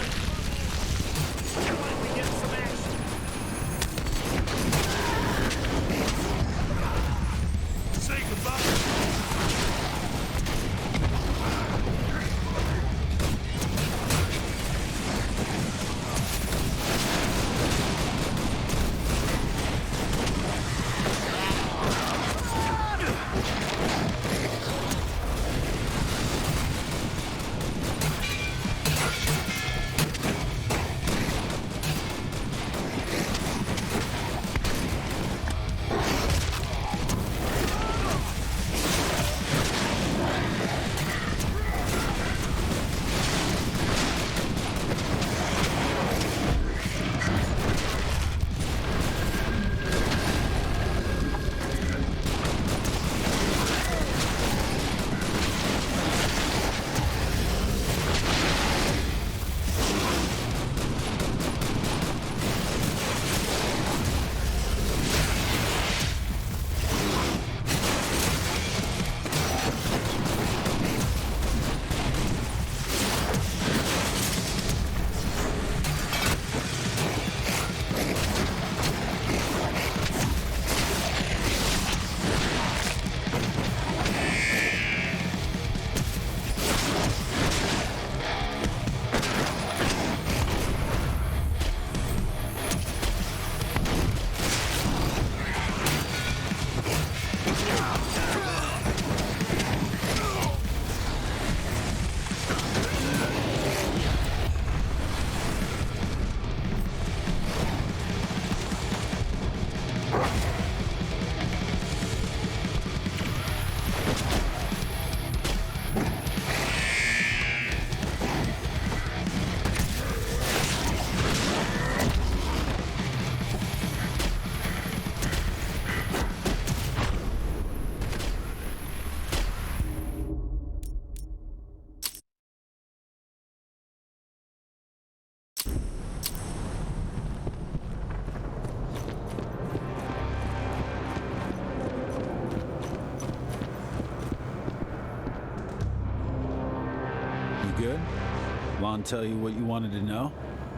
good? Lon tell you what you wanted to know?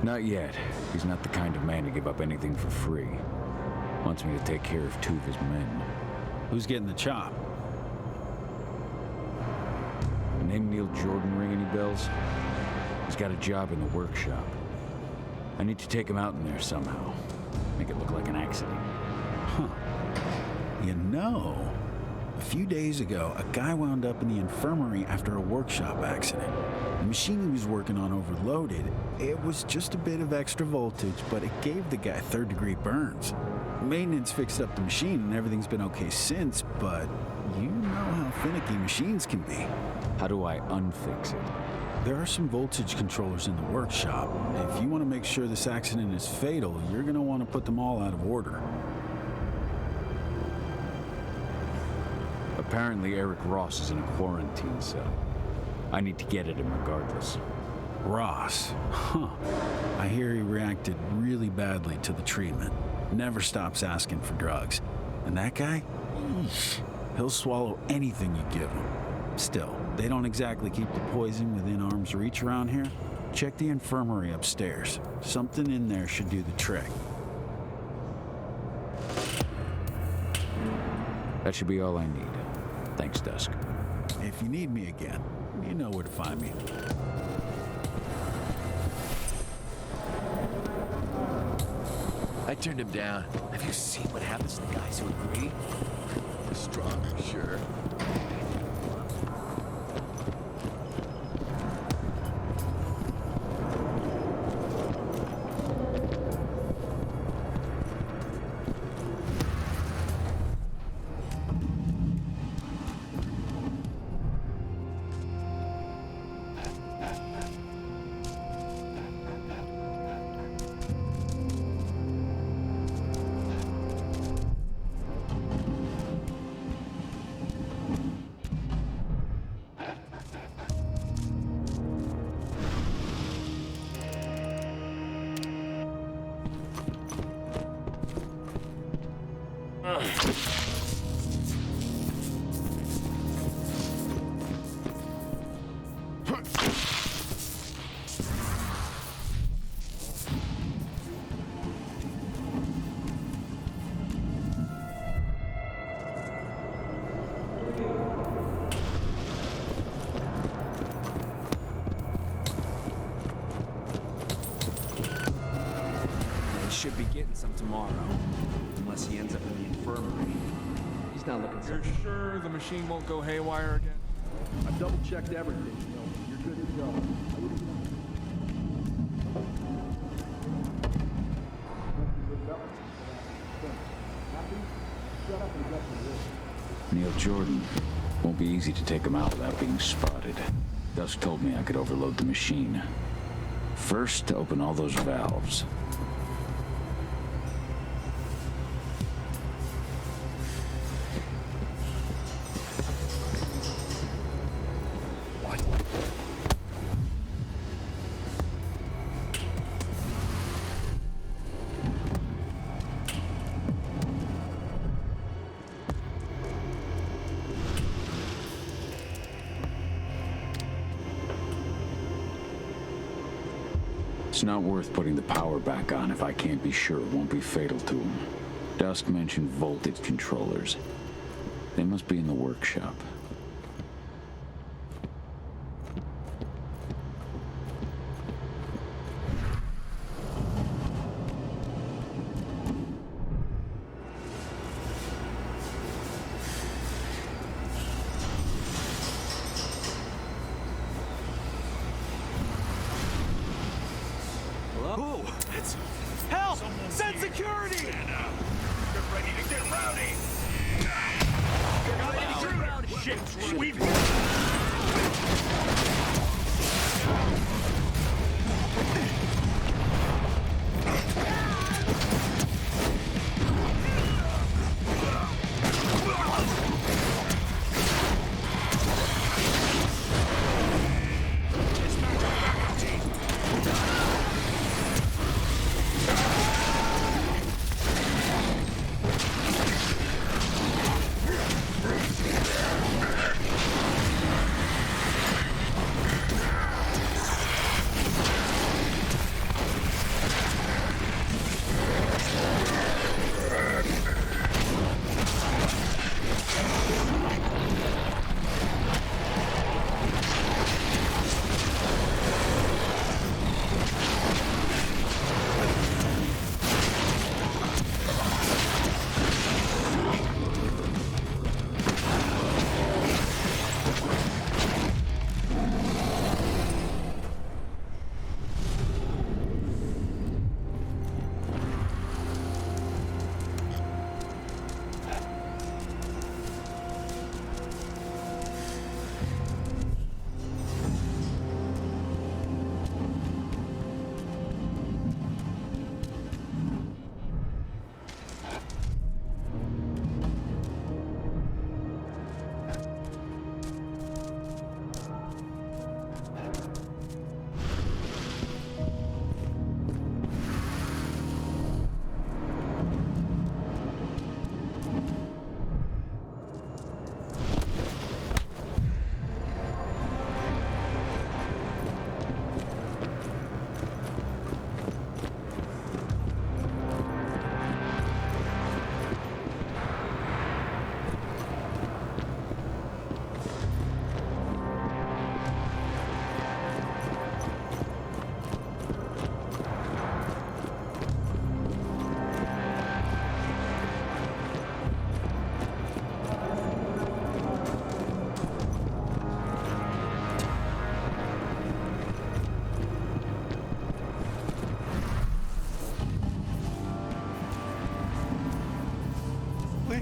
Not yet. He's not the kind of man to give up anything for free. Wants me to take care of 2 of his men.
Who's getting the chop?
Name Neil Jordan ring any bells? He's got a job in the workshop. I need to take him out in there somehow. Make it look like an accident.
Huh. You know, a few days ago, a guy wound up in the infirmary after a workshop accident. The machine he was working on overloaded. It was just a bit of extra voltage, but it gave the guy 3rd-degree burns. Maintenance fixed up the machine and everything's been okay since, but you know how finicky machines can be.
How do I unfix it?
There are some voltage controllers in the workshop. If you want to make sure this accident is fatal, you're going to want to put them all out of order.
Apparently Eric Ross is in a quarantine cell. I need to get at him regardless.
Ross? Huh. I hear he reacted really badly to the treatment. Never stops asking for drugs. And that guy? Eesh. He'll swallow anything you give him. Still, they don't exactly keep the poison within arm's reach around here. Check the infirmary upstairs. Something in there should do the trick.
That should be all I need. Thanks, Dusk.
If you need me again, you know where to find me.
I turned him down. Have you seen what happens to the guys who agree? Strong, sure.
Should be getting some tomorrow, unless he ends up in the infirmary. He's not looking so.
You're sure the machine won't go haywire again?
I've double-checked everything. You're good to go.
Neil Jordan. Won't be easy to take him out without being spotted. Dusk told me I could overload the machine. First, open all those valves. It's not worth putting the power back on if I can't be sure it won't be fatal to him. Dusk mentioned voltage controllers. They must be in the workshop.
Help! Send security!
Get ready to get rowdy! Get rowdy! Shit! We've...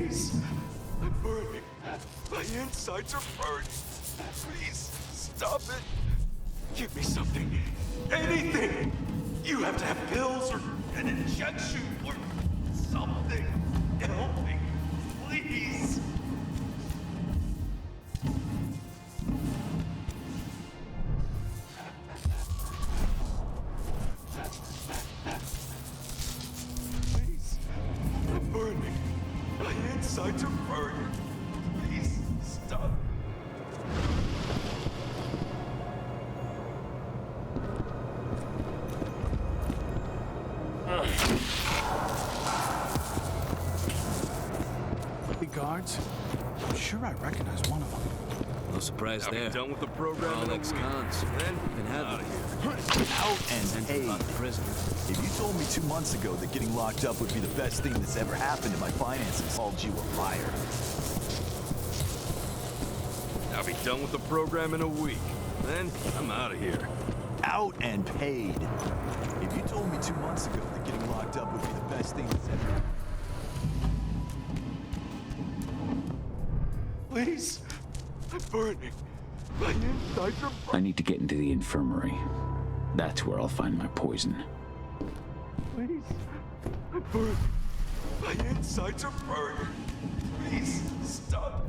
Please. I'm burning. My insides are burning. Please, stop it. Give me something. Anything. You have to have pills or an injection or something. Help me. Please. Please. I'm burning. My insides are burning. Please, stop.
The guards? I'm sure I recognize one of them.
No surprise there.
Done with the program
All
in a
ex-cons.
Then
Been out of here.
Out and paid.
About the prisoners.
If you told me 2 months ago that getting locked up would be the best thing that's ever happened to my finances, called you a liar.
I'll be done with the program in a week. Then I'm out of here.
Out and paid. If you told me 2 months ago that getting locked up would be the best thing that's ever... Please. I'm burning. My insides are
I need to get into the infirmary. That's where I'll find my poison.
Please. I'm burning. My insides are burning. Please, stop.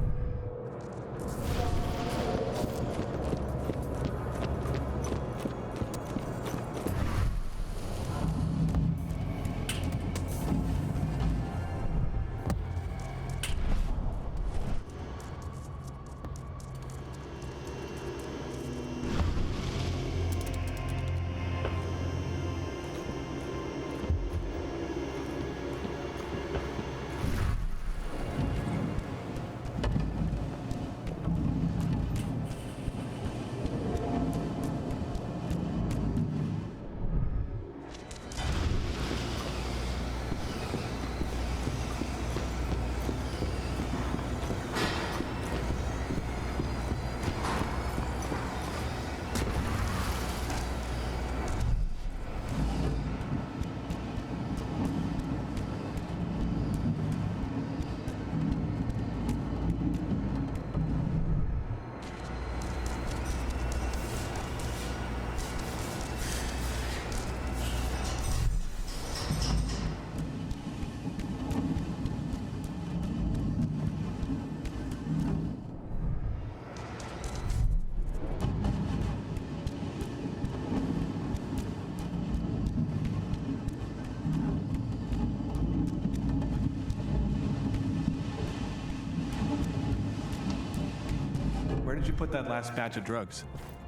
Where did you put that last batch of drugs?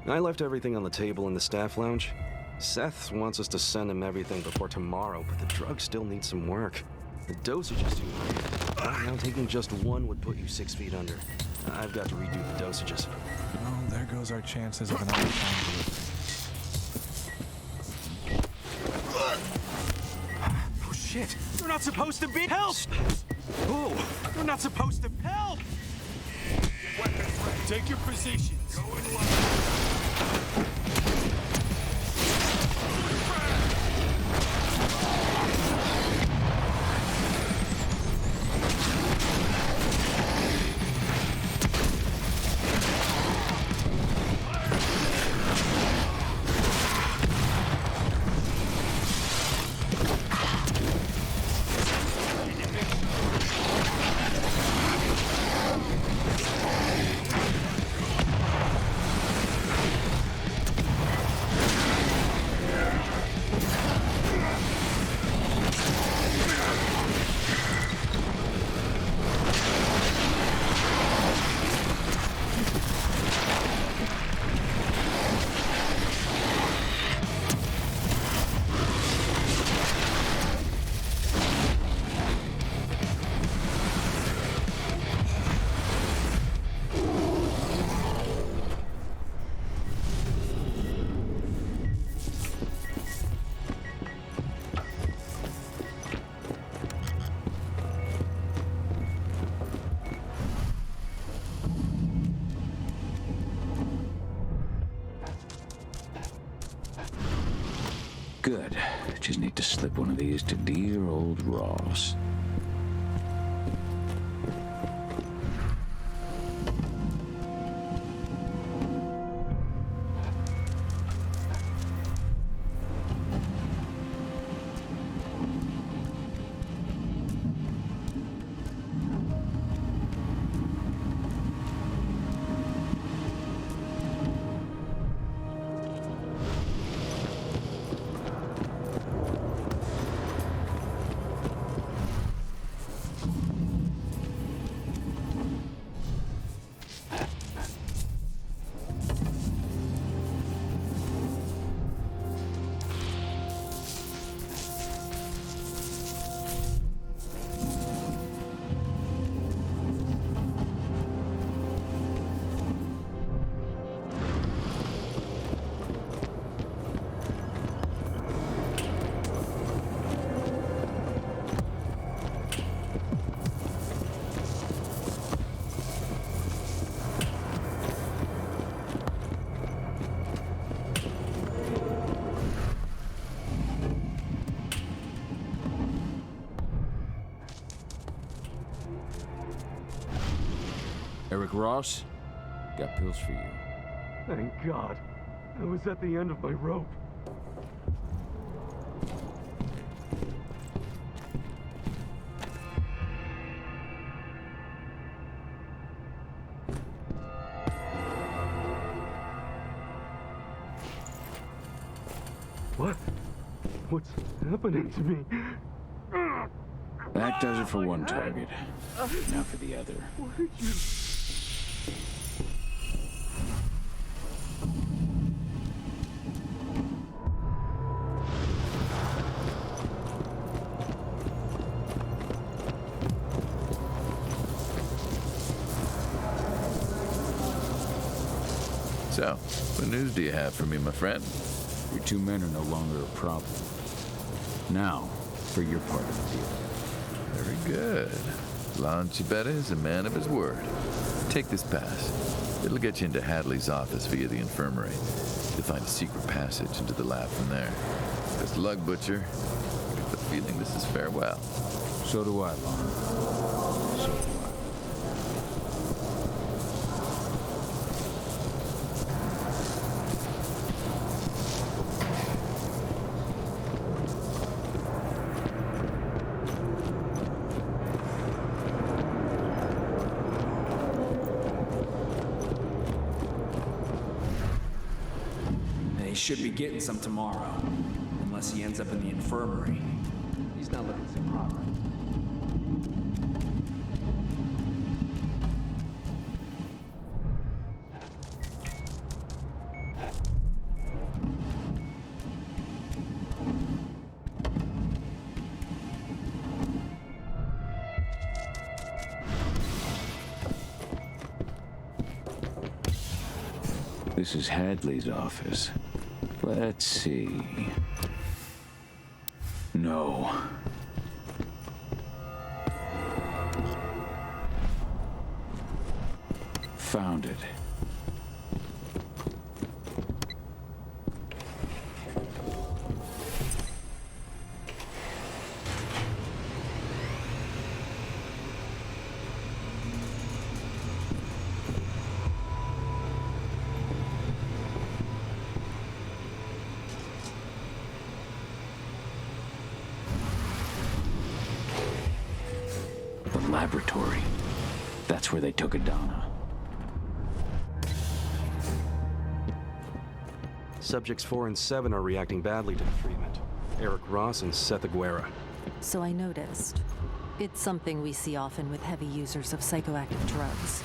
I left everything on the table in the staff lounge. Seth wants us to send him everything before tomorrow, but the drugs still need some work. The dosage is too high. Right now, taking just one would put you 6 feet under. I've got to redo the dosages.
Oh, there goes our chances of another time delivery.
Oh shit! You're not supposed to be help! Oh, you're not supposed to help! Take your positions.
Good. Just need to slip one of these to dear old Ross.
Eric Ross? Got pills for you.
Thank God. I was at the end of my rope. What? What's happening to me?
That does it for one target. Now for the other.
What did you...
So, what news do you have for me, my friend?
Your two men are no longer a problem. Now, for your part of the deal.
Very good. Lancibetta is a man of his word. Take this pass. It'll get you into Hadley's office via the infirmary. You'll find a secret passage into the lab from there. Best of luck, Butcher. I get the feeling this is farewell.
So do I, Lon. So do I.
Should be getting some tomorrow, unless he ends up in the infirmary. He's not looking so hot.
This is Hadley's office. Let's see. No. Found it. Laboratory. That's where they took Adana.
Subjects 4 and 7 are reacting badly to the treatment. Eric Ross and Seth Aguera.
So I noticed. It's something we see often with heavy users of psychoactive drugs.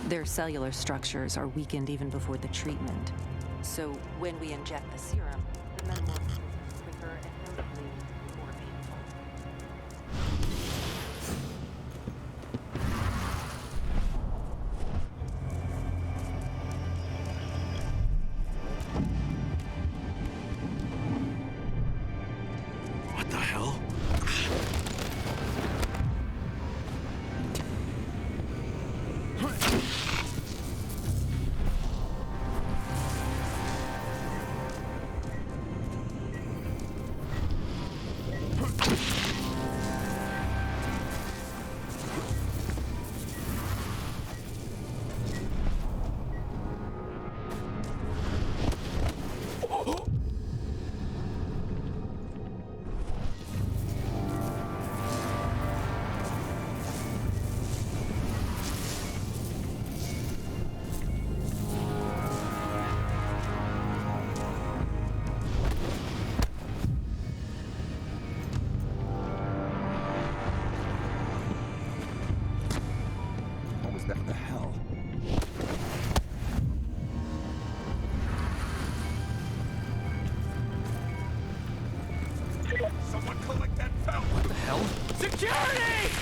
Their cellular structures are weakened even before the treatment. So when we inject the serum, the metamorphosis is quicker and notably more painful.
What the hell? What the hell? Someone collect that bell! What the hell? Security!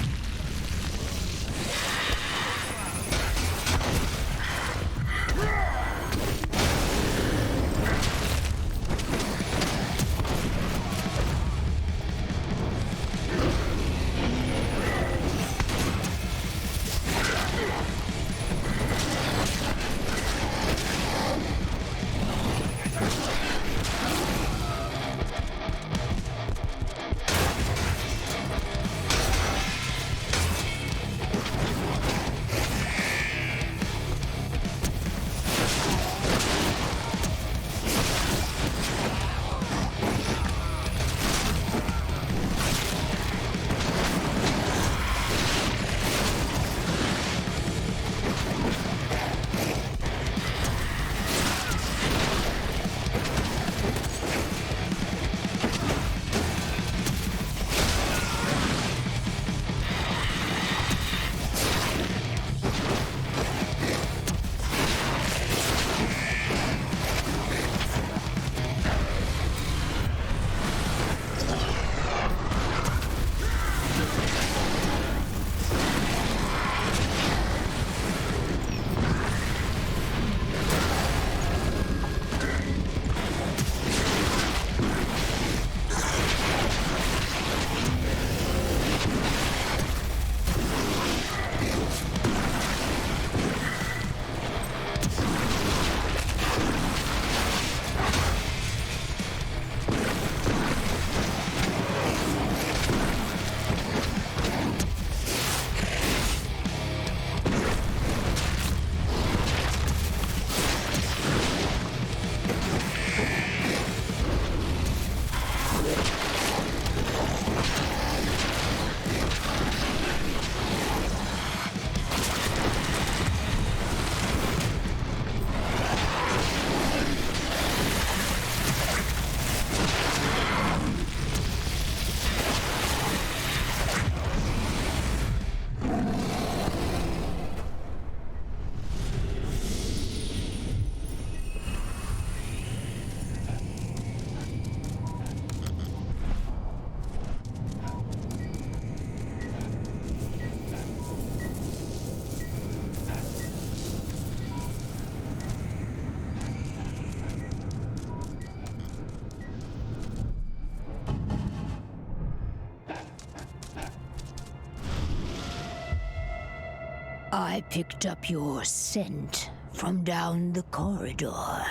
I picked up your scent from down the corridor.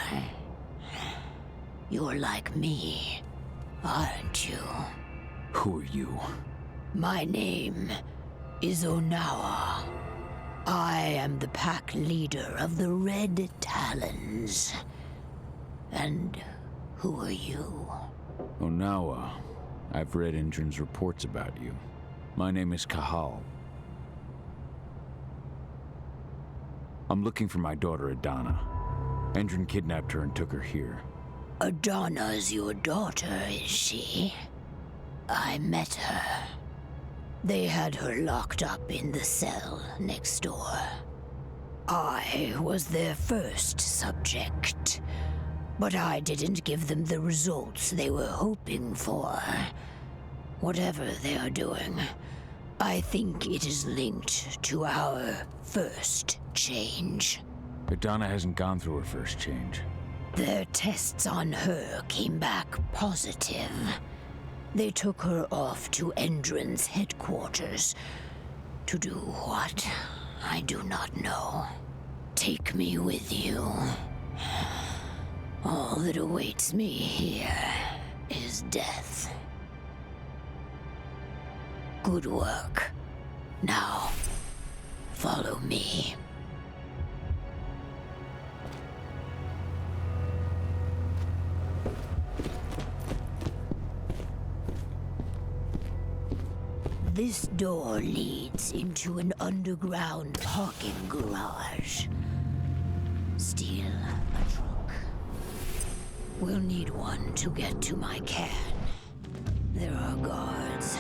You're like me, aren't you?
Who are you?
My name is Onawa. I am the pack leader of the Red Talons. And who are you?
Onawa. I've read Indran's reports about you. My name is Cahal. I'm looking for my daughter Adana. Endrin kidnapped her and took her here.
Adana's your daughter, is she? I met her. They had her locked up in the cell next door. I was their first subject, but I didn't give them the results they were hoping for. Whatever they are doing, I think it is linked to our first change.
Adana hasn't gone through her first change.
Their tests on her came back positive. They took her off to Endrin's headquarters. To do what? I do not know. Take me with you. All that awaits me here is death. Good work. Now, follow me. This door leads into an underground parking garage. Steal a truck. We'll need one to get to my can. There are guards.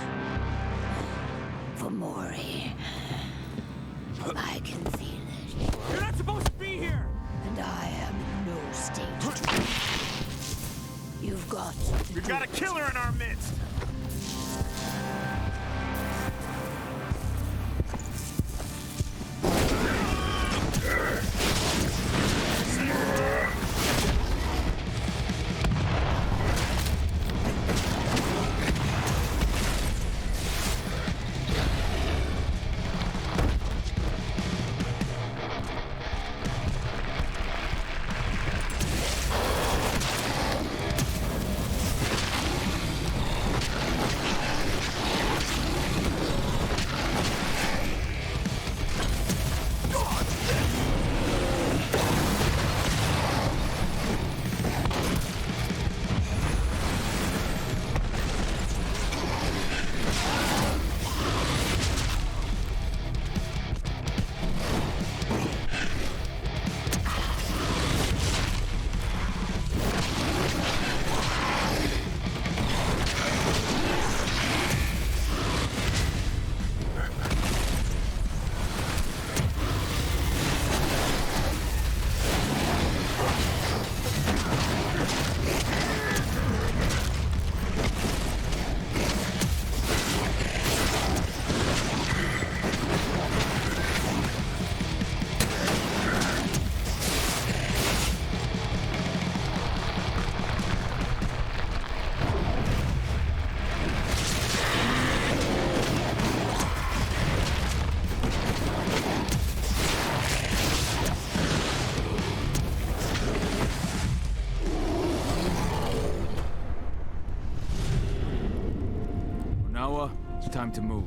For Mori. I can feel it.
You're not supposed to be here!
And I am in no state. You've got to
We've got a killer in our midst!
It's time to move.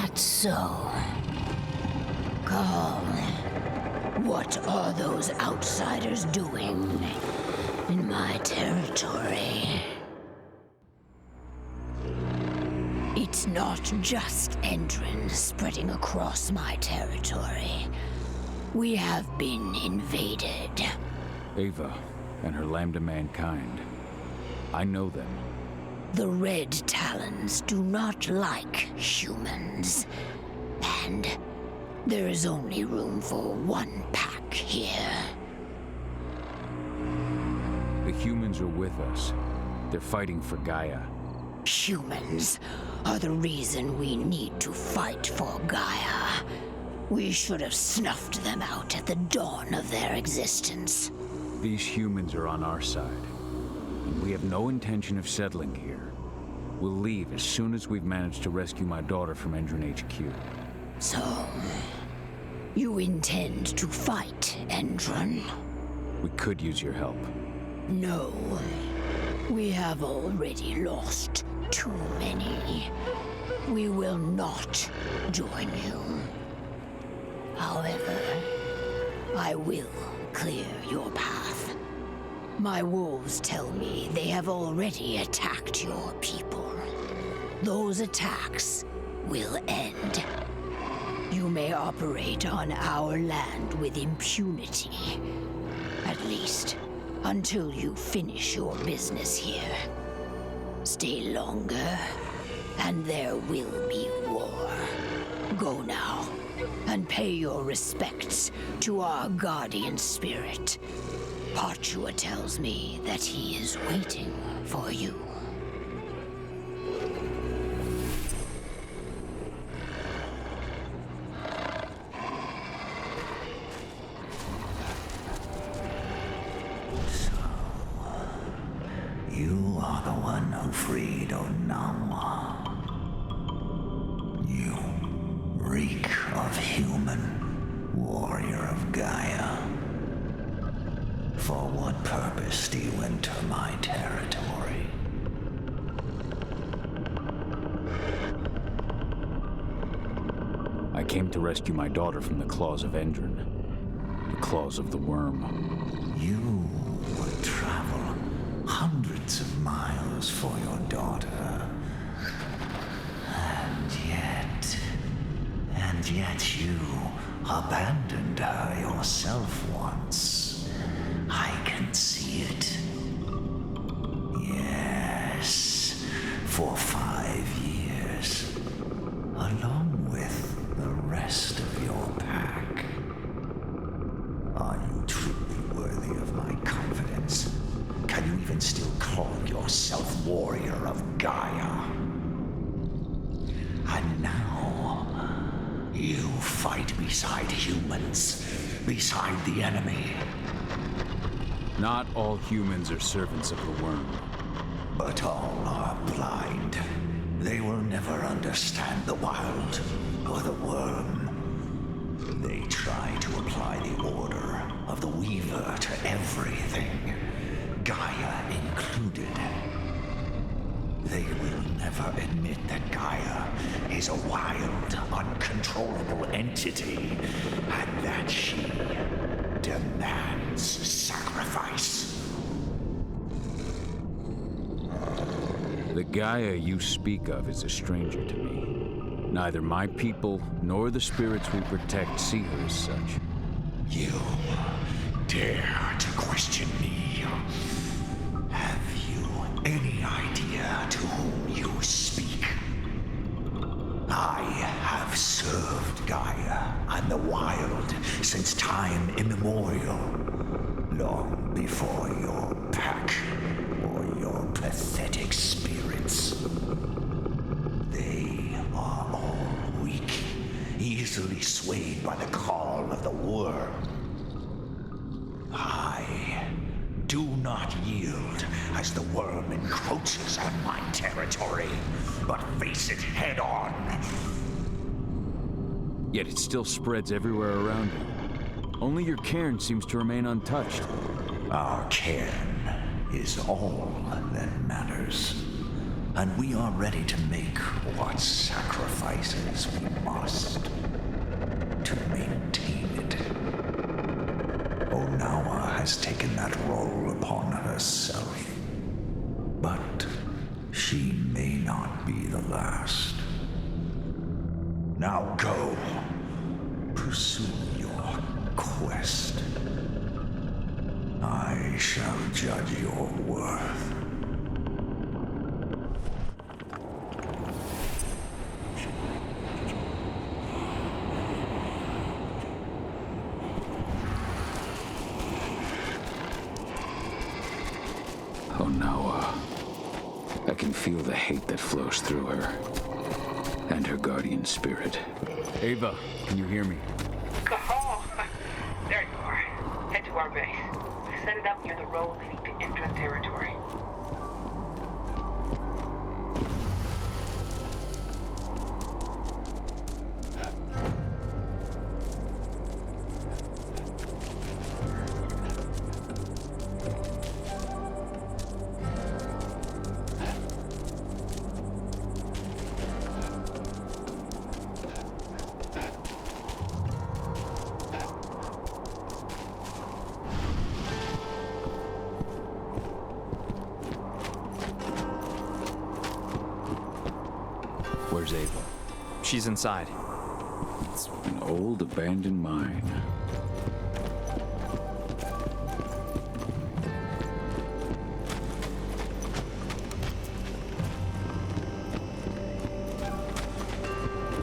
that so? Cahal, what are those outsiders doing in my territory? It's not just Endrin spreading across my territory. We have been invaded.
Ava and her Lambda mankind. I know them.
The Red Talons do not like humans. And there is only room for one pack here.
The humans are with us. They're fighting for Gaia.
Humans are the reason we need to fight for Gaia. We should have snuffed them out at the dawn of their existence.
These humans are on our side, and we have no intention of settling here. We'll leave as soon as we've managed to rescue my daughter from Endrin HQ.
So, you intend to fight Endrin?
We could use your help.
No. We have already lost too many. We will not join you. However, I will clear your path. My wolves tell me they have already attacked your people. Those attacks will end. You may operate on our land with impunity. At least, until you finish your business here. Stay longer, and there will be war. Go now, and pay your respects to our guardian spirit. Parchua tells me that he is waiting for you.
You are the one who freed Onawa. You reek of human, warrior of Gaia. For what purpose do you enter my territory?
I came to rescue my daughter from the claws of Endrin. The claws of the worm.
You would travel hundreds of miles for your daughter. And yet you abandoned her yourself once. I can see it. Yes, for 5 years, along with the rest of your pack. Are you truly worthy of my confidence? Can you even still call yourself warrior of Gaia? And now, you fight beside humans, beside the enemy.
Not all humans are servants of the worm.
But all are blind. They will never understand the wild or the worm. They try to apply the order of the Weaver to everything, Gaia included. They will never admit that Gaia is a wild, uncontrollable entity, and that she demands sacrifice.
The Gaia you speak of is a stranger to me. Neither my people nor the spirits we protect see her as such.
You dare to question me? Have you any idea to whom you speak? I have served Gaia and the wild since time immemorial, long before your pack or your pathetic spirits. They are all weak, easily swayed by the call of the worm. I do not yield as the worm encroaches on my territory, but face it head on.
Yet it still spreads everywhere around you. Only your cairn seems to remain untouched.
Our cairn is all that matters. And we are ready to make what sacrifices we must to maintain it. Onawa has taken that role upon herself. But she may not be the last. Now go. Pursue your quest. I shall judge your worth.
Onawa. I can feel the hate that flows through her. And her guardian spirit. Ava, can you hear me?
Cahal! There you are. Head to our base. Set it up near the road leading to Indran territory.
Where's Ava?
She's inside.
It's an old abandoned mine.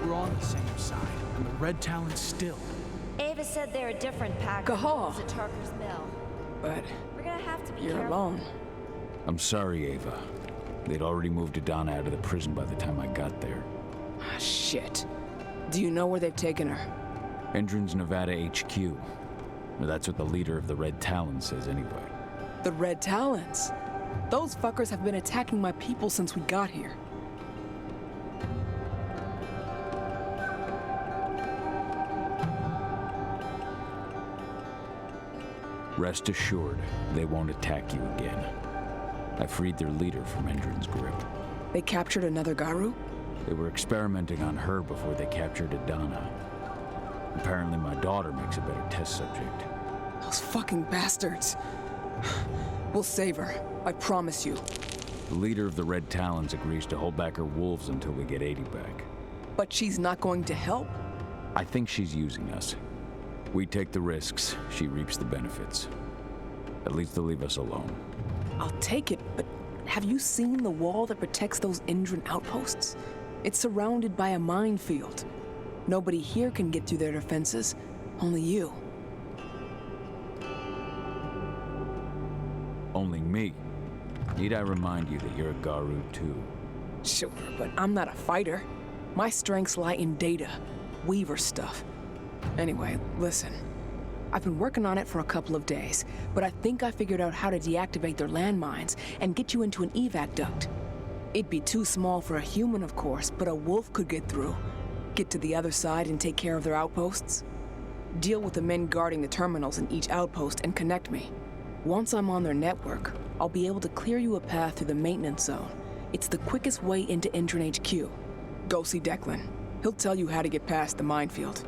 We're on the same side, and the Red Talon's still.
Ava said they're a different pack.
Cahal.
At Tarker's Mill.
But
We're gonna have to be
you're
careful.
alone.
I'm sorry, Ava. They'd already moved Adana out of the prison by the time I got there.
Ah, shit. Do you know where they've taken her?
Endron's Nevada HQ. Or that's what the leader of the Red Talons says anyway.
The Red Talons? Those fuckers have been attacking my people since we got here.
Rest assured, they won't attack you again. I freed their leader from Endron's grip.
They captured another Garou?
They were experimenting on her before they captured Adana. Apparently my daughter makes a better test subject.
Those fucking bastards. We'll save her. I promise you.
The leader of the Red Talons agrees to hold back her wolves until we get 80 back.
But she's not going to help?
I think she's using us. We take the risks, she reaps the benefits. At least they'll leave us alone.
I'll take it, but have you seen the wall that protects those Indran outposts? It's surrounded by a minefield. Nobody here can get through their defenses. Only you.
Only me. Need I remind you that you're a Garou too?
Sure, but I'm not a fighter. My strengths lie in data, Weaver stuff. Anyway, listen. I've been working on it for a couple of days, but I think I figured out how to deactivate their landmines and get you into an evac duct. It'd be too small for a human, of course, but a wolf could get through. Get to the other side and take care of their outposts. Deal with the men guarding the terminals in each outpost and connect me. Once I'm on their network, I'll be able to clear you a path through the maintenance zone. It's the quickest way into Indran HQ. Go see Declan. He'll tell you how to get past the minefield.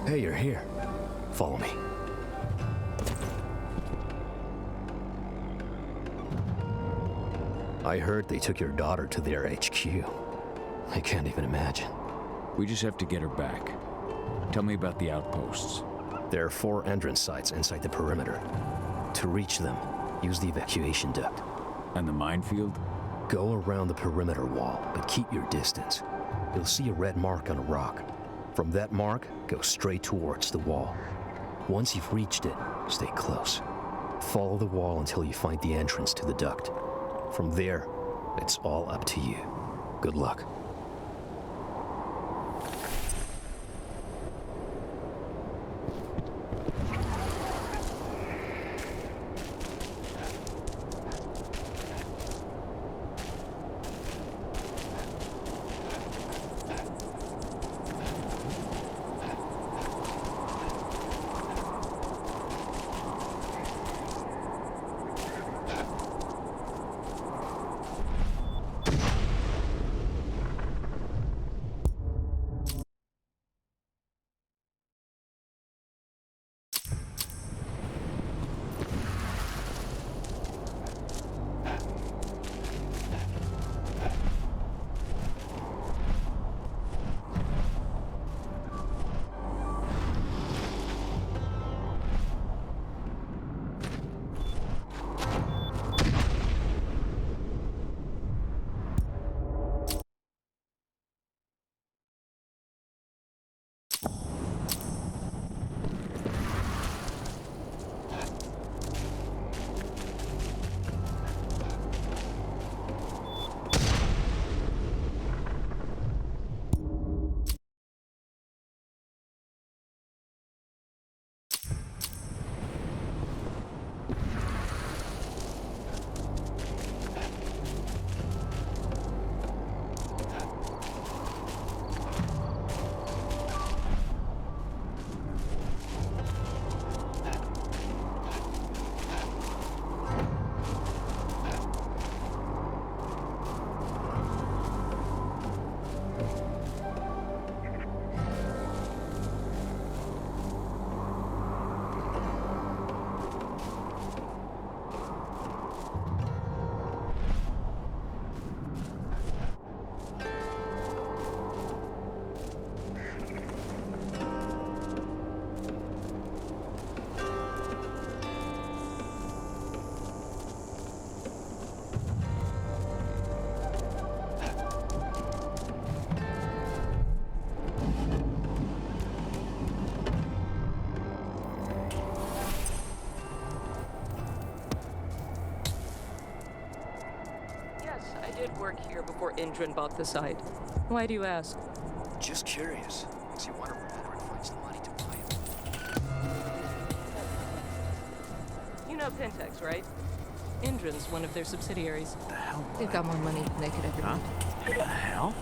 Hey, you're here. Follow me. I heard they took your daughter to their HQ. I can't even imagine.
We just have to get her back. Tell me about the outposts.
There are 4 entrance sites inside the perimeter. To reach them, use the evacuation duct.
And the minefield?
Go around the perimeter wall, but keep your distance. You'll see a red mark on a rock. From that mark, go straight towards the wall. Once you've reached it, stay close. Follow the wall until you find the entrance to the duct. From there, it's all up to you. Good luck.
Work here before Indran bought the site. Why do you ask?
Just curious. Makes you wonder where Edward finds the money to buy it.
You know Pentex, right? Indran's one of their subsidiaries.
The hell?
They've got more money than they could ever
Huh?
need.
The hell?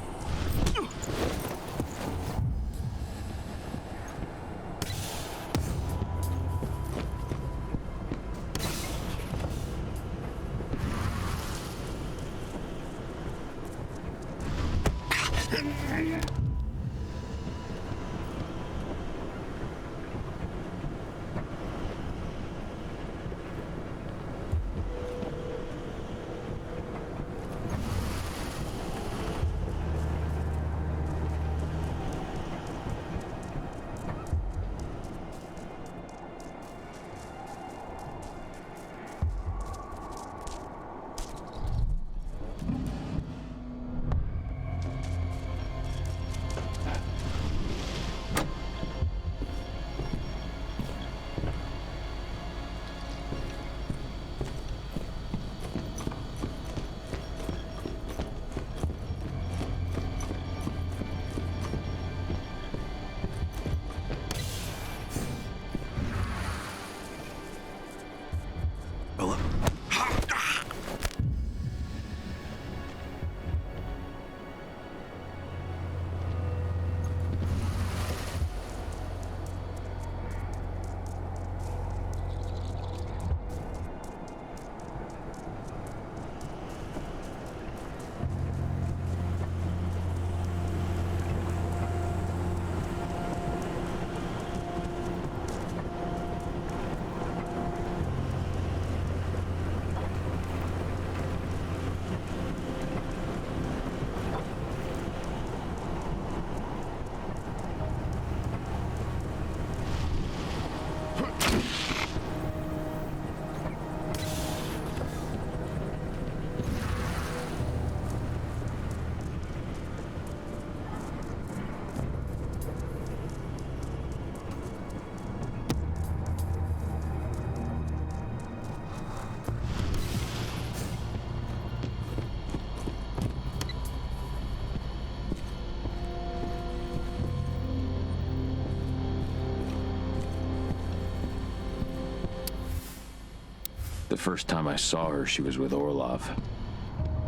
The first time I saw her, she was with Orlov.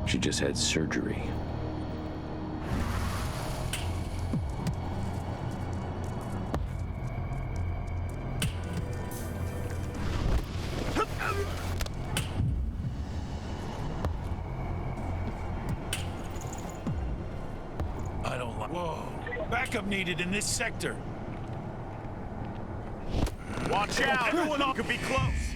She just had surgery.
I don't like... Whoa! Backup needed in this sector.
Watch out! Everyone could be close!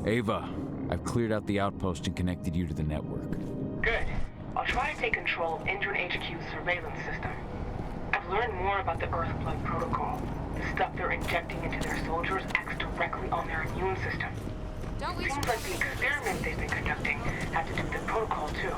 Ava, I've cleared out the outpost and connected you to the network.
Good. I'll try to take control of Indran HQ's surveillance system. I've learned more about the Earthblood protocol. The stuff they're injecting into their soldiers acts directly on their immune system. Seems like the experiments they've been conducting have to do with the protocol too.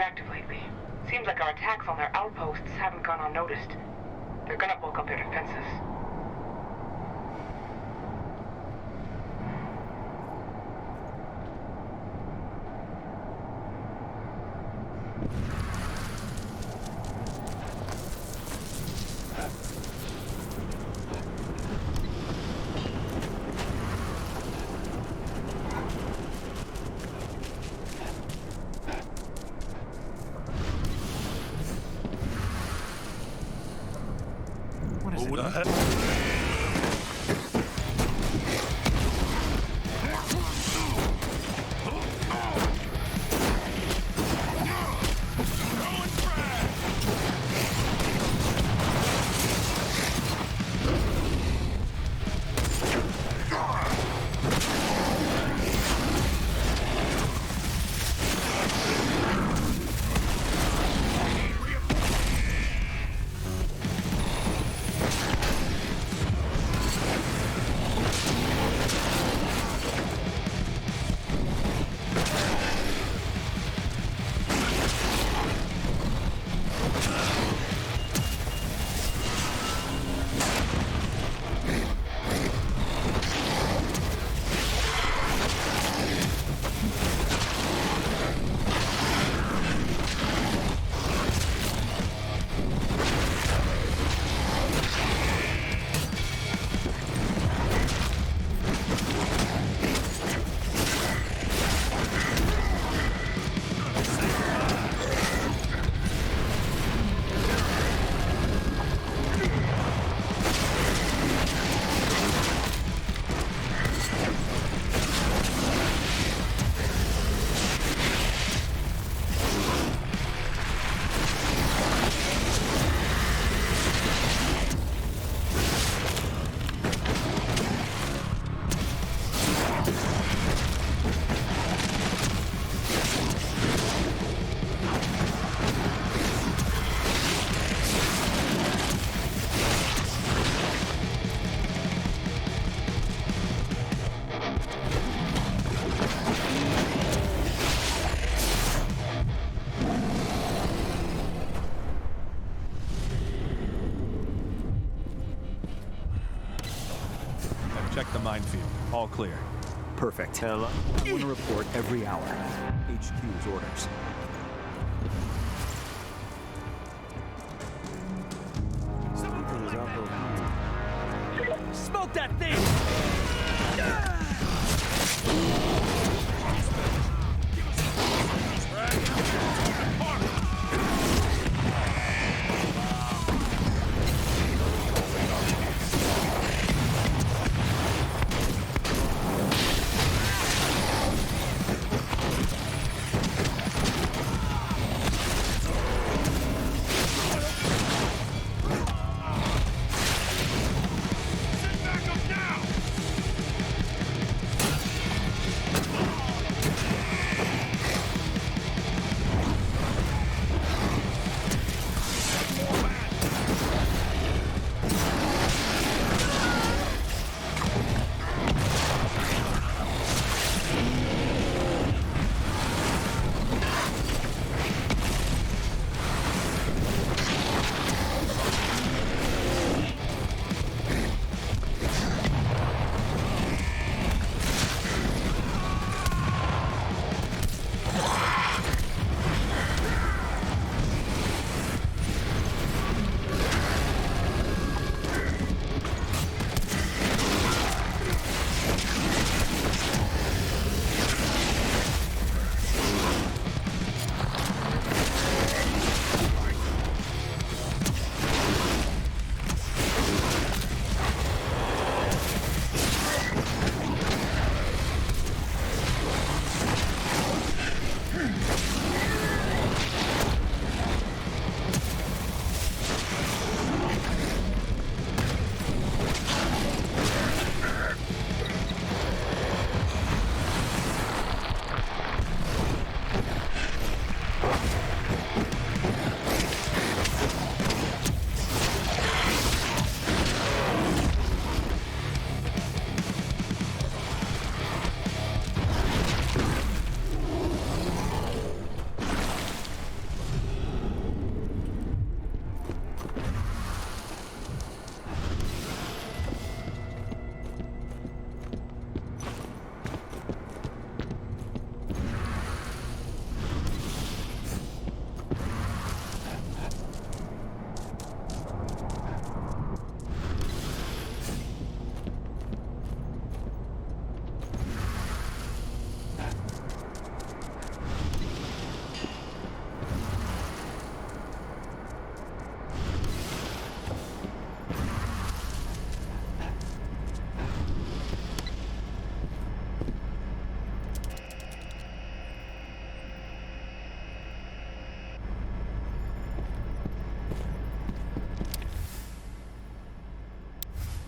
active lately. Seems like our attacks on their outposts haven't gone unnoticed. They're gonna bulk up their defenses.
Check the minefield. All clear.
Perfect. Hello? I want to report every hour. HQ's orders.
Something's up over here. Smoke that thing!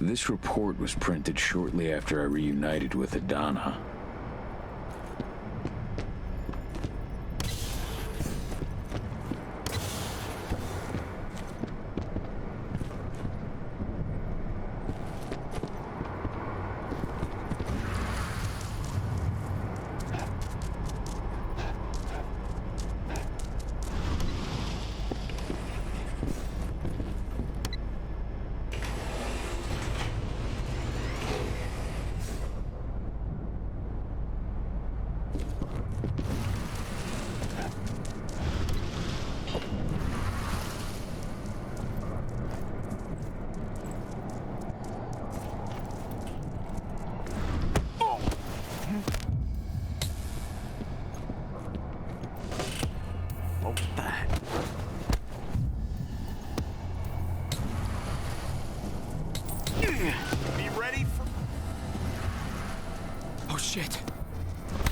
This report was printed shortly after I reunited with Adana.
Be ready for... Oh shit!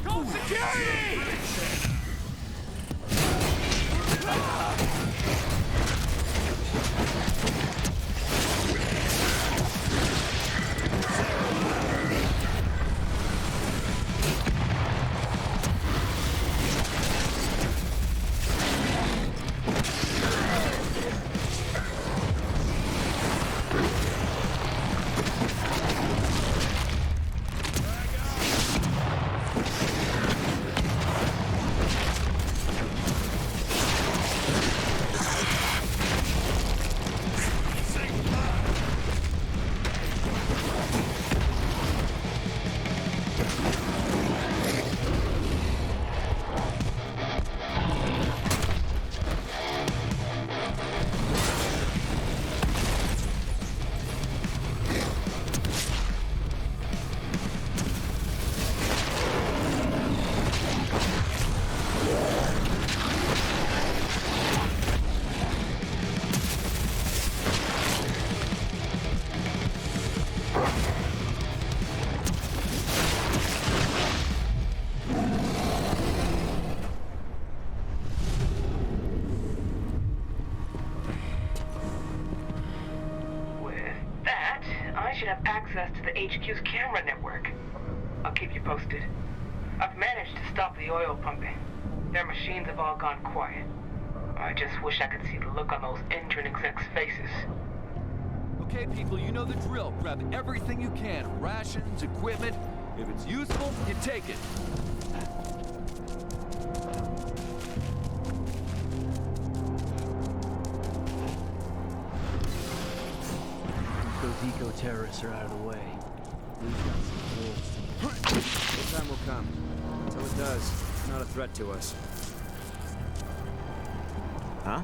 Go security!
Have access to the HQ's camera network. I'll keep you posted. I've managed to stop the oil pumping. Their machines have all gone quiet. I just wish I could see the look on those Endron execs' faces.
Okay, people, you know the drill. Grab everything you can. Rations, equipment. If it's useful, you take it.
Those eco-terrorists are out of the way. We've got some goals to...
The time will come. Until it does, it's not a threat to us.
Huh?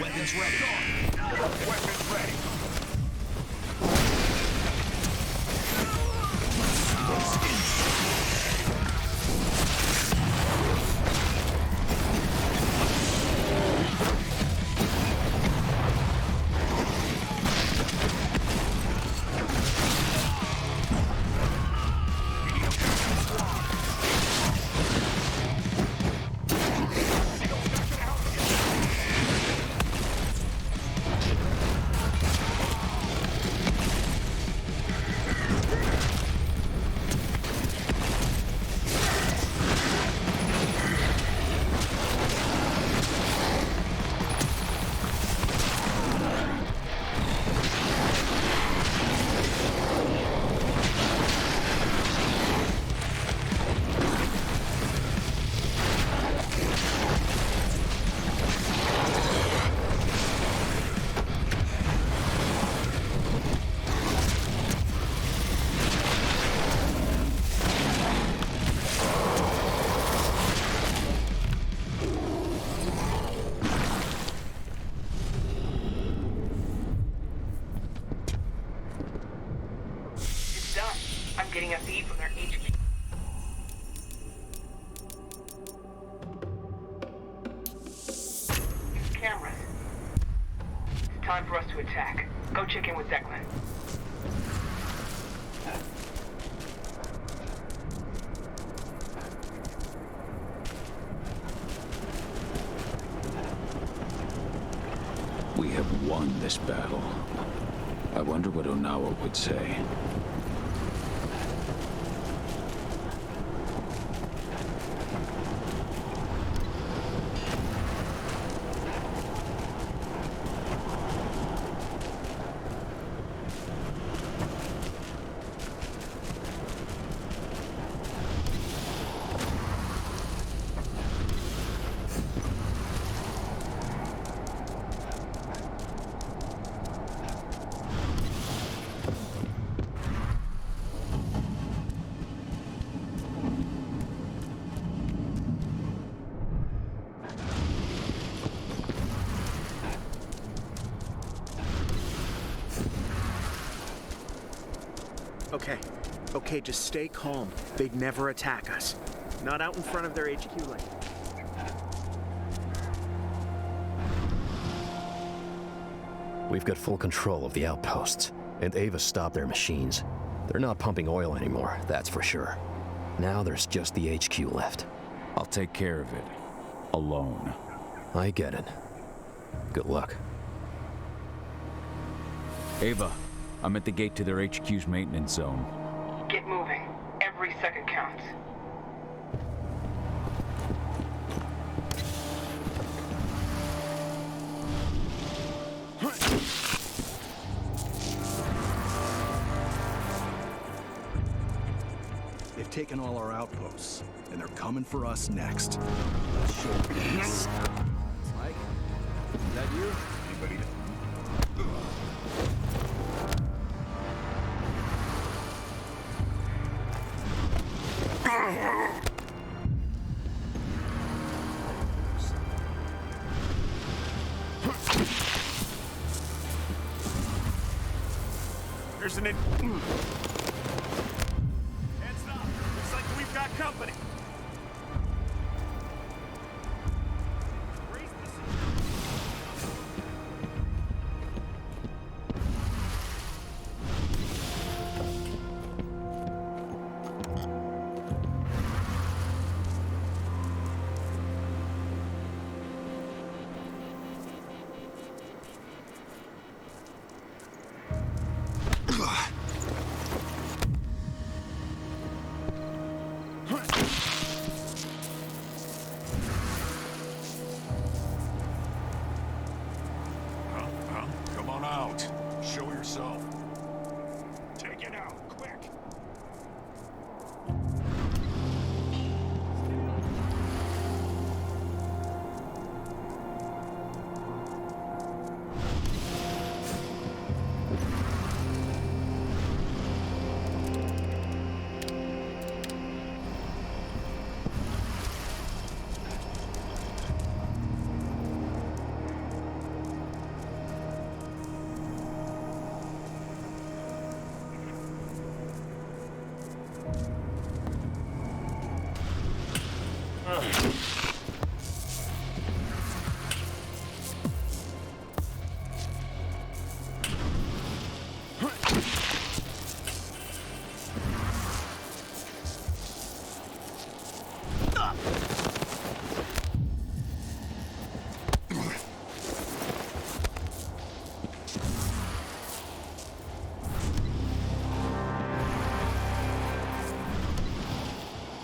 Weapons ready. Weapons ready.
getting a feed from their HQ. Cameras. It's time for us to attack. Go check in with Declan.
We have won this battle. I wonder what Onawa would say.
Okay, just stay calm. They'd never attack us. Not out in front of their HQ lane.
We've got full control of the outposts, and Ava stopped their machines. They're not pumping oil anymore, that's for sure. Now there's just the HQ left.
I'll take care of it. Alone.
I get it. Good luck.
Ava, I'm at the gate to their HQ's maintenance zone.
Get moving. Every second counts.
They've taken all our outposts, and they're coming for us next. Let's show them this.
Mike? Is that you?
Anybody?
There's an Heads up. Looks like we've got company.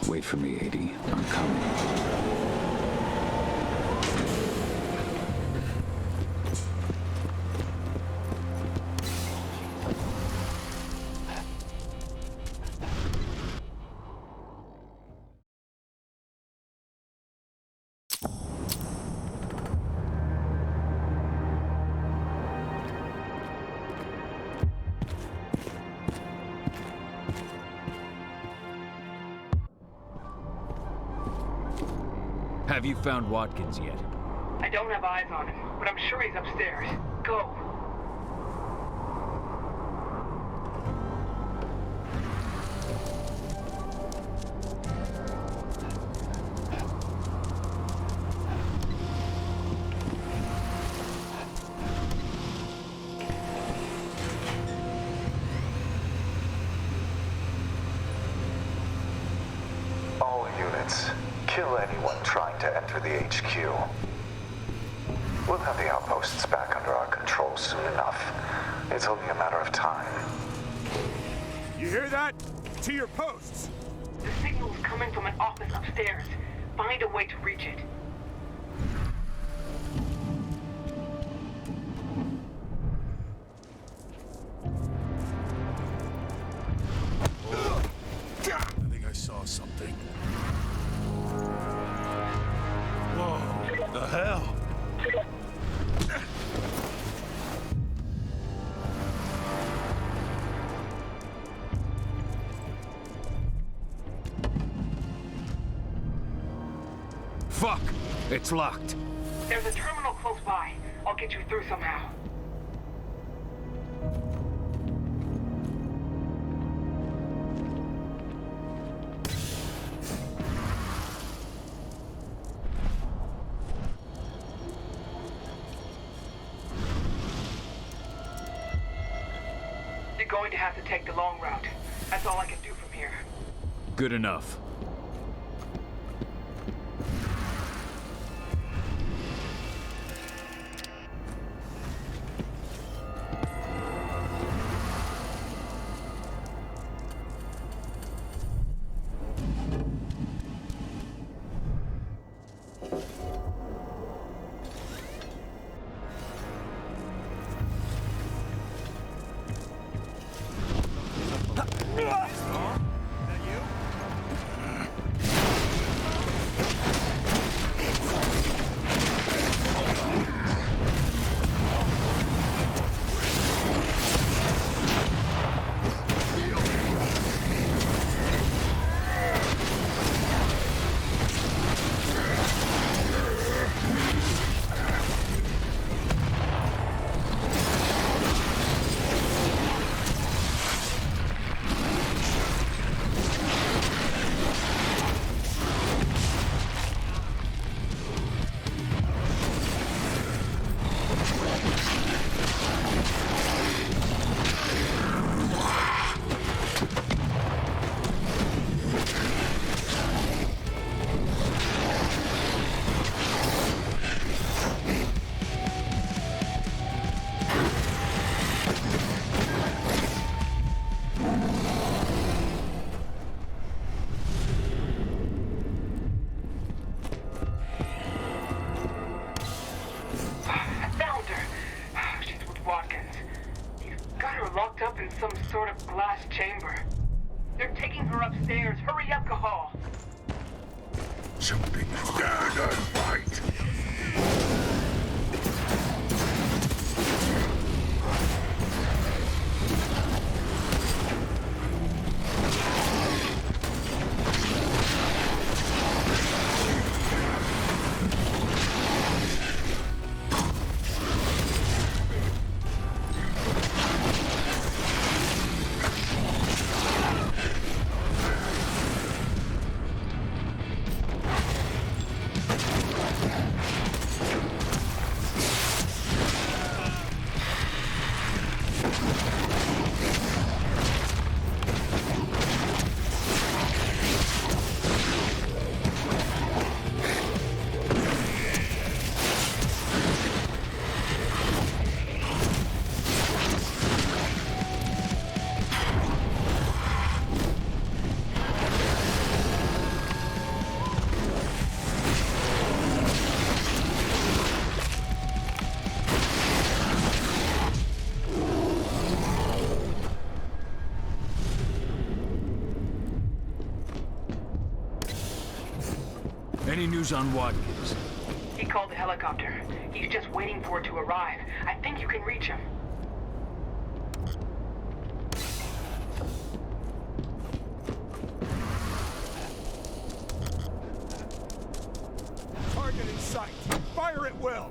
Wait for me, 80. I'm coming. Have you found Watkins yet?
I don't have eyes on him, but I'm sure he's upstairs. Go.
coordinates. Kill anyone trying to enter the HQ. We'll have the outposts back under our control soon enough. It's only a matter of time.
You hear that? To your posts!
The signal's coming from an office upstairs. Find a way to reach it.
I think I saw something. Whoa, the hell?
Fuck! It's locked.
There's a terminal close by. I'll get you through somehow. You're going to have to take the long route. That's all I can do from here.
Good enough.
Some sort of glass chamber. They're taking her upstairs. Hurry up, Cahal.
Something stand and fight.
Any news on Watkins?
He called a helicopter. He's just waiting for it to arrive. I think you can reach him.
Target in sight. Fire at will.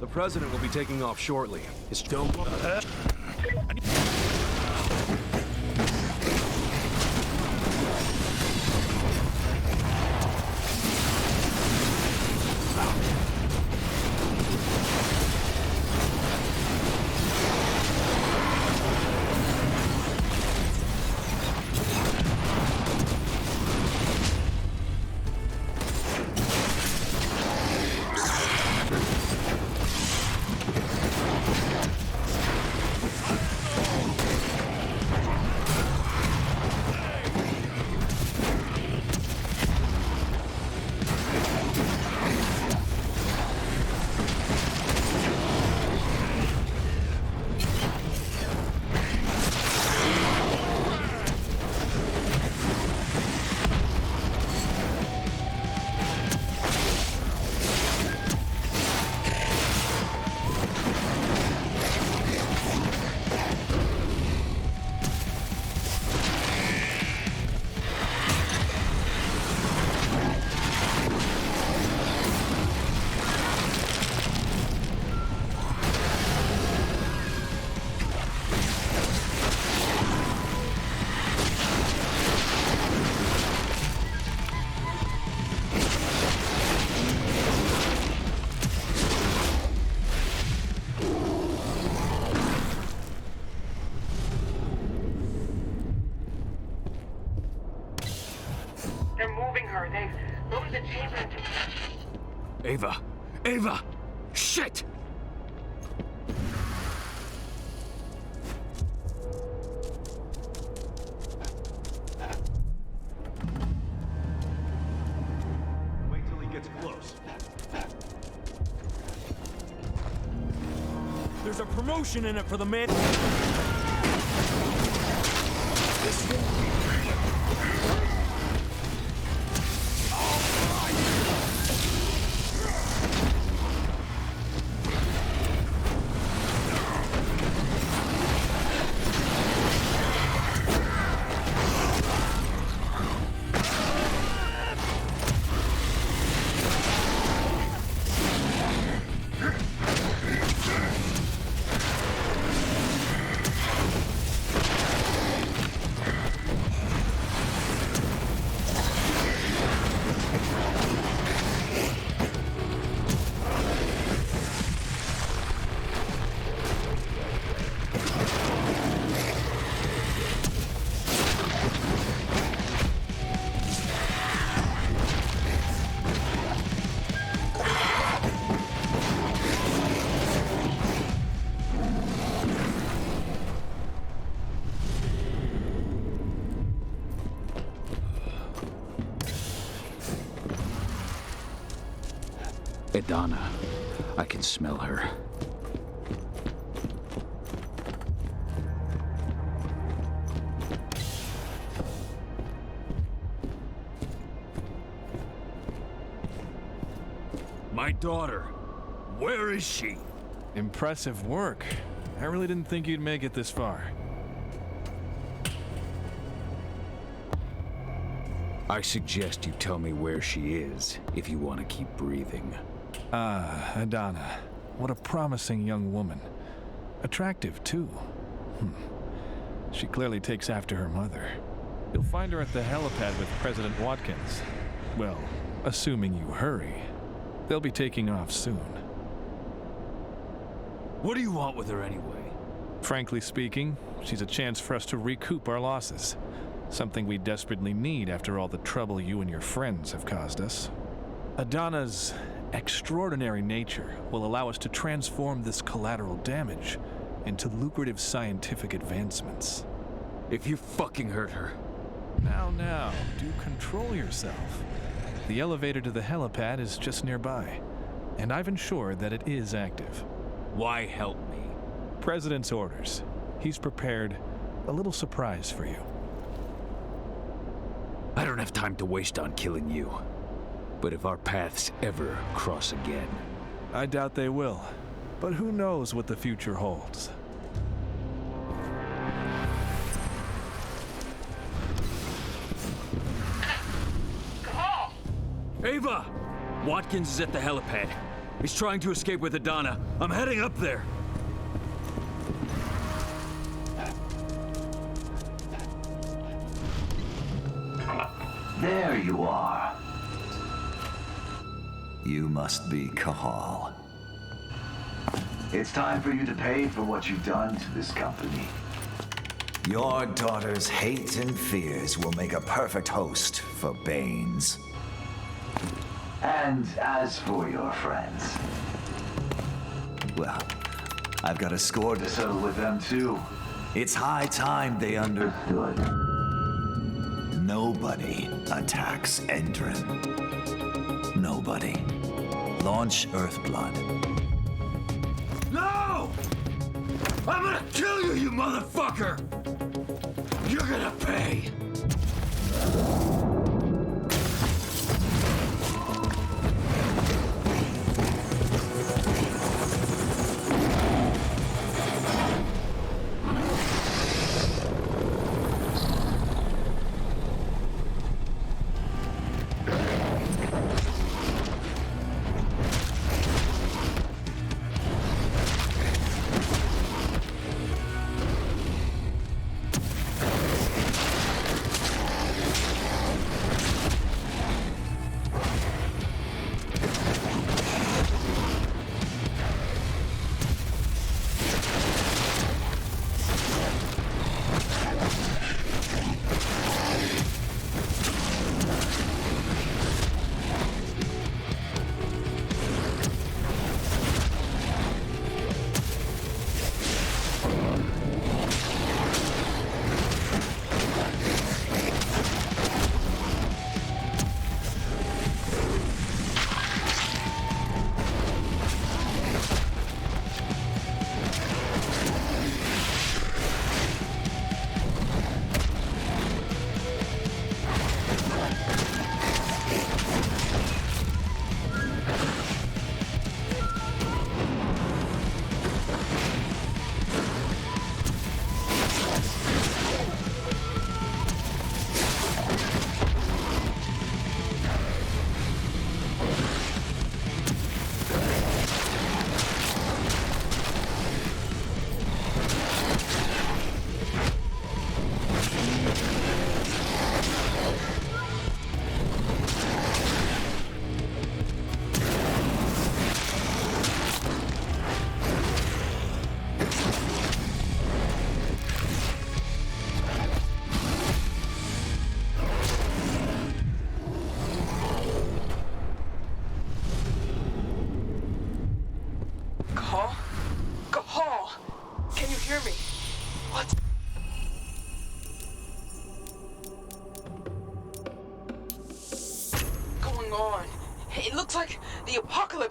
The President will be taking off shortly. His don't.
Ava! Ava! Shit!
Wait till he gets close.
There's a promotion in it for the man.
Idana. I can smell her.
My daughter. Where is she?
Impressive work. I really didn't think you'd make it this far.
I suggest you tell me where she is, if you want to keep breathing.
Ah, Idana. What a promising young woman. Attractive, too. She clearly takes after her mother. You'll find her at the helipad with President Watkins. Well, assuming you hurry. They'll be taking off soon.
What do you want with her anyway?
Frankly speaking, she's a chance for us to recoup our losses. Something we desperately need after all the trouble you and your friends have caused us. Idana's extraordinary nature will allow us to transform this collateral damage into lucrative scientific advancements.
If you fucking hurt her.
Now, do control yourself. The elevator to the helipad is just nearby, and I've ensured that it is active.
Why help me?
President's orders. He's prepared a little surprise for you.
I don't have time to waste on killing you. But if our paths ever cross again...
I doubt they will. But who knows what the future holds?
Cahal! Ava! Watkins is at the helipad.
He's trying to escape with Adana. I'm heading up there.
There you are. You must be Cahal. It's time for you to pay for what you've done to this company. Your daughter's hate and fears will make a perfect host for Banes. And as for your friends, well, I've got a score to settle with them too. It's high time they understood. Nobody attacks Endron. Nobody. Launch Earthblood.
No! I'm gonna kill you, you motherfucker! You're gonna pay!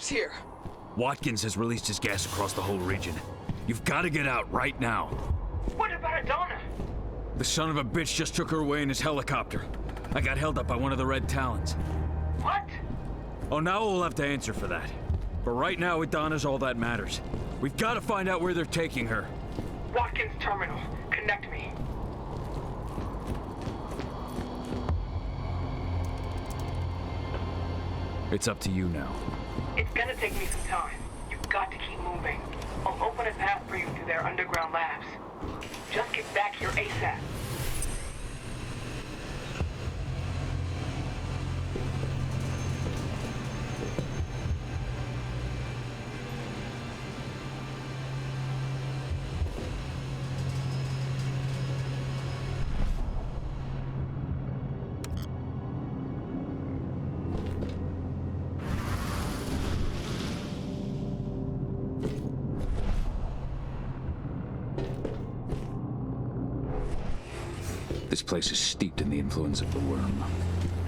Here.
Watkins has released his gas across the whole region. You've got to get out right now.
What about Adana?
The son of a bitch just took her away in his helicopter. I got held up by one of the Red Talons.
What?
Oh, now we'll have to answer for that. But right now, Adana's all that matters. We've got to find out where they're taking her.
Watkins Terminal. Connect me.
It's up to you now.
It's gonna take me some time. You've got to keep moving. I'll open a path for you to their underground labs. Just get back here ASAP.
This place is steeped in the influence of the worm.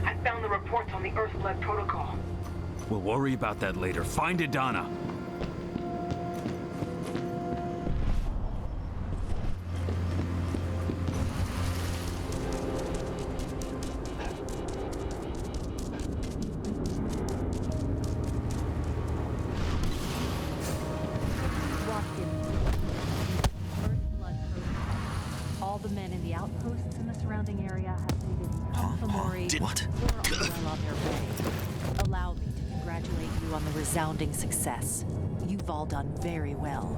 I found the reports on the Earthblood protocol.
We'll worry about that later. Find Adana.
congratulate you on the resounding success. You've all done very well.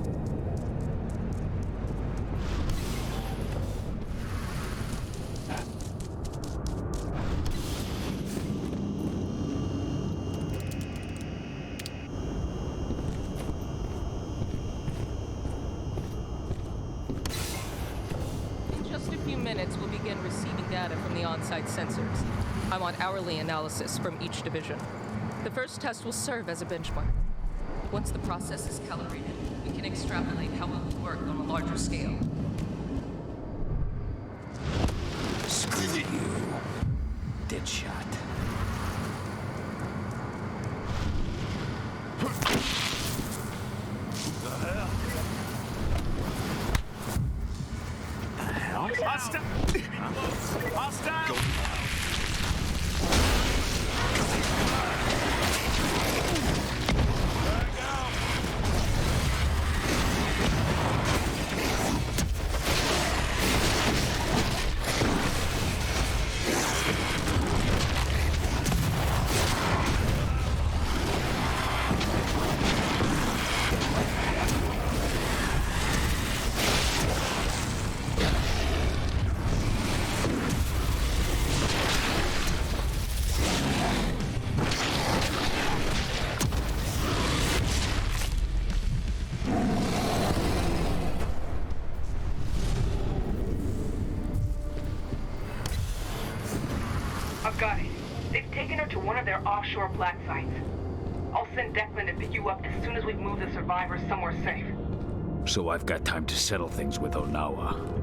We'll begin receiving data from the on-site sensors. I want hourly analysis from each division. The first test will serve as a benchmark. Once the process is calibrated, we can extrapolate how it will work on a larger scale.
Screw you. Deadshot.
Hostile! Hostile!
Got it. They've taken her to one of their offshore black sites. I'll send Declan to pick you up as soon as we've moved the survivors somewhere safe.
So I've got time to settle things with Onawa.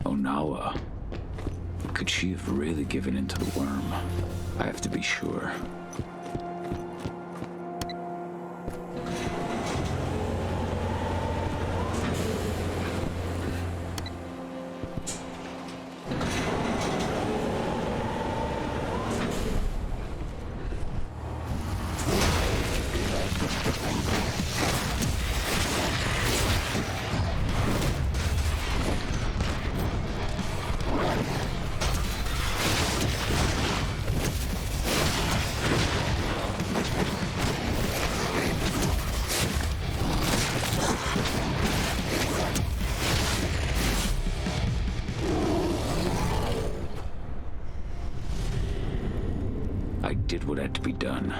Onawa. Could she have really given in to the worm? I have to be sure. I did what had to be done.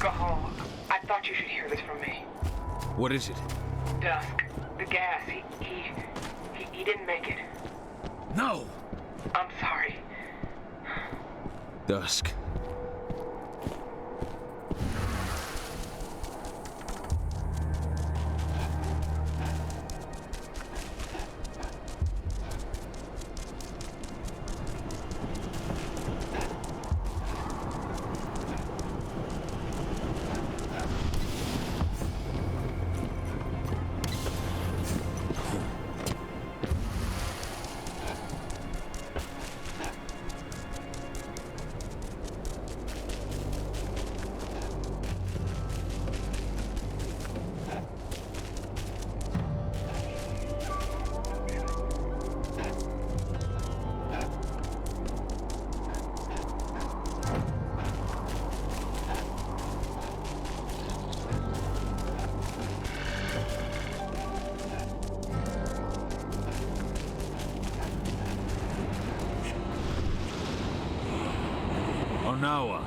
Cahal, I thought you should hear this from me.
What is it?
Dusk. The gas. He didn't make it.
No!
I'm sorry.
Dusk,
Onawa.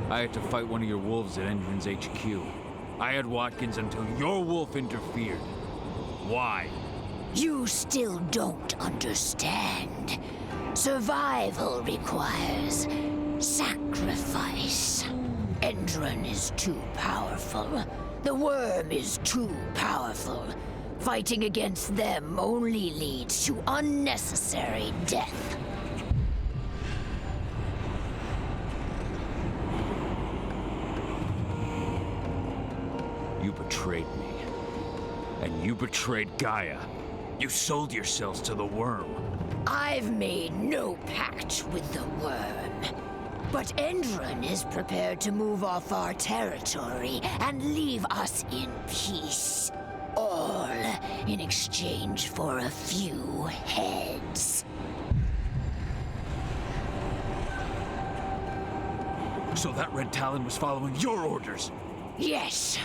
I had to fight one of your wolves at Endron's HQ. I had Watkins until your wolf interfered. Why?
You still don't understand. Survival requires sacrifice. Endron is too powerful. The worm is too powerful. Fighting against them only leads to unnecessary death.
You betrayed me. And you betrayed Gaia. You sold yourselves to the worm.
I've made no pact with the worm. But Endron is prepared to move off our territory and leave us in peace. All in exchange for a few heads.
So that Red Talon was following your orders?
Yes,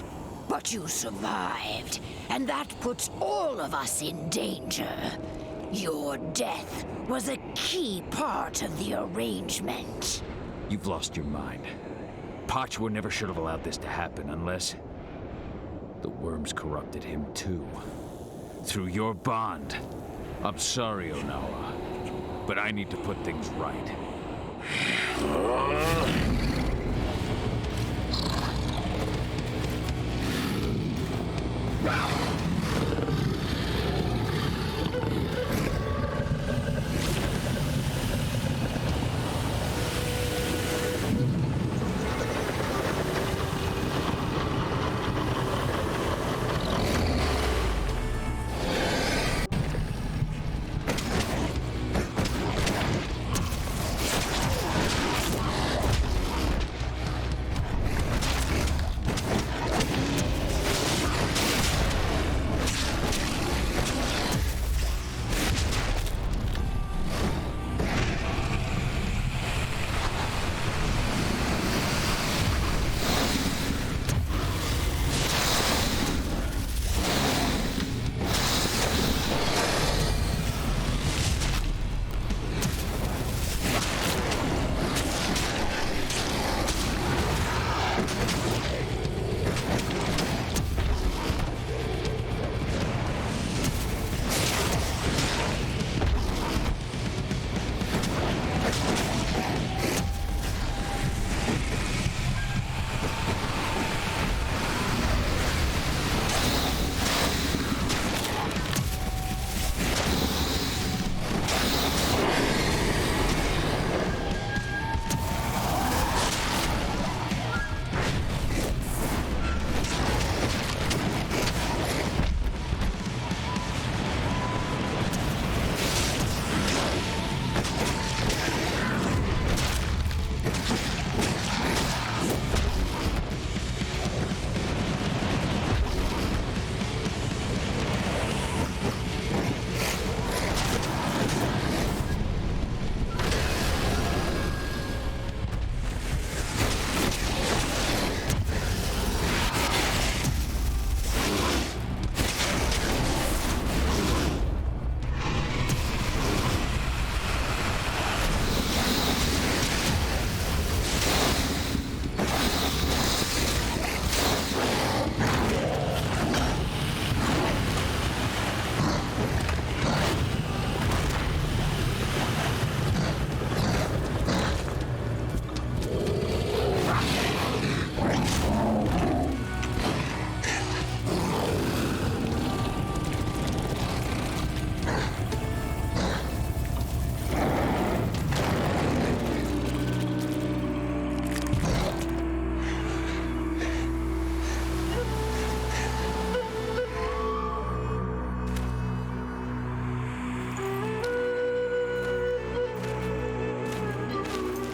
but you survived, and that puts all of us in danger. Your death was a key part of the arrangement.
You've lost your mind. Pachwa never should have allowed this to happen unless the worms corrupted him too. Through your bond. I'm sorry, Onawa, but I need to put things right.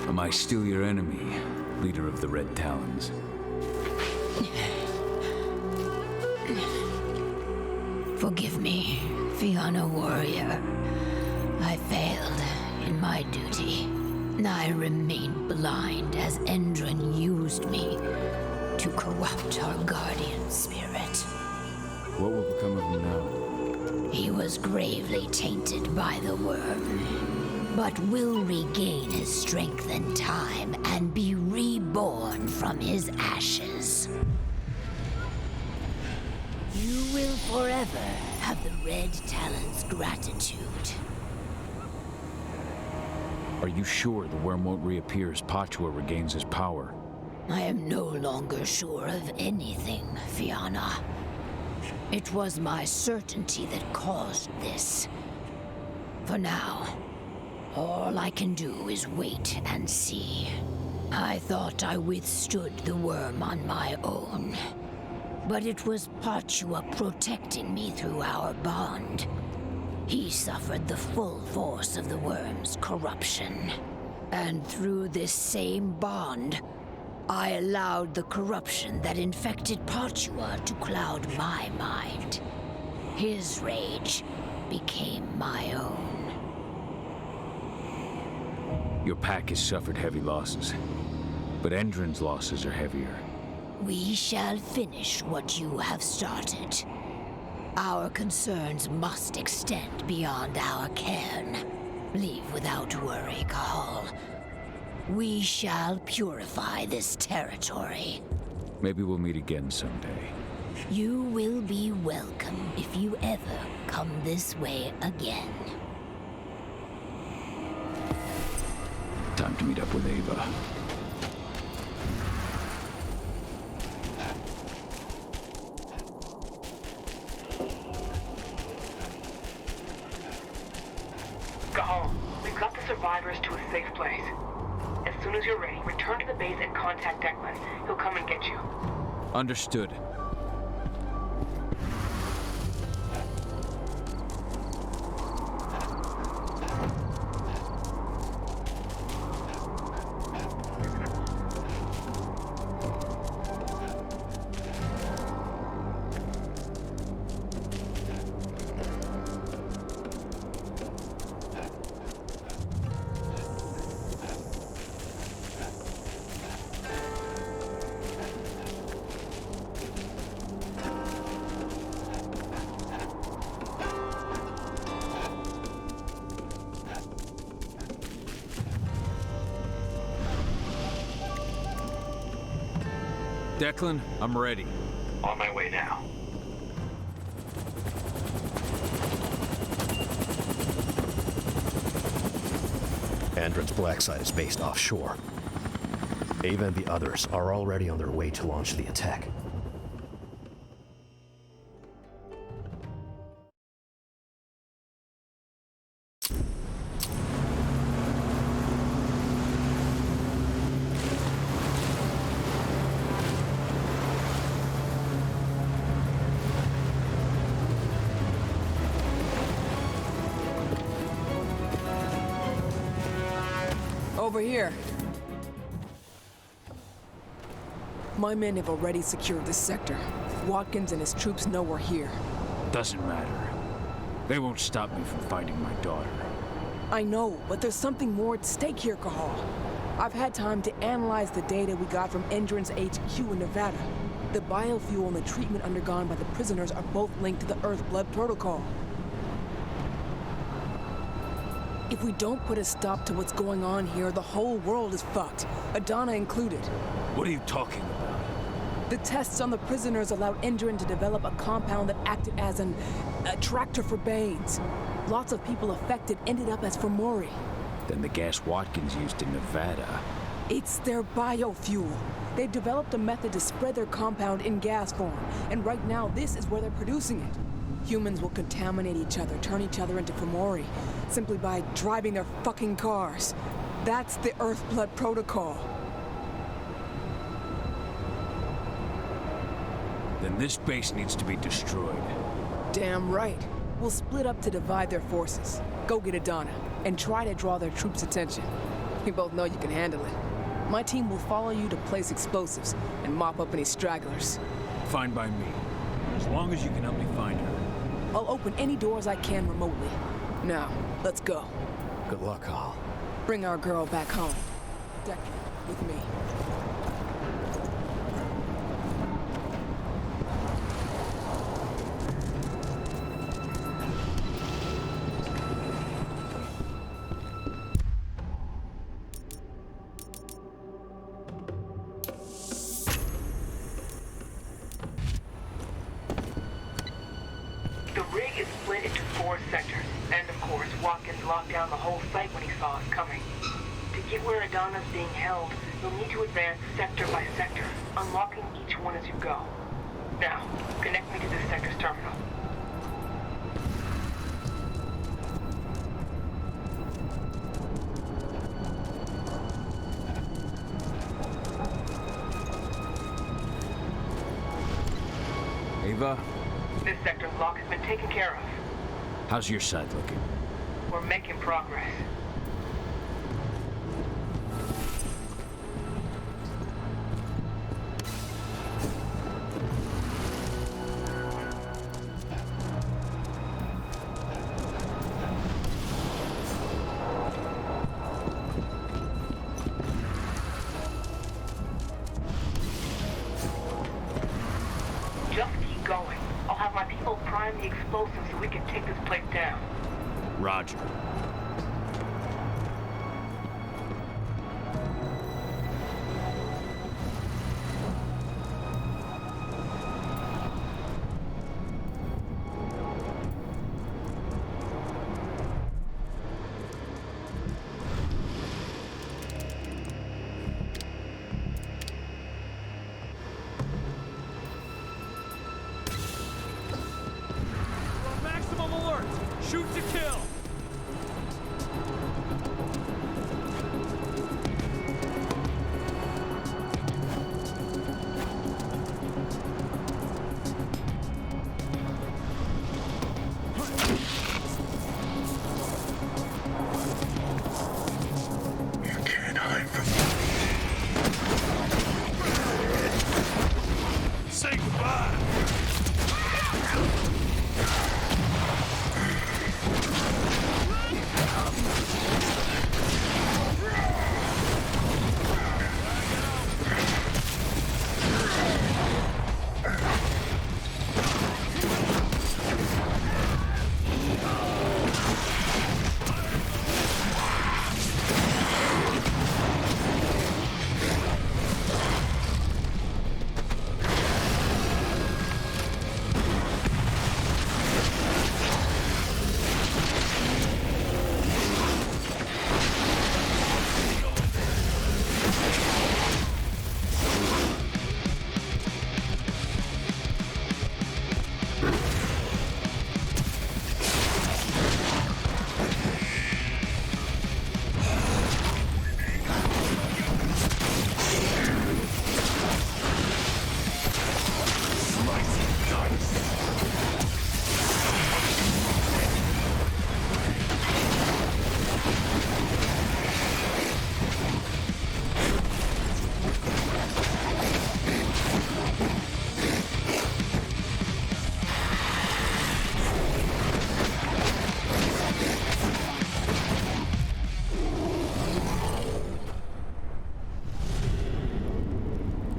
Am I still your enemy, leader of the Red Talons?
Forgive me, Fianna warrior. I failed in my duty. I remained blind as Endron used me to corrupt our guardian spirit.
What will become of him now?
He was gravely tainted by the worm. but will regain his strength in time and be reborn from his ashes. You will forever have the Red Talon's gratitude.
Are you sure the worm won't reappear as Pachua regains his power?
I am no longer sure of anything, Fianna. It was my certainty that caused this. For now, all I can do is wait and see. I thought I withstood the worm on my own. But it was Pachua protecting me through our bond. He suffered the full force of the worm's corruption. And through this same bond, I allowed the corruption that infected Pachua to cloud my mind. His rage became my own.
Your pack has suffered heavy losses, but Endron's losses are heavier.
We shall finish what you have started. Our concerns must extend beyond our cairn. Leave without worry, Cahal. We shall purify this territory.
Maybe we'll meet again someday.
You will be welcome if you ever come this way again.
Time to meet up with Ava.
Cahal, we've got the survivors to a safe place. As soon as you're ready, return to the base and contact Declan. He'll come and get you.
Understood. Declan, I'm ready.
On my way now.
Endron's black site is based offshore. Ava and the others are already on their way to launch the attack.
Over here. My men have already secured this sector. Watkins and his troops know we're here.
Doesn't matter. They won't stop me from finding my daughter.
I know, but there's something more at stake here, Cahal. I've had time to analyze the data we got from Endron's HQ in Nevada. The biofuel and the treatment undergone by the prisoners are both linked to the Earthblood protocol. If we don't put a stop to what's going on here, the whole world is fucked, Adana included.
What are you talking about?
The tests on the prisoners allowed Endron to develop a compound that acted as an attractor for Banes. Lots of people affected ended up as Fomori.
Then the gas Watkins used in Nevada.
It's their biofuel. They've developed a method to spread their compound in gas form, and right now this is where they're producing it. Humans will contaminate each other, turn each other into Fomori, simply by driving their fucking cars. That's the Earthblood protocol.
Then this base needs to be destroyed.
Damn right. We'll split up to divide their forces. Go get Adana, and try to draw their troops' attention. We both know you can handle it. My team will follow you to place explosives and mop up any stragglers.
Fine by me. As long as you can help me find her.
I'll open any doors I can remotely. Now, let's go.
Good luck, Cahal.
Bring our girl back home. Declan, with me.
lock down the whole site when he saw us coming. To get where Adana's being held, you'll need to advance sector by sector, unlocking each one as you go. Now, connect me to this sector's terminal.
Ava?
This sector's lock has been taken care of.
How's your side looking?
We're making progress. Just keep going. I'll have my people prime the explosives so we can take this place down.
Roger.
Maximum alert! Shoot to kill!
You can't hide from me. Say goodbye!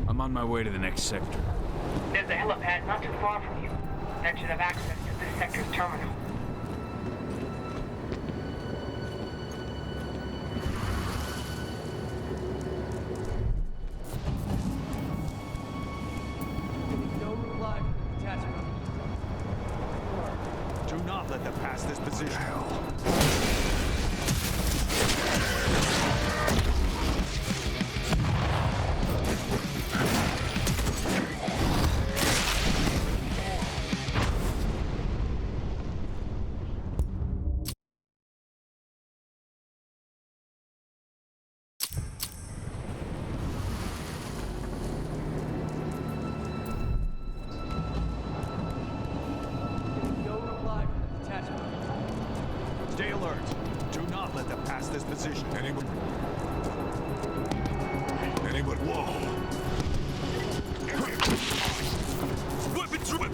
I'm on my way to the next sector.
There's a helipad not too far from you. That should have access to this sector's terminal.
No reply from the detachment.
Do not let them pass this position.
No reply from the detachment.
Stay alert. Do not let them pass this position. Anyone? Whoa! Weapons through it!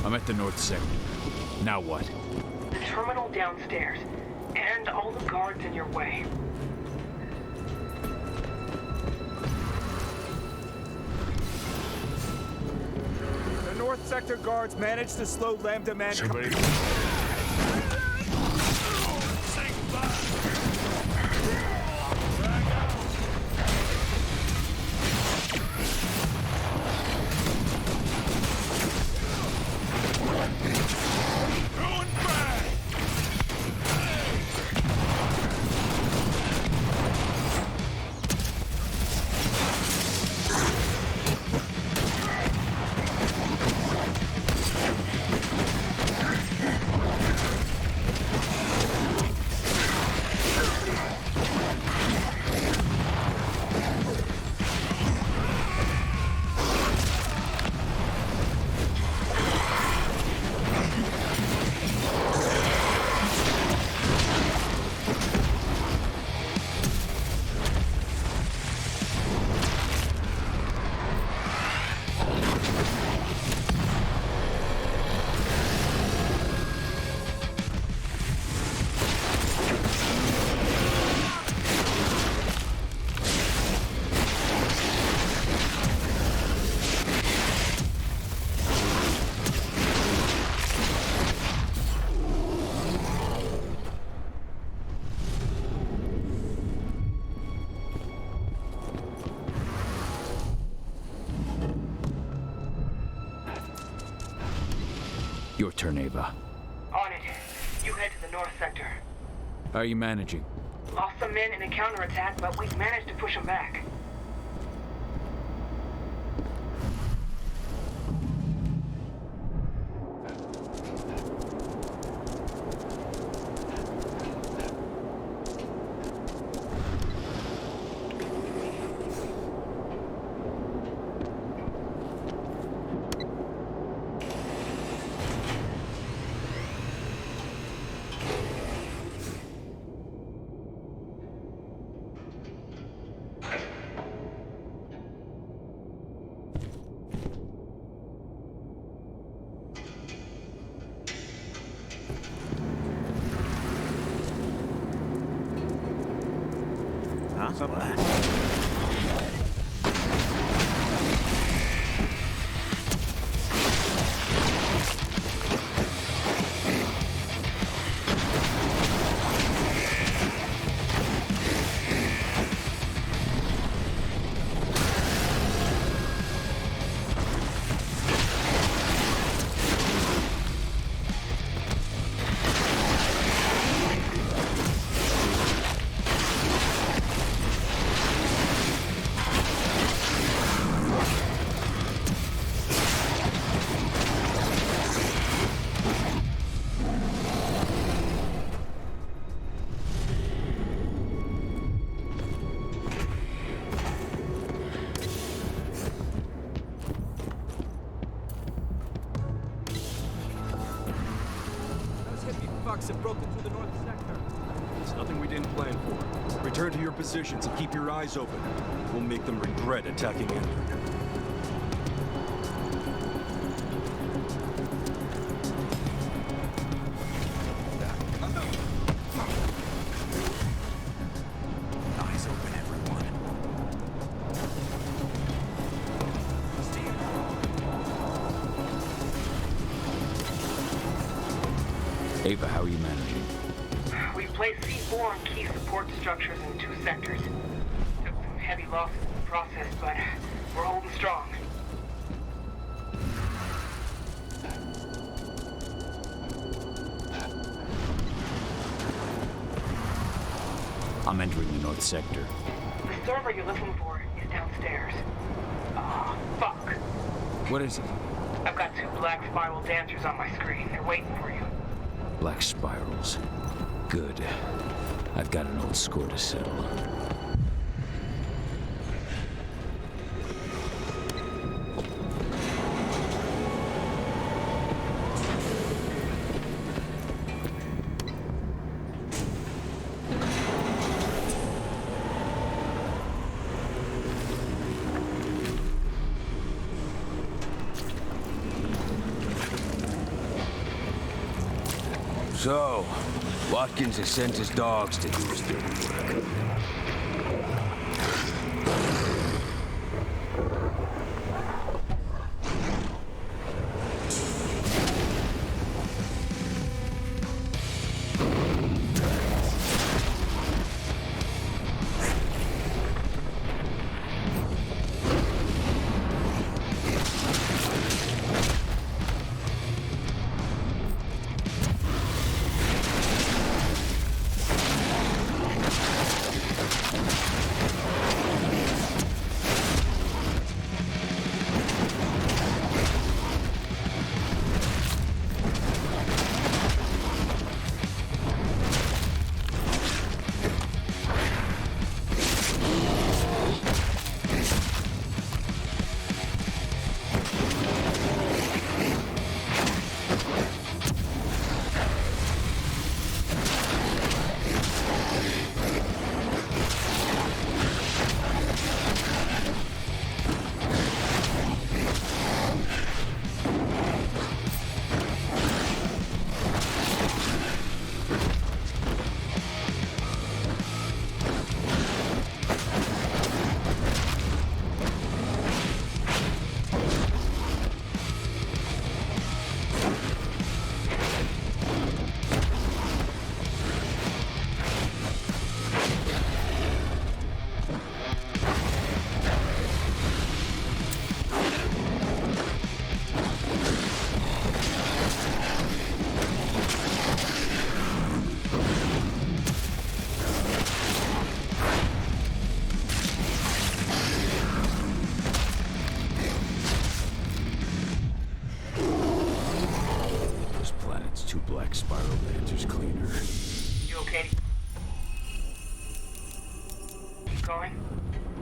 I'm at the north sector. Now what?
The terminal downstairs, and all the guards in your way.
The North Sector guards managed to slow Lambda Man.
Your turn, Ava.
On it. You head to the north sector.
How are you managing?
Lost some men in a counterattack, but we've managed to push them back.
Have broken through the north sector. It's nothing we didn't plan for. Return to your positions and keep your eyes open. We'll make them regret attacking Endron.
Eyes open, everyone.
Ava, how are you managing?
We've placed C4 on key support structures in 2 sectors. Took some heavy losses in the process, but we're holding strong.
I'm entering the north sector.
The server you're looking for is downstairs. Ah, fuck.
What is it?
I've got 2 black spiral dancers on my screen. They're waiting for you.
Black spirals. Good. I've got an old score to settle. So, Watkins has sent his dogs to do his dirty work.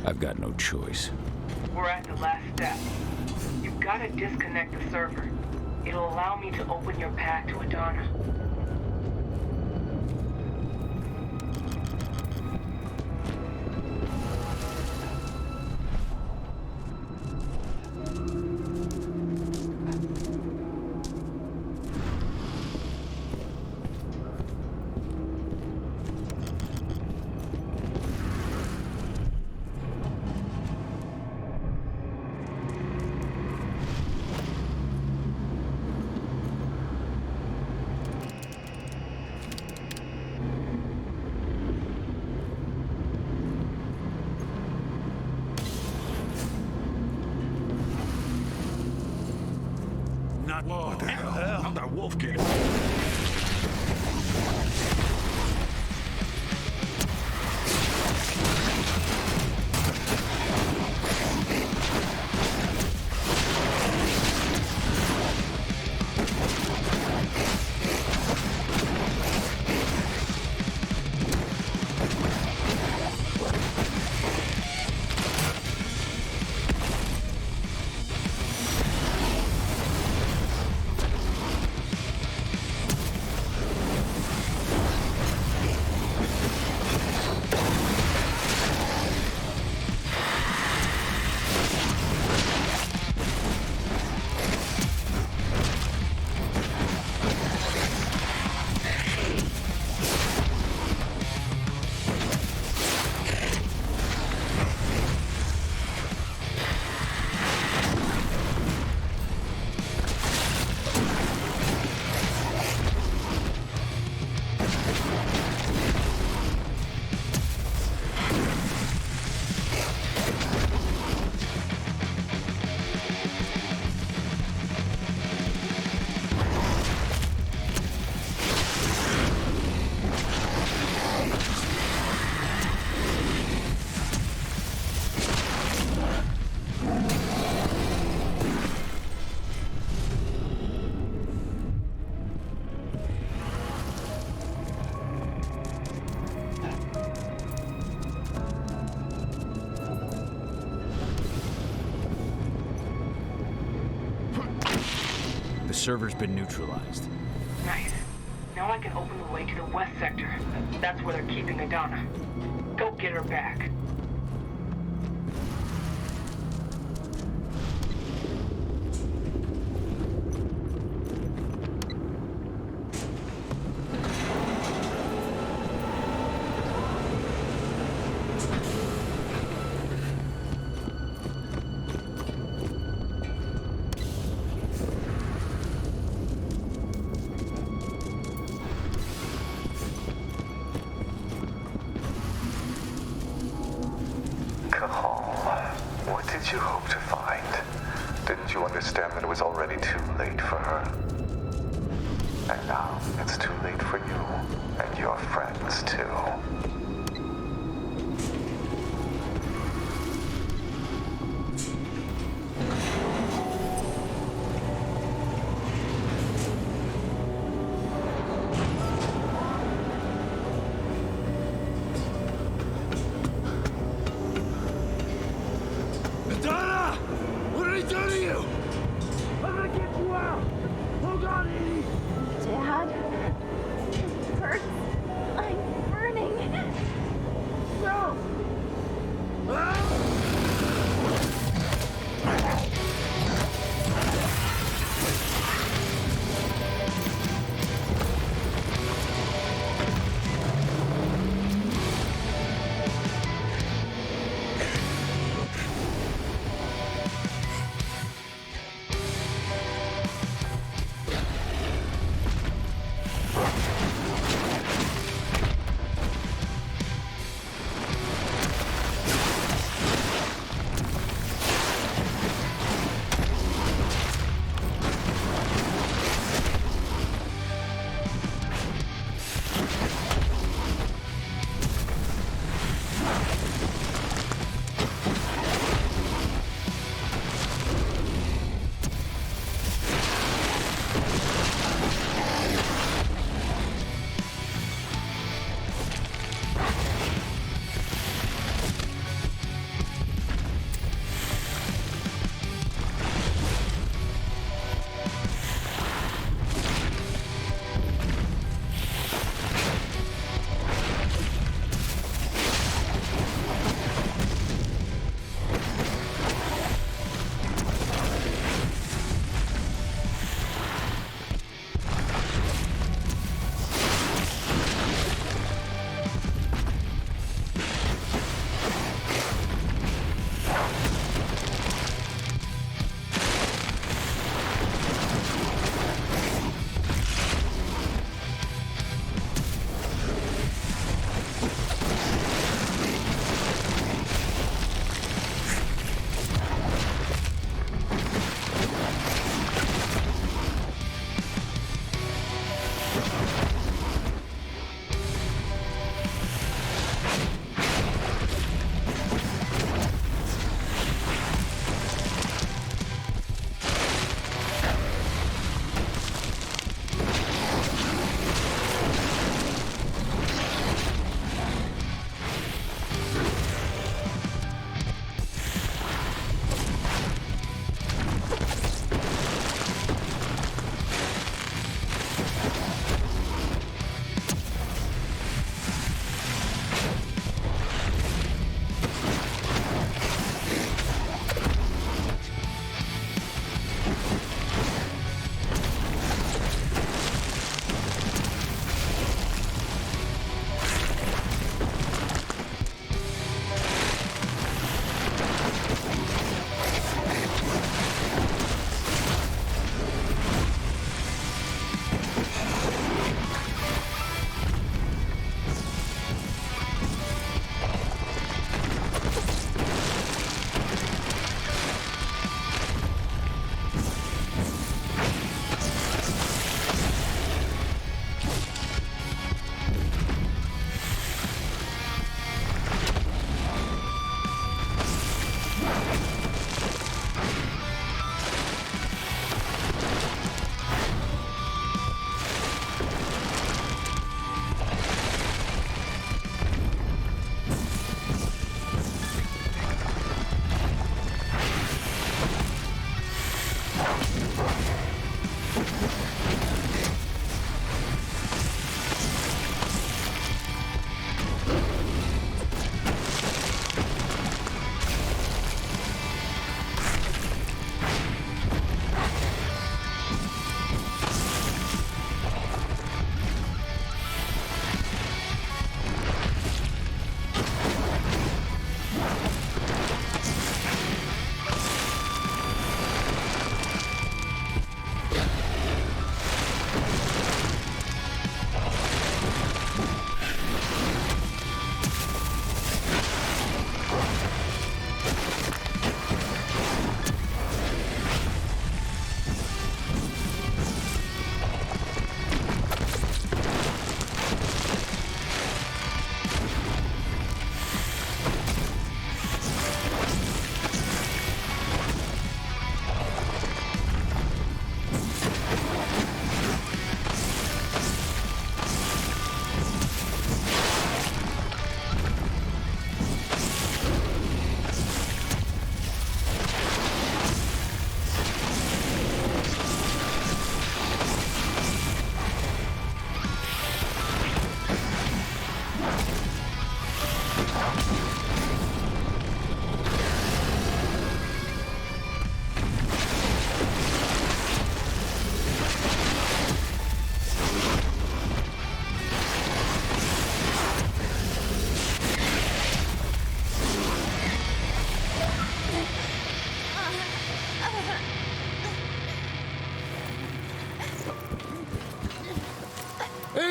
I've got no choice.
We're at the last step. You've got to disconnect the server. It'll allow me to open your path to Adana.
What the hell? How'd that wolf get?
The server's been neutralized.
Nice. Now I can open the way to the west sector. That's where they're keeping Adana. Go get her back.
late for her. And now it's too late for you and your friends too.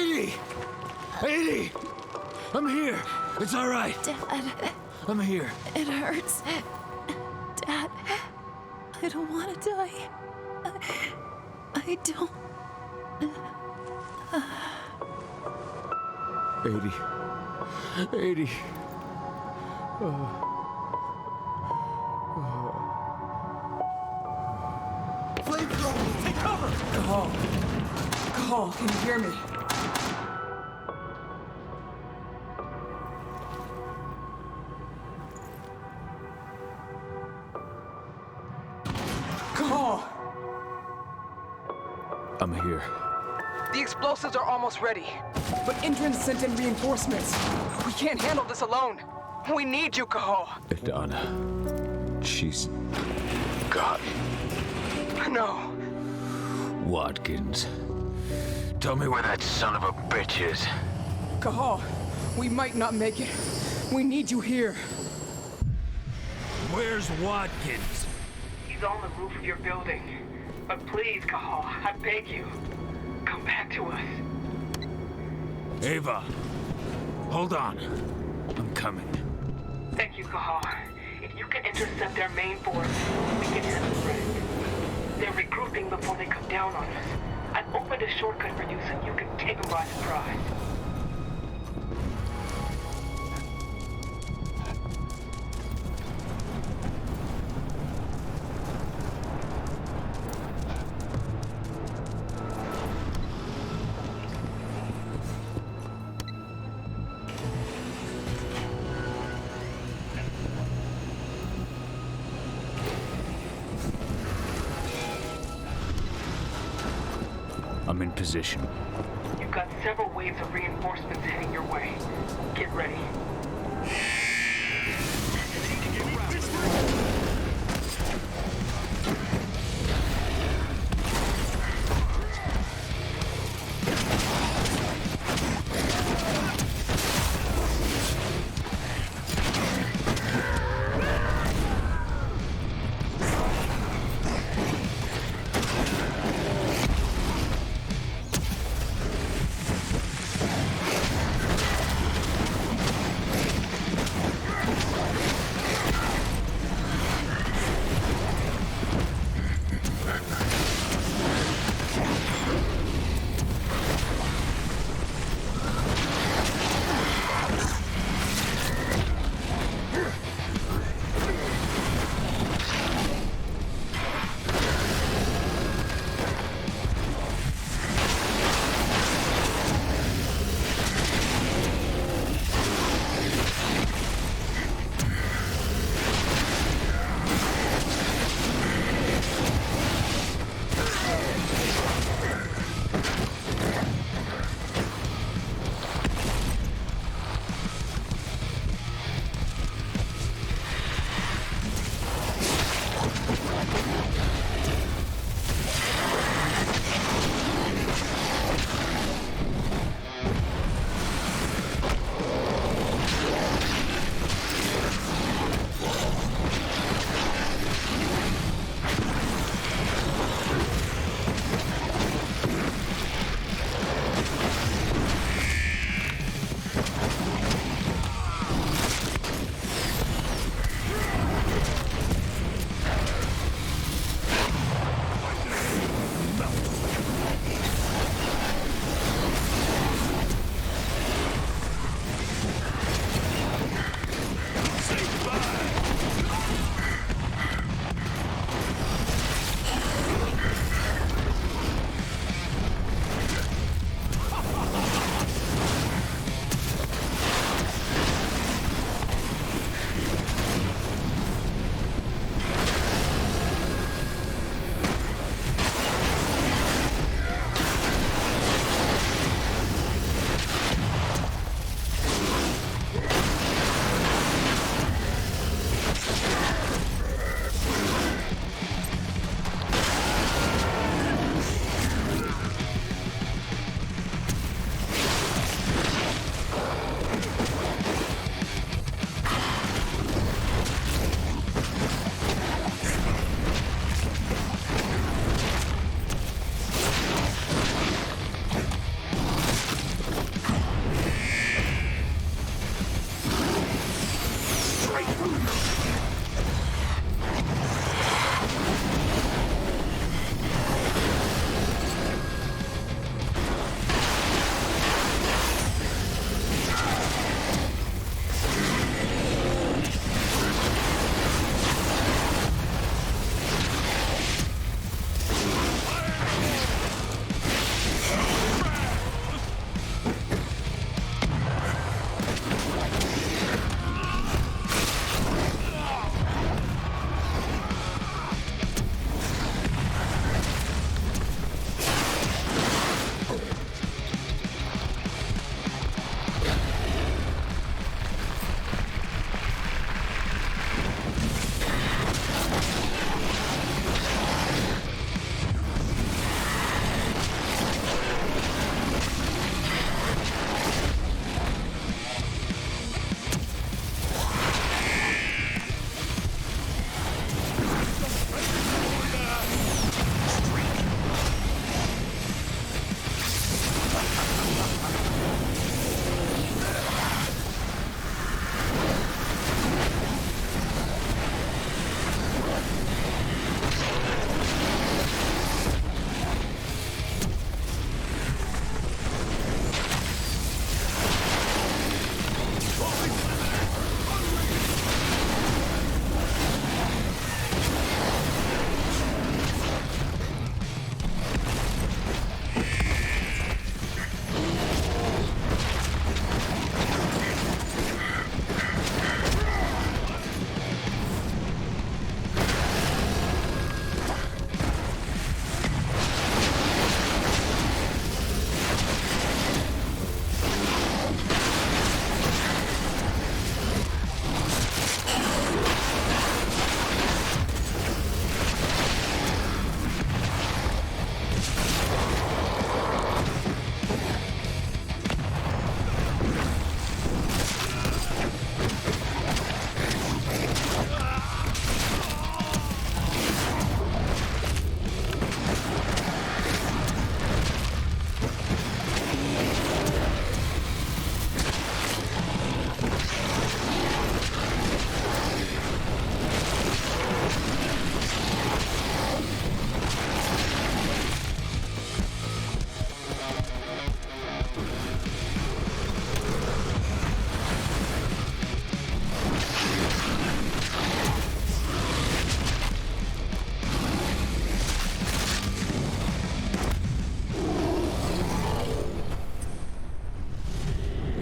80! 80! I'm here! It's all right!
Dad.
I'm here.
It hurts. Dad, I don't want to die. I don't.
80.
Flamethrower! Take cover! Cahal. Cahal, can you hear me? Cahal!
I'm here.
The explosives are almost ready. But Indran sent in reinforcements. We can't handle this alone. We need you, Cahal.
Adana. She's gone.
No.
Watkins. Tell me where that son of a bitch is.
Cahal, we might not make it. We need you here.
Where's Watkins?
He's on the roof of your building. But please, Cahal, I beg you, come back to us.
Ava, hold on. I'm coming.
Thank you, Cahal. If you can intercept their main force, we can hit the rest. They're regrouping before they come down on us. I've opened a shortcut for you so you can take them by surprise.
I'm in position.
You've got several waves of reinforcements heading your way. Get ready.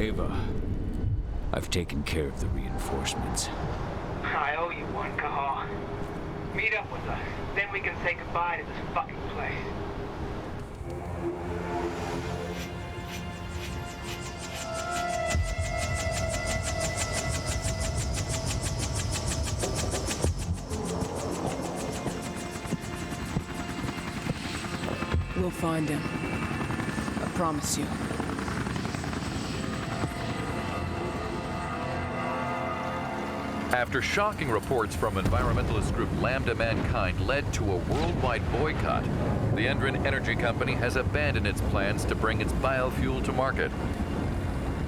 Ava, I've taken care of the reinforcements.
I owe you one, Cahal. Meet up with us, then we can say goodbye to this fucking place.
We'll find him. I promise you.
After shocking reports from environmentalist group Lambda Mankind led to a worldwide boycott, the Endron Energy Company has abandoned its plans to bring its biofuel to market.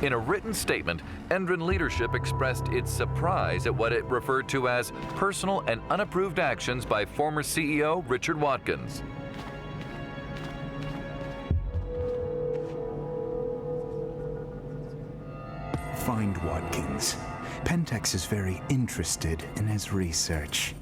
In a written statement, Endron leadership expressed its surprise at what it referred to as personal and unapproved actions by former CEO Richard Watkins.
Find Watkins. Pentex is very interested in his research.